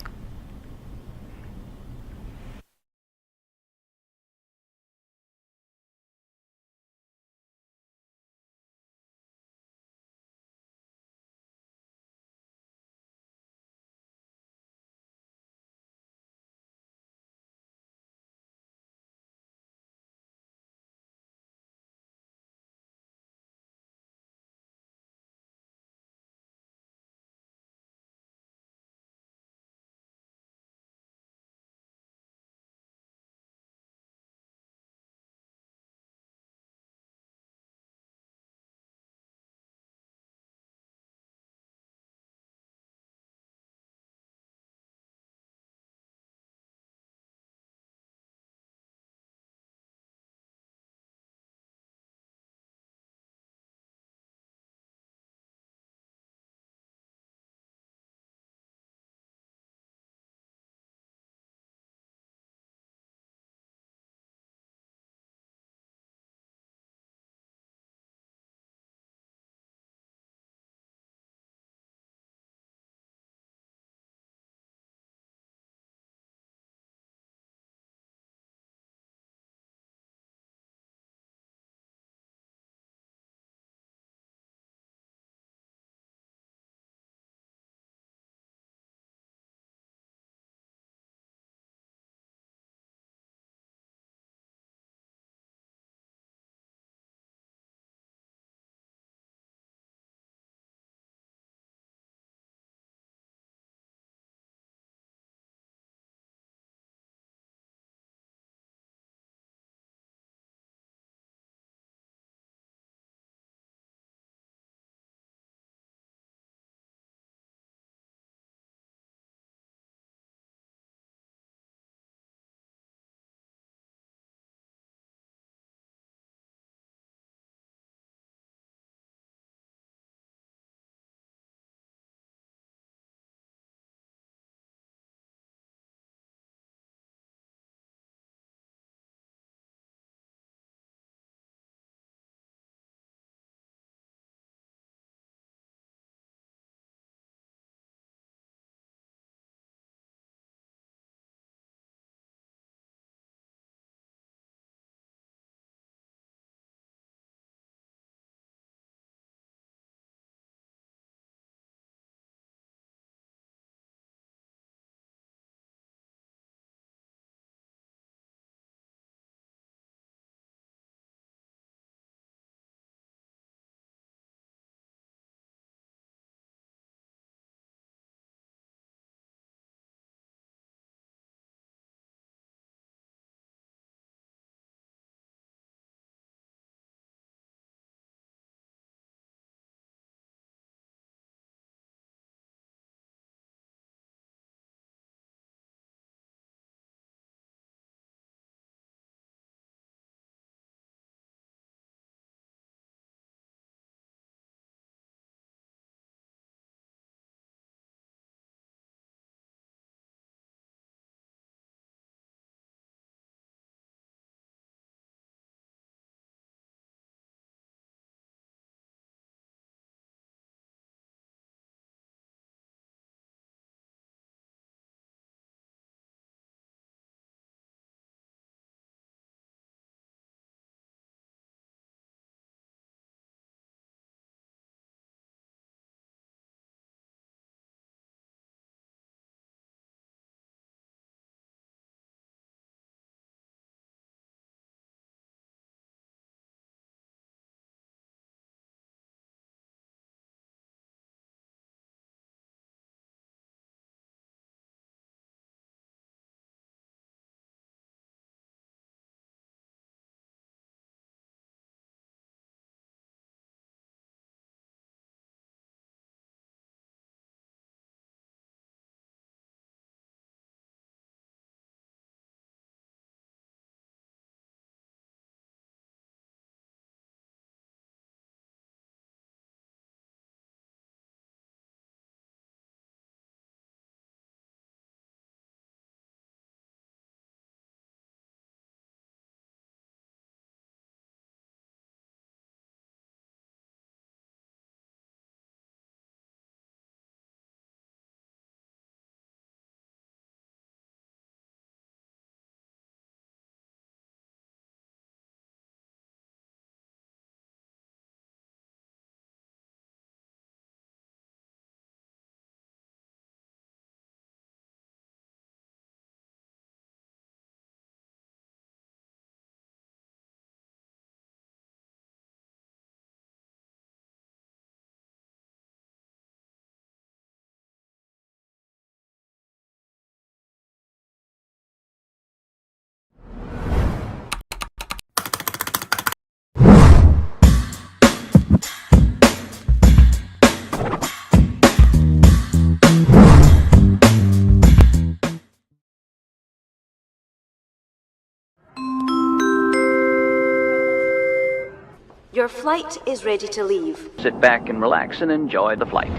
Your flight is ready to leave. Sit back and relax and enjoy the flight.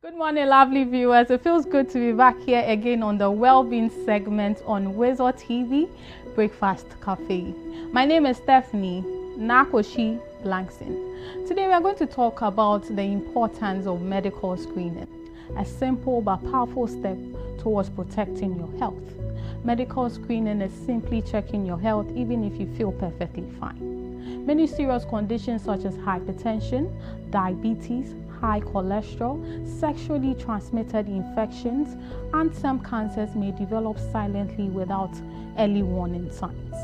Good morning, lovely viewers. It feels good to be back here again on the well-being segment on WoezorTV Breakfast Cafe. My name is Stephanie Nakoshi Blankson. Today we are going to talk about the importance of medical screening, a simple but powerful step towards protecting your health. Medical screening is simply checking your health even if you feel perfectly fine. Many serious conditions such as hypertension, diabetes, high cholesterol, sexually transmitted infections, and some cancers may develop silently without early warning signs.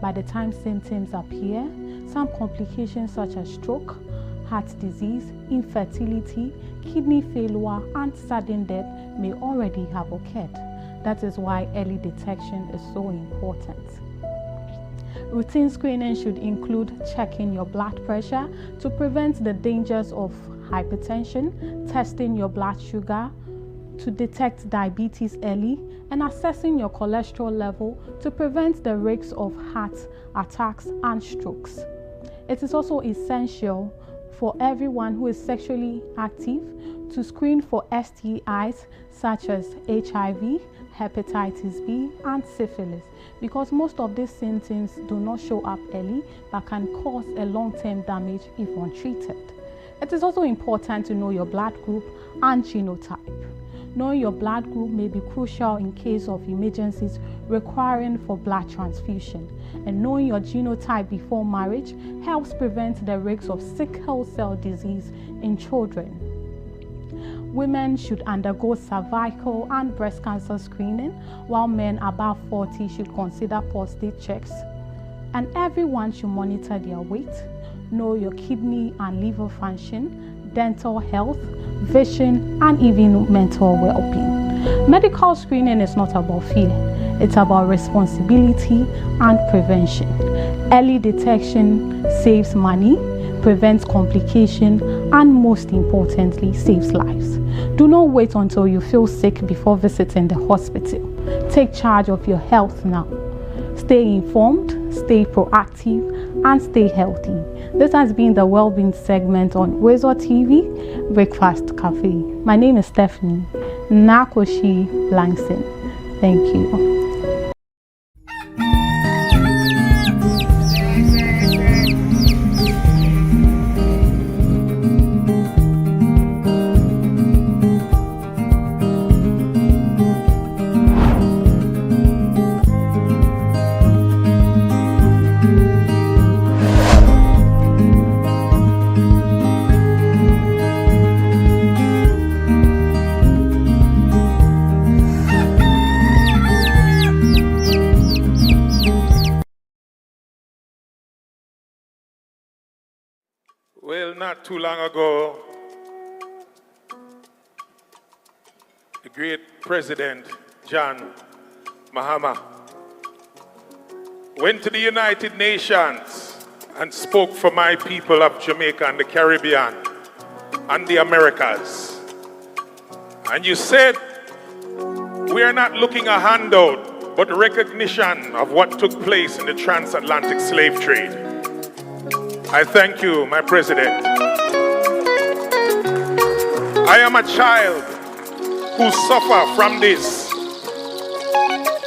By the time symptoms appear, some complications such as stroke, heart disease, infertility, kidney failure, and sudden death may already have occurred. That is why early detection is so important. Routine screening should include checking your blood pressure to prevent the dangers of hypertension, testing your blood sugar to detect diabetes early, and assessing your cholesterol level to prevent the risks of heart attacks and strokes. It is also essential for everyone who is sexually active to screen for STIs such as HIV, hepatitis B, and syphilis, because most of these symptoms do not show up early but can cause a long-term damage if untreated. It is also important to know your blood group and genotype. Knowing your blood group may be crucial in case of emergencies requiring for blood transfusion. And knowing your genotype before marriage helps prevent the risk of sickle cell disease in children. Women should undergo cervical and breast cancer screening, while men above 40 should consider prostate checks. And everyone should monitor their weight, know your kidney and liver function, dental health, vision, and even mental well-being. Medical screening is not about fear, it's about responsibility and prevention. Early detection saves money, prevents complication, and most importantly, saves lives. Do not wait until you feel sick before visiting the hospital. Take charge of your health now. Stay informed, stay proactive, and stay healthy. This has been the Wellbeing segment on WoezorTV Breakfast Cafe. My name is Stephanie Nakoshi Blankson. Thank you. Well, not too long ago, the great President John Mahama went to the United Nations and spoke for my people of Jamaica and the Caribbean and the Americas. And you said, we are not looking a handout, but recognition of what took place in the transatlantic slave trade. I thank you, my president. I am a child who suffer from this.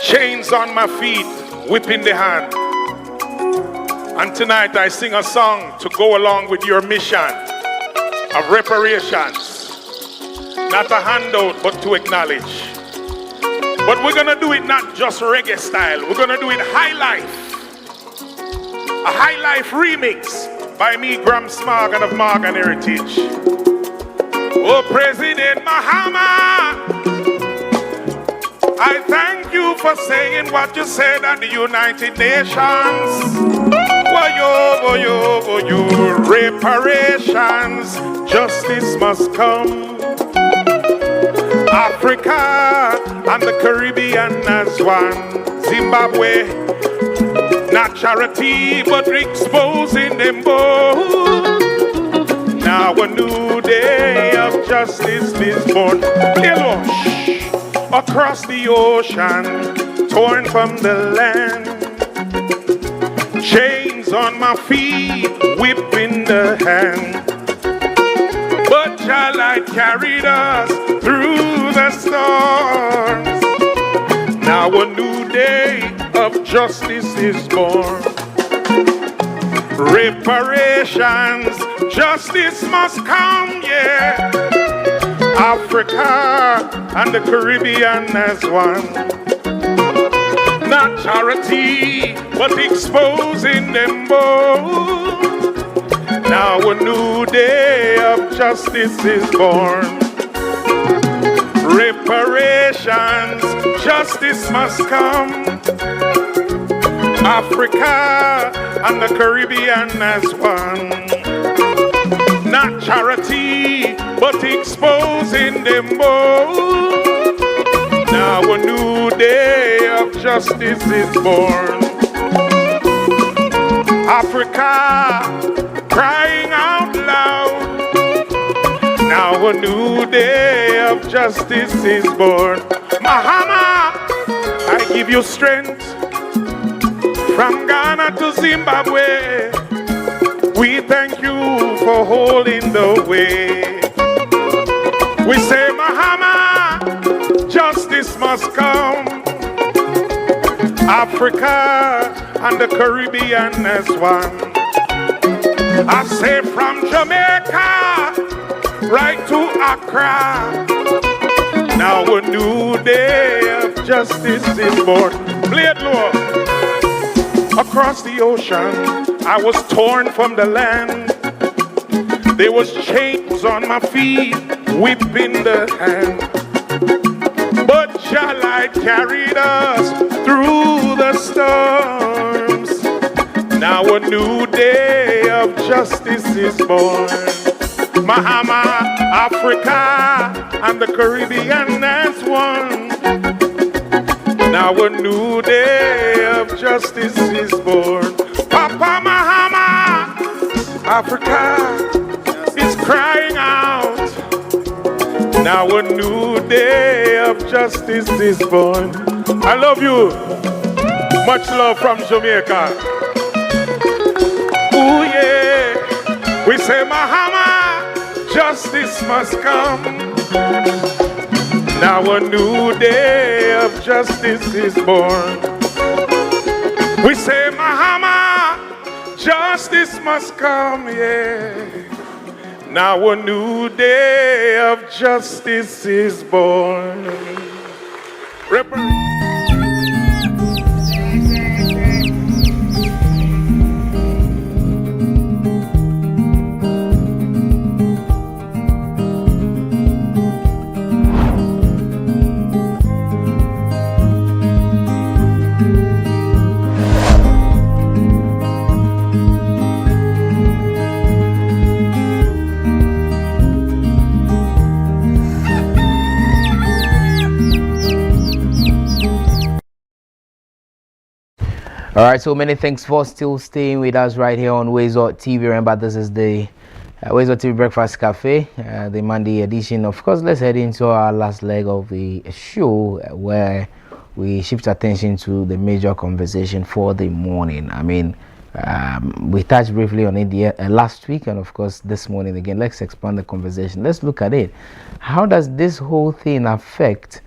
Chains on my feet, whip in the hand. And tonight I sing a song to go along with your mission of reparations. Not a handout, but to acknowledge. But we're gonna do it not just reggae style. We're gonna do it high life. A high life remix by me, Graham Smargan of Morgan Heritage. Oh, President Mahama, I thank you for saying what you said at the United Nations. Reparations, justice must come. Africa and the Caribbean as one. Zimbabwe, not charity, but exposing them both. Now a new day of justice is born. Across the ocean, torn from the land. Chains on my feet, whip in the hand. But your light carried us through the storms. Now a new day of justice is born. Reparations, justice must come, yeah. Africa and the Caribbean as one. Not charity, but exposing them both. Now a new day of justice is born. Reparations, justice must come. Africa and the Caribbean as one. Not charity, but exposing them both. Now a new day of justice is born. Africa crying out loud. Now a new day of justice is born. Mahama, I give you strength. From Ghana to Zimbabwe, we thank you for holding the way. We say, Mahama, justice must come. Africa and the Caribbean as one. I say from Jamaica right to Accra. Now a new day of justice is born. Play it, Lord. Across the ocean, I was torn from the land. There was chains on my feet, whip in the hand. But your light carried us through the storms. Now a new day of justice is born. Mahama, Africa, and the Caribbean as one. Now a new day of justice is born. Papa Mahama, Africa is crying out. Now a new day of justice is born. I love you. Much love from Jamaica. Ooh yeah. We say Mahama, justice must come. Now a new day of justice is born. We say, Mahama, justice must come, yeah. Now a new day of justice is born. All right, so many thanks for still staying with us right here on WoezorTV. Remember, this is the WoezorTV Breakfast Cafe, the Monday edition. Of course, let's head into our last leg of the show where we shift attention to the major conversation for the morning. I mean, we touched briefly on it last week, and of course this morning again. Let's expand the conversation. Let's look at it. How does this whole thing affect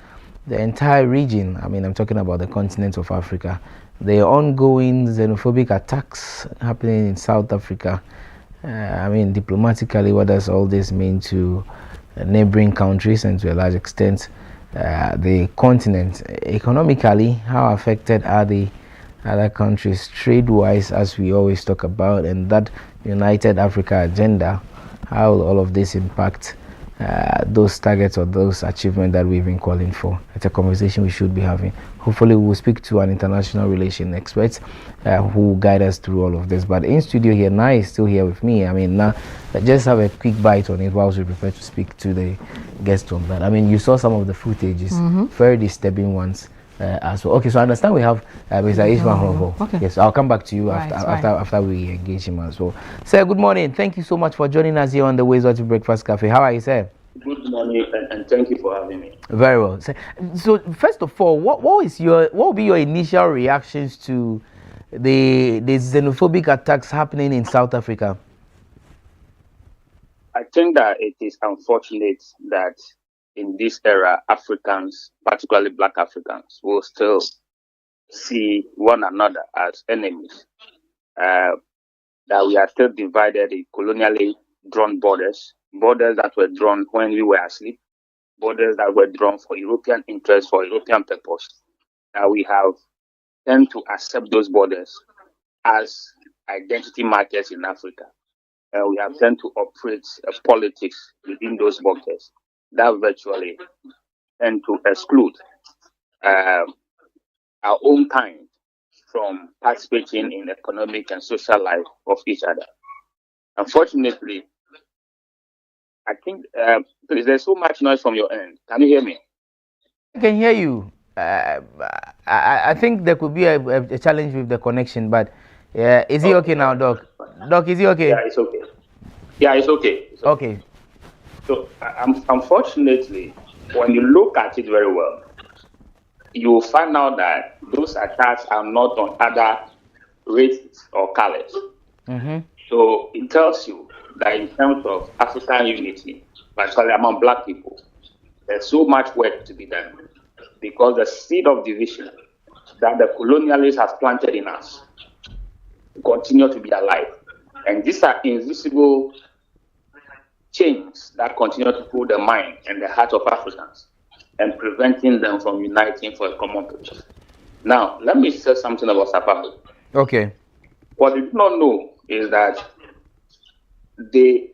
the entire region? I mean, I'm talking about the continent of Africa. The ongoing xenophobic attacks happening in South Africa. I mean, diplomatically, what does all this mean to neighboring countries and to a large extent the continent. Economically, how affected are the other countries trade-wise, as we always talk about, and that United Africa agenda? How will all of this impact those targets or those achievements that we've been calling for? It's a conversation we should be having. Hopefully we'll speak to an international relation expert who will guide us through all of this. But in studio here, Na is still here with me. I mean, now just have a quick bite on it whilst we prepare to speak to the guest on that. I mean, you saw some of the footages, very disturbing ones. As well. Okay, so I understand we have Mr. Ishmael Hrovo. Okay. Yes, I'll come back to you Right, after we engage him as well. Sir, good morning. Thank you so much for joining us here on the WoezorTV Breakfast Cafe. How are you, sir? Good morning, and thank you for having me. Very well. So first of all, what will be your initial reactions to the xenophobic attacks happening in South Africa? I think that it is unfortunate that in this era, Africans, particularly Black Africans, will still see one another as enemies. That we are still divided in colonially drawn borders that were drawn when we were asleep, borders that were drawn for European interests, for European purpose. That we have tend to accept those borders as identity markers in Africa. We have tend to operate politics within those borders that virtually tend to exclude our own kind from participating in economic and social life of each other. Unfortunately, I think please, there's so much noise from your end. Can you hear me? I can hear you. I think there could be a challenge with the connection, but is he okay now, Doc? Doc, is he okay? Yeah, it's okay. Yeah, it's okay. Okay. So, unfortunately, when you look at it very well, you will find out that those attacks are not on other races or colors. So it tells you that in terms of African unity, particularly among Black people, there's so much work to be done, because the seed of division that the colonialists have planted in us continue to be alive. And these are invisible chains that continue to pull the mind and the heart of Africans and preventing them from uniting for a common purpose. Now, let me say something about South Africa. Okay. What they do not know is that the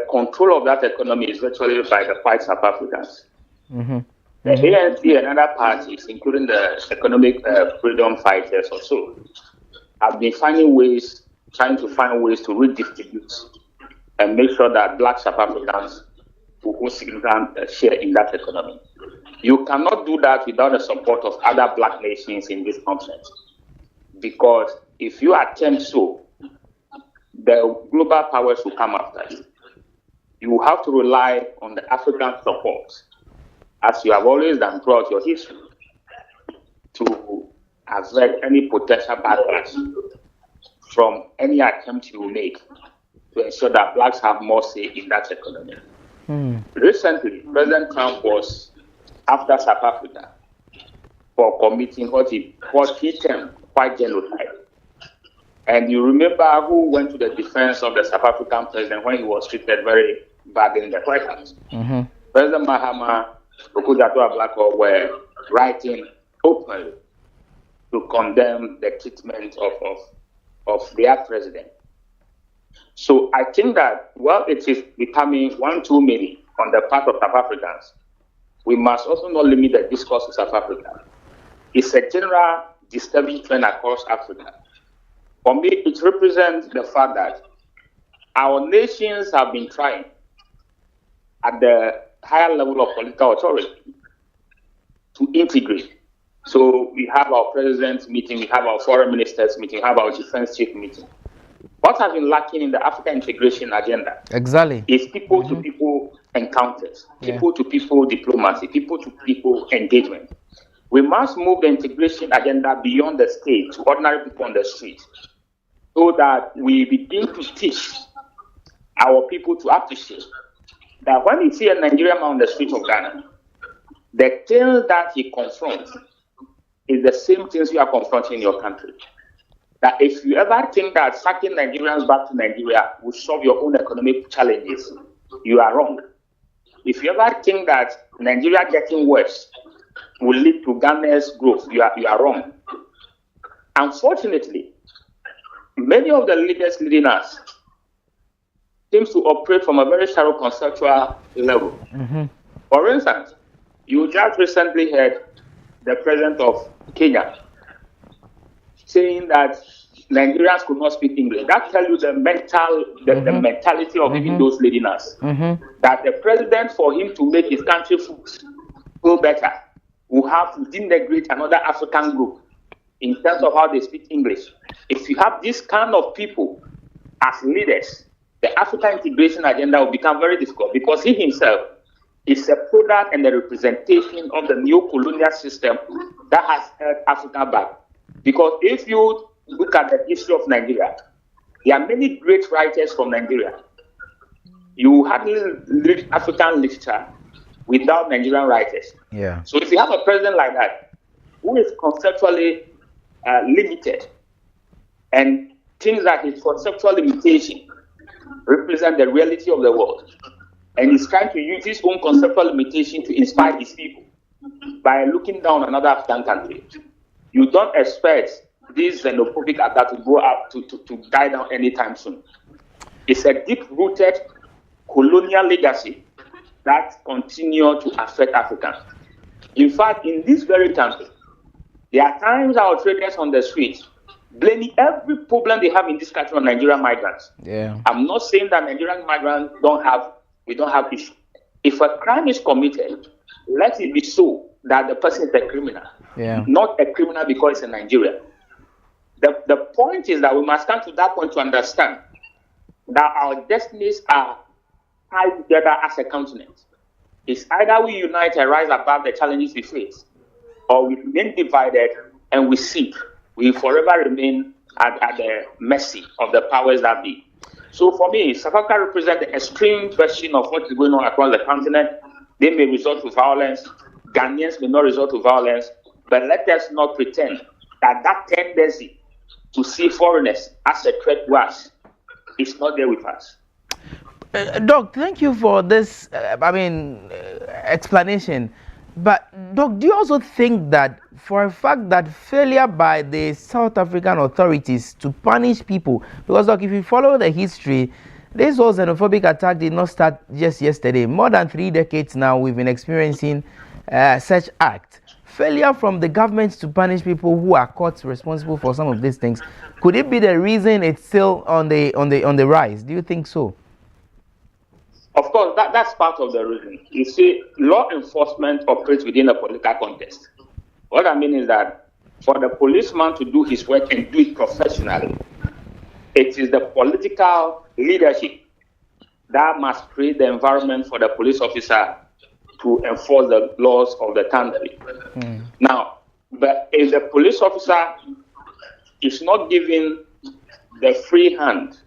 control of that economy is virtually by the white South Africans. The ANC and other parties, including the economic freedom fighters or so, have been trying to find ways to redistribute and make sure that Black South Africans will hold significant share in that economy. You cannot do that without the support of other Black nations in this continent, because if you attempt so, the global powers will come after you. You have to rely on the African support, as you have always done throughout your history, to avert any potential backlash from any attempt you make to ensure that Blacks have more say in that economy. Recently, President Trump was after South Africa for committing what he termed white genocide. And you remember who went to the defense of the South African president when he was treated very badly in the White House? President Mahama, Okudato Ablako were writing openly to condemn the treatment of their president. So I think that while it is becoming one too many on the part of South Africans, we must also not limit the discourse to South Africa. It's a general disturbing trend across Africa. For me, it represents the fact that our nations have been trying at the higher level of political authority to integrate. So we have our president's meeting, we have our foreign ministers meeting, we have our defense chief meeting. What has been lacking in the African integration agenda is people-to-people encounters, people-to-people diplomacy, people-to-people engagement. We must move the integration agenda beyond the state to ordinary people on the street, so that we begin to teach our people to appreciate that when you see a Nigerian man on the streets of Ghana, the things that he confronts is the same things you are confronting in your country. That if you ever think that sacking Nigerians back to Nigeria will solve your own economic challenges, you are wrong. if you ever think that Nigeria getting worse will lead to Ghana's growth, you are wrong. Unfortunately, many of the leaders leading us seems to operate from a very shallow conceptual level. For instance, you just recently heard the president of Kenya saying that Nigerians could not speak English. That tells you the mentality of even those leading us. That the president, for him to make his country feel better, will have to denigrate another African group in terms of how they speak English. If you have this kind of people as leaders, the African integration agenda will become very difficult because he himself is a product and a representation of the neo-colonial system that has held Africa back. Because if you look at the history of Nigeria, there are many great writers from Nigeria. You hardly read African literature without Nigerian writers. Yeah. So if you have a president like that, who is conceptually limited and thinks that his conceptual limitation represent the reality of the world, and he's trying to use his own conceptual limitation to inspire his people by looking down another African country, you don't expect this xenophobic attack to go up to die down anytime soon. It's a deep-rooted colonial legacy that continues to affect Africans. In fact, in this very country, there are times our traders on the street blaming every problem they have in this country on Nigerian migrants. Yeah. I'm not saying that Nigerian migrants we don't have issue. If a crime is committed, let it be so that the person is a criminal, not a criminal because it's in Nigeria. The point is that we must come to that point to understand that our destinies are tied together as a continent. It's either we unite and rise above the challenges we face, or we remain divided and we forever remain at the mercy of the powers that be. So for me, South Africa represents the extreme version of what is going on across the continent. They may resort to violence. Ghanaians may not resort to violence. But let us not pretend that tendency to see foreigners as a threat to us is not there with us. Doc, thank you for this, explanation. But, Doc, do you also think that for a fact that failure by the South African authorities to punish people, because, Doc, if you follow the history, this whole xenophobic attack did not start just yesterday. More than 3 decades now, we've been experiencing such acts. Failure from the government to punish people who are caught responsible for some of these things, could it be the reason it's still on the rise? Do you think so? Of course, that's part of the reason. You see, law enforcement operates within a political context. What I mean is that for the policeman to do his work and do it professionally, it is the political leadership that must create the environment for the police officer to enforce the laws of the country. Now, but if the police officer is not given the free hand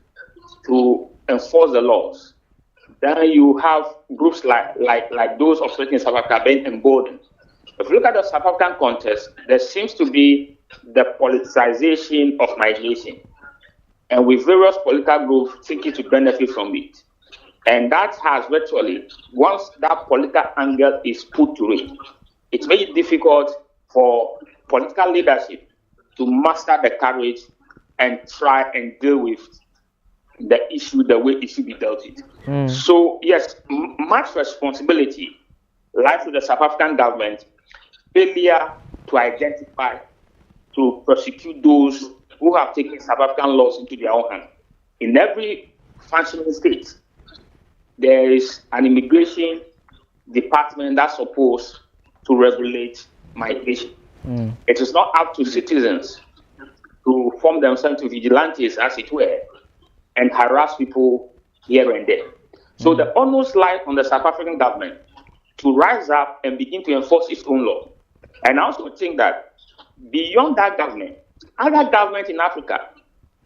to enforce the laws, then you have groups like those operating in South Africa being emboldened. If you look at the South African context, there seems to be the politicization of migration, and with various political groups seeking to benefit from it. And that has virtually, once that political angle is put to it, it's very difficult for political leadership to master the courage and try and deal with the issue the way it should be dealt with. So, yes, much responsibility lies with the South African government, failure to identify, to prosecute those who have taken South African laws into their own hands. In every functioning state, there is an immigration department that's supposed to regulate migration. It is not up to citizens to form themselves into vigilantes, as it were, and harass people here and there. So the onus lies on the South African government to rise up and begin to enforce its own law. And I also think that beyond that government, other governments in Africa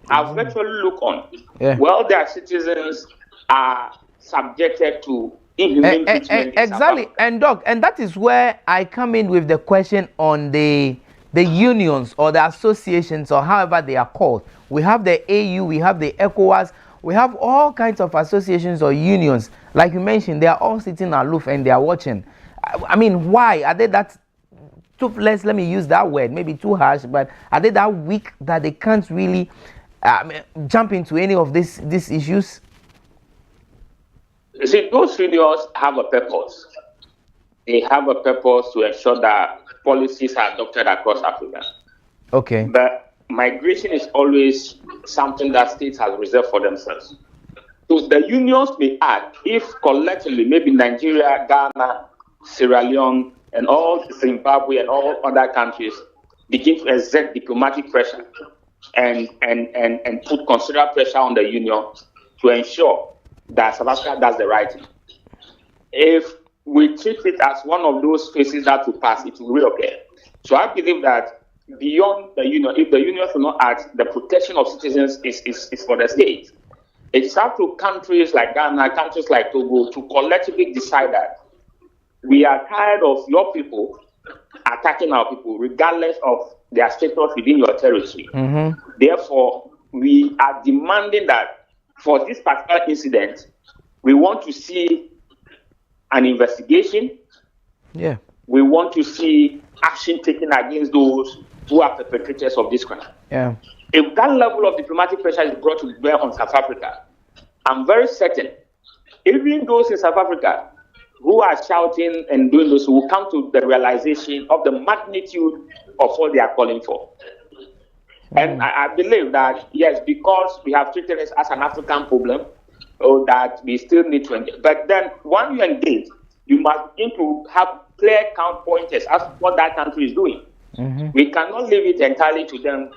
have virtually looked on. Well, their citizens are subjected to inhumane treatment. Exactly. And Doc, and that is where I come in with the question on the unions or the associations or however they are called. We have the AU, we have the ECOWAS. we have all kinds of associations or unions. Like you mentioned, they are all sitting aloof and they are watching. I mean, why? Are they that toothless? Let me use that word, maybe too harsh, but are they that weak that they can't really jump into any of these issues? You see, those unions have a purpose. They have a purpose to ensure that policies are adopted across Africa. Okay. But migration is always something that states have reserved for themselves. So the unions may act if collectively, maybe Nigeria, Ghana, Sierra Leone, and all Zimbabwe and all other countries begin to exert diplomatic pressure and put considerable pressure on the union to ensure that South Africa does the right thing. If we treat it as one of those phases that will pass, it will reoccur. So I believe that beyond the union, if the union will not act, the protection of citizens is for the state. It's up to countries like Ghana, countries like Togo to collectively decide that we are tired of your people attacking our people, regardless of their status within your territory. Mm-hmm. Therefore, we are demanding that for this particular incident, we want to see an investigation. Yeah. We want to see action taken against those who are perpetrators of this crime. Yeah. If that level of diplomatic pressure is brought to bear on South Africa, I'm very certain, even those in South Africa who are shouting and doing this will come to the realization of the magnitude of what they are calling for. And I believe that, yes, because we have treated this as an African problem, that we still need to engage. But then, when you engage, you must begin to have clear count pointers as to what that country is doing. Mm-hmm. We cannot leave it entirely to them.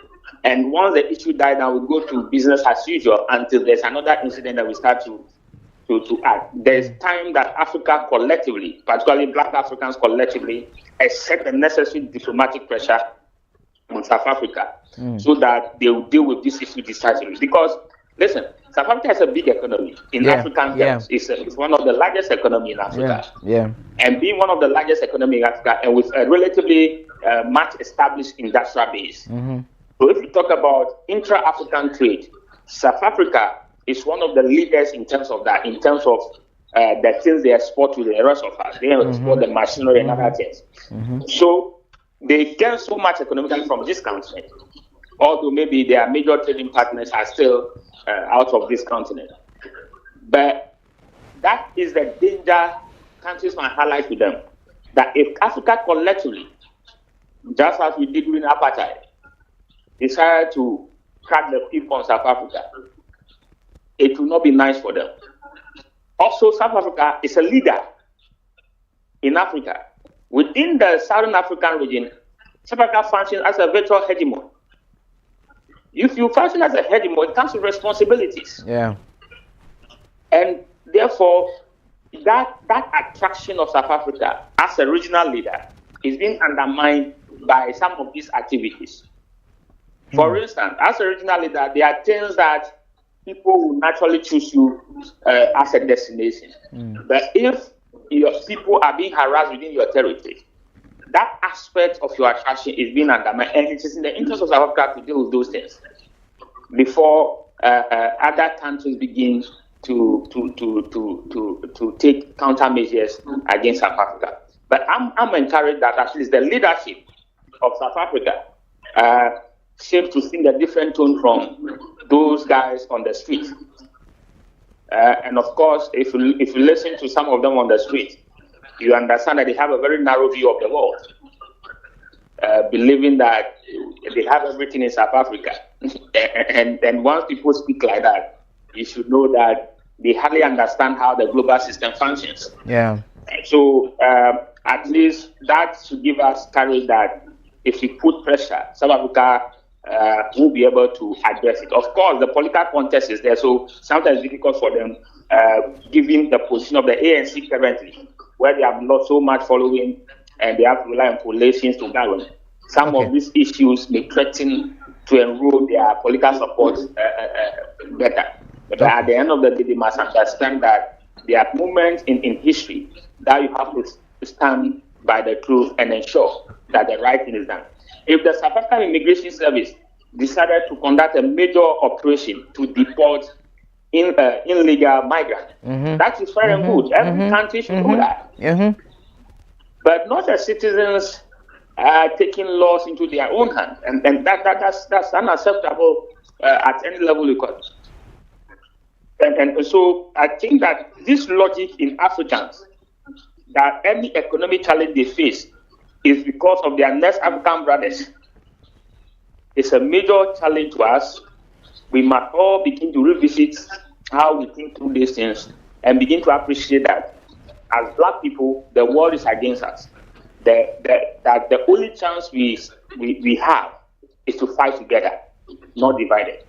And once the issue dies down, we go to business as usual until there's another incident that we start to act. There's time that Africa collectively, particularly Black Africans collectively, exert the necessary diplomatic pressure on South Africa so that they will deal with this issue decisively. Because, listen, South Africa has a big economy in African terms. It's one of the largest economy in Africa. Yeah. And being one of the largest economy in Africa and with a relatively much established industrial base. Mm-hmm. So if you talk about intra-African trade, South Africa is one of the leaders in terms of that, in terms of the things they export to the rest of us. They export the machinery and other things. Mm-hmm. So they gain so much economically from this continent, although maybe their major trading partners are still out of this continent. But that is the danger countries might highlight to them, that if Africa collectively, just as we did during apartheid, decided to cut the people on South Africa, it will not be nice for them. Also, South Africa is a leader in Africa. Within the Southern African region, South Africa functions as a virtual hegemon. If you function as a hegemon, it comes with responsibilities. Yeah. And therefore, that attraction of South Africa as a regional leader is being undermined by some of these activities. For instance, as a regional leader, there are things that people will naturally choose you as a destination. But if your people are being harassed within your territory, that aspect of your attraction is being undermined, and it is in the interest of South Africa to deal with those things before other countries begin to take countermeasures against South Africa. But I'm encouraged that at least the leadership of South Africa seems to sing a different tone from those guys on the street. And of course, if you listen to some of them on the street, you understand that they have a very narrow view of the world, believing that they have everything in South Africa. and once people speak like that, you should know that they hardly understand how the global system functions. Yeah. So at least that should give us courage that if we put pressure, South Africa will be able to address it. Of course, the political context is there, so sometimes it's difficult for them, given the position of the ANC currently, where they have lost so much following and they have to rely on coalitions to govern. Some of these issues may threaten to enroll their political support better. But at the end of the day, they must understand that there are moments in history that you have to stand by the truth and ensure that the right thing is done. If the South African Immigration Service decided to conduct a major operation to deport illegal migrants. That is fair and good. Every country should do that. But not the citizens taking laws into their own hands. And that's unacceptable at any level you call it. And so I think that this logic in Africans, that any economic challenge they face is because of their next African brothers, is a major challenge to us. We must all begin to revisit how we think through these things and begin to appreciate that as Black people, the world is against us. That the only chance we have is to fight together, not divided.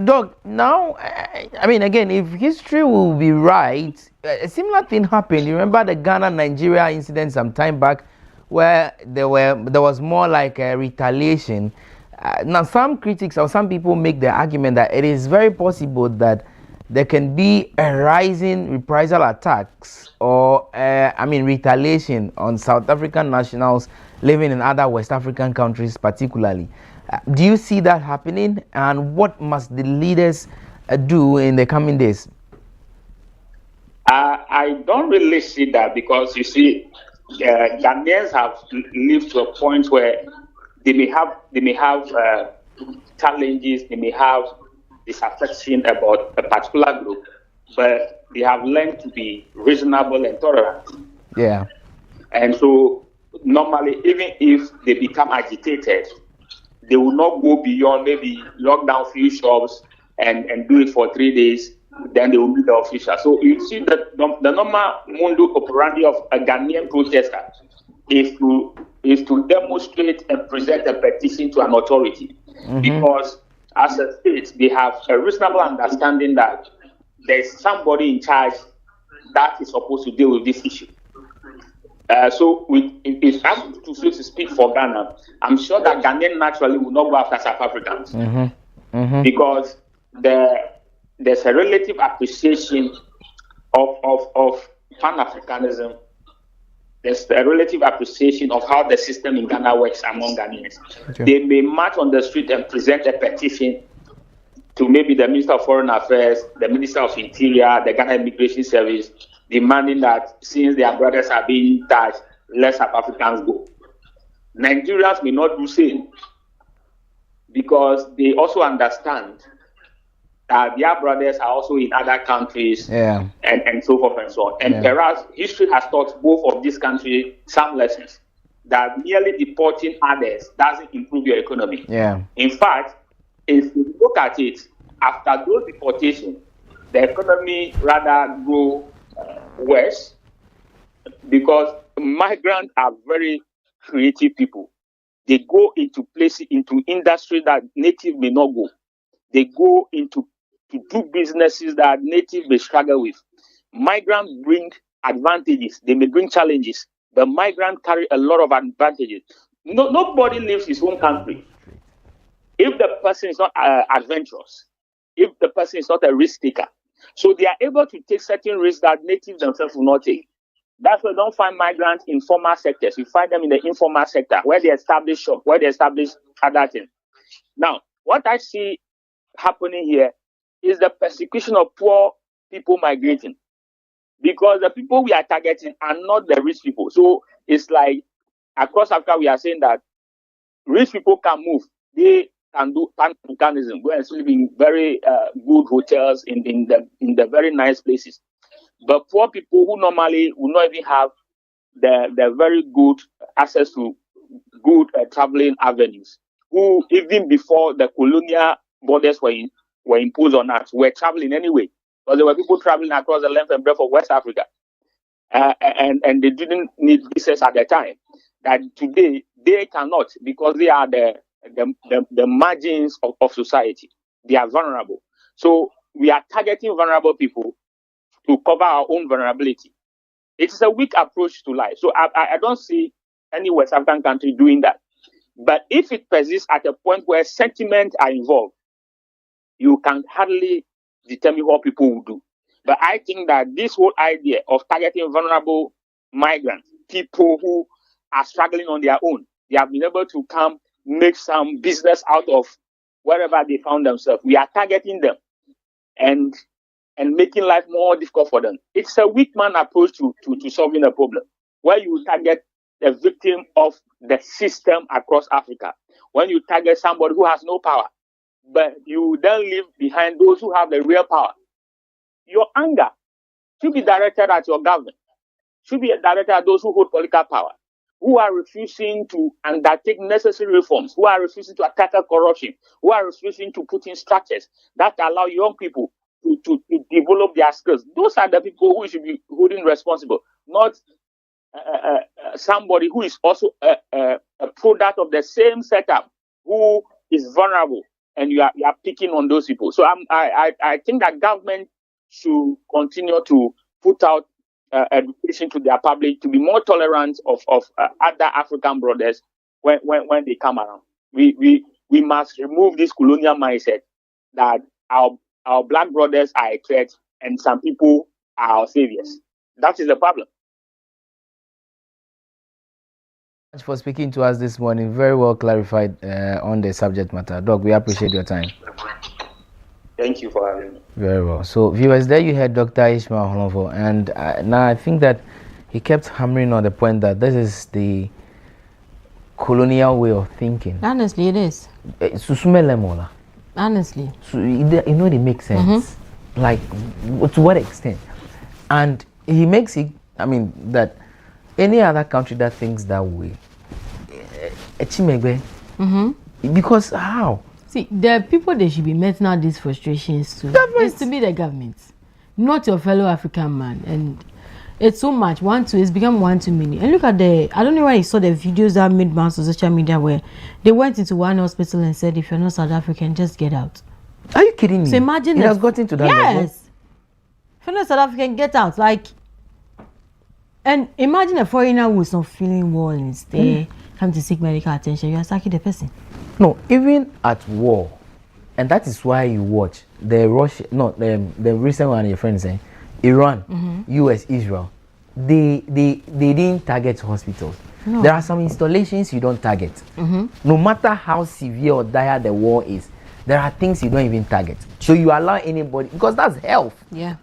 Doc, now, I mean, again, if history will be right, a similar thing happened. You remember the Ghana-Nigeria incident some time back, where there was more like a retaliation. Now, some critics or some people make the argument that it is very possible that there can be a rising reprisal attacks or, retaliation on South African nationals living in other West African countries particularly. Do you see that happening, and what must the leaders do in the coming days? I don't really see that, because you see, Ghanaians have lived to a point where they may have challenges, they may have disaffection about a particular group, but they have learned to be reasonable and tolerant. Yeah. And so normally, even if they become agitated, they will not go beyond maybe lock down few shops and do it for 3 days. Then they will meet the official. So you see that the normal mundo operandi of a Ghanaian protester is to demonstrate and present a petition to an authority, because as a state they have a reasonable understanding that there's somebody in charge that is supposed to deal with this issue. So if I'm to speak for Ghana, I'm sure that Ghanaian naturally will not go after South Africans, because there's a relative appreciation of Pan-Africanism. There's a relative appreciation of how the system in Ghana works among Ghanaians. Okay. They may march on the street and present a petition to maybe the Minister of Foreign Affairs, the Minister of Interior, the Ghana Immigration Service, demanding that since their brothers are being touched, let South Africans go. Nigerians may not do the same, because they also understand that their brothers are also in other countries, and so forth and so on. And perhaps history has taught both of these countries some lessons, that merely deporting others doesn't improve your economy. In fact, if you look at it, after those deportations, the economy rather grow worse, because migrants are very creative people. They go into places, into industry that native may not go. They go to do businesses that native may struggle with. Migrants bring advantages. They may bring challenges, but migrants carry a lot of advantages. Nobody leaves his home country if the person is not adventurous, if the person is not a risk taker. So they are able to take certain risks that natives themselves will not take. That's why you don't find migrants in formal sectors. You find them in the informal sector, where they establish shop, where they establish other things. Now, what I see happening here is the persecution of poor people migrating, because the people we are targeting are not the rich people. So it's like across Africa we are saying that rich people can move. They can do Pan-Africanism, go and sleep in very good hotels in the very nice places. But poor people who normally will not even have the very good access to good traveling avenues, who even before the colonial borders were imposed on us, were traveling anyway, because there were people traveling across the length and breadth of West Africa, and they didn't need visas at the time. That today they cannot, because they are the margins of society. They are vulnerable. So we are targeting vulnerable people to cover our own vulnerability. It is a weak approach to life. So I don't see any West African country doing that. But if it persists at a point where sentiments are involved, you can hardly determine what people will do. But I think that this whole idea of targeting vulnerable migrants, people who are struggling on their own, they have been able to come make some business out of wherever they found themselves. We are targeting them. and making life more difficult for them. It's a weak man approach to solving a problem, where you target the victim of the system across Africa. When you target somebody who has no power, but you then leave behind those who have the real power. Your anger should be directed at your government, should be directed at those who hold political power, who are refusing to undertake necessary reforms, who are refusing to tackle corruption, who are refusing to put in structures that allow young people to develop their skills. Those are the people who should be holding responsible, not somebody who is also a product of the same setup, who is vulnerable, and you are picking on those people. So I think that government should continue to put out education to their public to be more tolerant of other African brothers when they come around. We must remove this colonial mindset that our black brothers are a threat and some people are our saviors. That is the problem. Thank you for speaking to us this morning. Very well clarified on the subject matter. Doc, we appreciate your time. Thank you for having me. Very well. So, viewers, there you heard Dr. Ishmael Honovo, and now I think that he kept hammering on the point that this is the colonial way of thinking. Honestly, it is. Honestly. So, you know, it makes sense. Like, to what extent? And he makes it, I mean, that any other country that thinks that way, because how? See, the people they should be meting out these frustrations to is to be the government, not your fellow African man. And it's so much. It's become one too many. And look at I don't know why you saw the videos that made bounce on social media where they went into one hospital and said, if you're not South African, just get out. Are you kidding me? So imagine it has gotten to that level. Yes. If you're not South African, get out. Like, and imagine a foreigner who's not feeling well and stay, come to seek medical attention. You are sacking the person. No, even at war, and that is why you watch the the recent one your friend saying, Iran, US, Israel, they didn't target hospitals. No. There are some installations you don't target. No matter how severe or dire the war is, there are things you don't even target. So you allow anybody, because that's health. Yeah.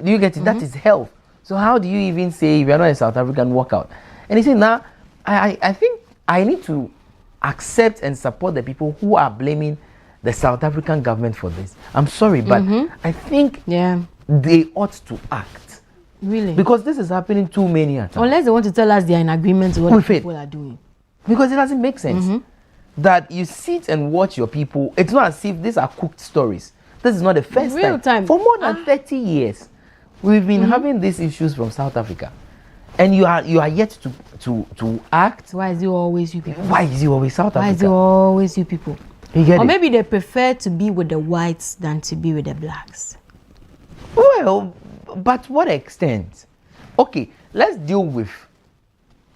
Do you get it? That is health. So how do you even say if you're not a South African, walk out? And he said, now, I think I need to accept and support the people who are blaming the South African government for this. I'm sorry, but I think they ought to act. Really? Because this is happening too many times. Unless they want to tell us they are in agreement with what people are doing. Because it doesn't make sense. That you sit and watch your people. It's not as if these are cooked stories. This is not the first time. For more than 30 years, we've been having these issues from South Africa. And you are yet to act. Why is it always you people? Why is it always South Africa? Why is it always you people? You get or it? maybe they prefer to be with the whites than to be with the blacks. Well, but what extent? Okay, let's deal with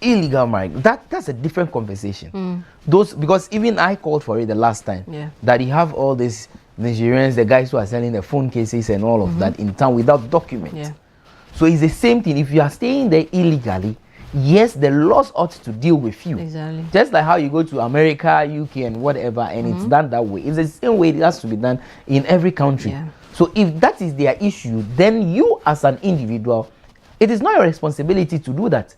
illegal marriage. That's a different conversation. Because even I called for it the last time. Yeah. That you have all these Nigerians, the guys who are selling the phone cases and all of that in town without documents. Yeah. So it's the same thing. If you are staying there illegally, yes, the laws ought to deal with you. Exactly. Just like how you go to America, UK, and whatever, and it's done that way. It's the same way it has to be done in every country. Yeah. So if that is their issue, then you as an individual, it is not your responsibility to do that.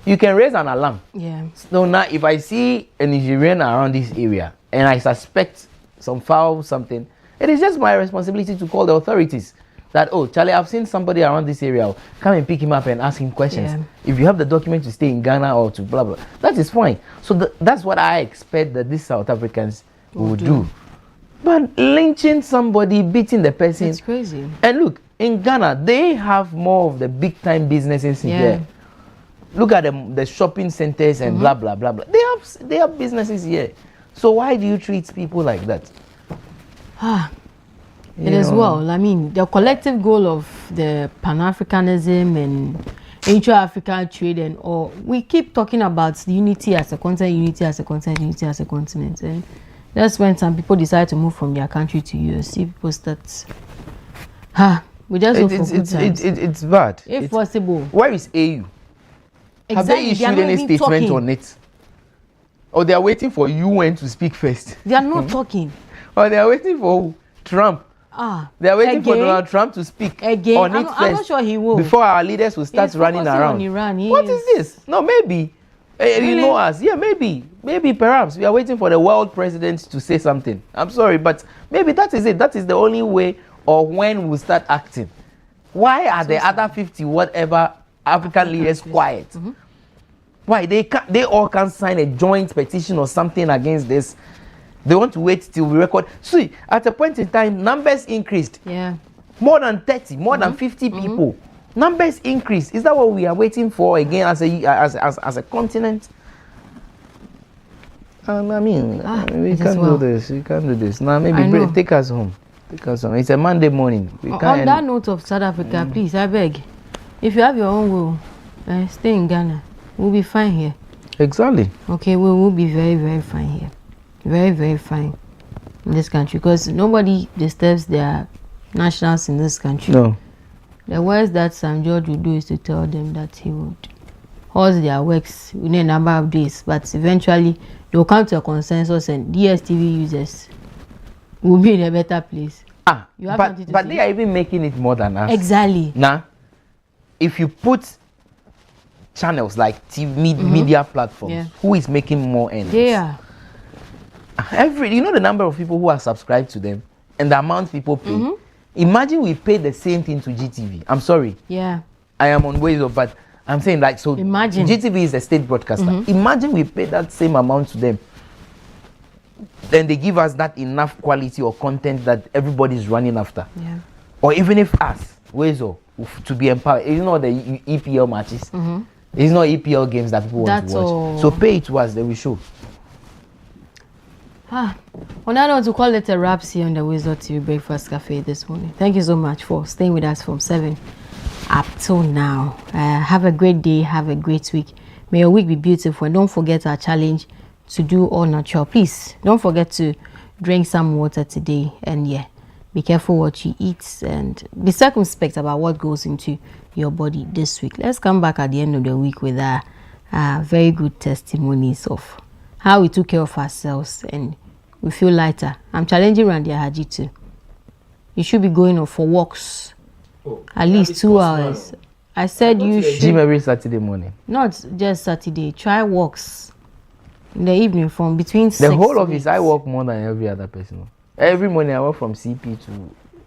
You can raise an alarm. Yeah. So now if I see a Nigerian around this area and I suspect some foul something, it is just my responsibility to call the authorities. That, oh, Charlie, I've seen somebody around this area. Come and pick him up and ask him questions. Yeah. If you have the document to stay in Ghana or to blah, blah, that is fine. So that's what I expect that these South Africans will do. But lynching somebody, beating the person. It's crazy. And look, in Ghana, they have more of the big-time businesses in here. Look at the shopping centers and blah, blah, blah, blah. They have businesses here. So why do you treat people like that? It is well. I mean, the collective goal of the Pan-Africanism and intra-African trade and all, we keep talking about unity as a continent, unity as a continent, unity as a continent. And that's when some people decide to move from their country to US. See people start, we just hope for good times. It's bad. If possible. Where is AU? Exactly. Have they issued any statement on it? Or they are waiting for UN to speak first? They are not talking. Or they are waiting for Trump They are waiting for Donald Trump to speak again. on it first. I'm not sure he will. Before our leaders will start running around. On Iran. What is this? No, maybe. Really? You know us. Yeah, maybe. Maybe perhaps we are waiting for the world president to say something. I'm sorry, but maybe that is it. That is the only way or when we'll start acting. Why are the other 50 whatever African leaders quiet? Why they all can't sign a joint petition or something against this? They want to wait till we record. See, at a point in time, numbers increased. Yeah. More than 30, more than 50 people. Numbers increased. Is that what we are waiting for again as a continent? I mean, we can't do this. We can't do this. Now, maybe take us home. Take us home. It's a Monday morning. On that note of South Africa, please, I beg, if you have your own will, stay in Ghana. We'll be fine here. Exactly. Okay, we will be very, very fine here. Very, very fine in this country because nobody disturbs their nationals in this country. No. The worst that Sam George would do is to tell them that he would halt their works within a number of days, but eventually they will come to a consensus and DSTV users will be in a better place. But they are even making it more than us. Exactly. Now, if you put channels like TV media platforms, who is making more earnings? Yeah. You know the number of people who are subscribed to them and the amount people pay. Imagine we pay the same thing to GTV. I'm sorry. Yeah. I am on Weezo, but I'm saying like so. Imagine GTV is a state broadcaster. Imagine we pay that same amount to them. Then they give us that enough quality or content that everybody is running after. Yeah. Or even if us, Weezo, to be empowered, you know the EPL matches. It's not EPL games that people want to watch. All. So pay it to us, then we show. On that note, to call it a wrap here on the WoezorTV Breakfast Cafe this morning. Thank you so much for staying with us from 7 up till now. Have a great day. Have a great week. May your week be beautiful. And don't forget our challenge to do all natural. Please don't forget to drink some water today. And be careful what you eat and be circumspect about what goes into your body this week. Let's come back at the end of the week with our very good testimonies of how we took care of ourselves and we feel lighter. I'm challenging Randy Haji too. You should be going off for walks at least 2 hours. I said you should. Gym every Saturday morning. Not just Saturday. Try walks in the evening from between 6 The whole office, I walk more than every other person. Every morning I walk from CP to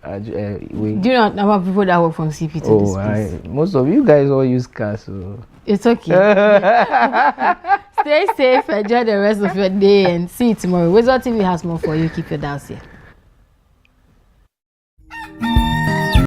Do you not know about people that work from CP to this place? Most of you guys all use cars, so it's okay. Stay safe, enjoy the rest of your day, and see you tomorrow. WoezorTV has more for you. Keep your doubts here.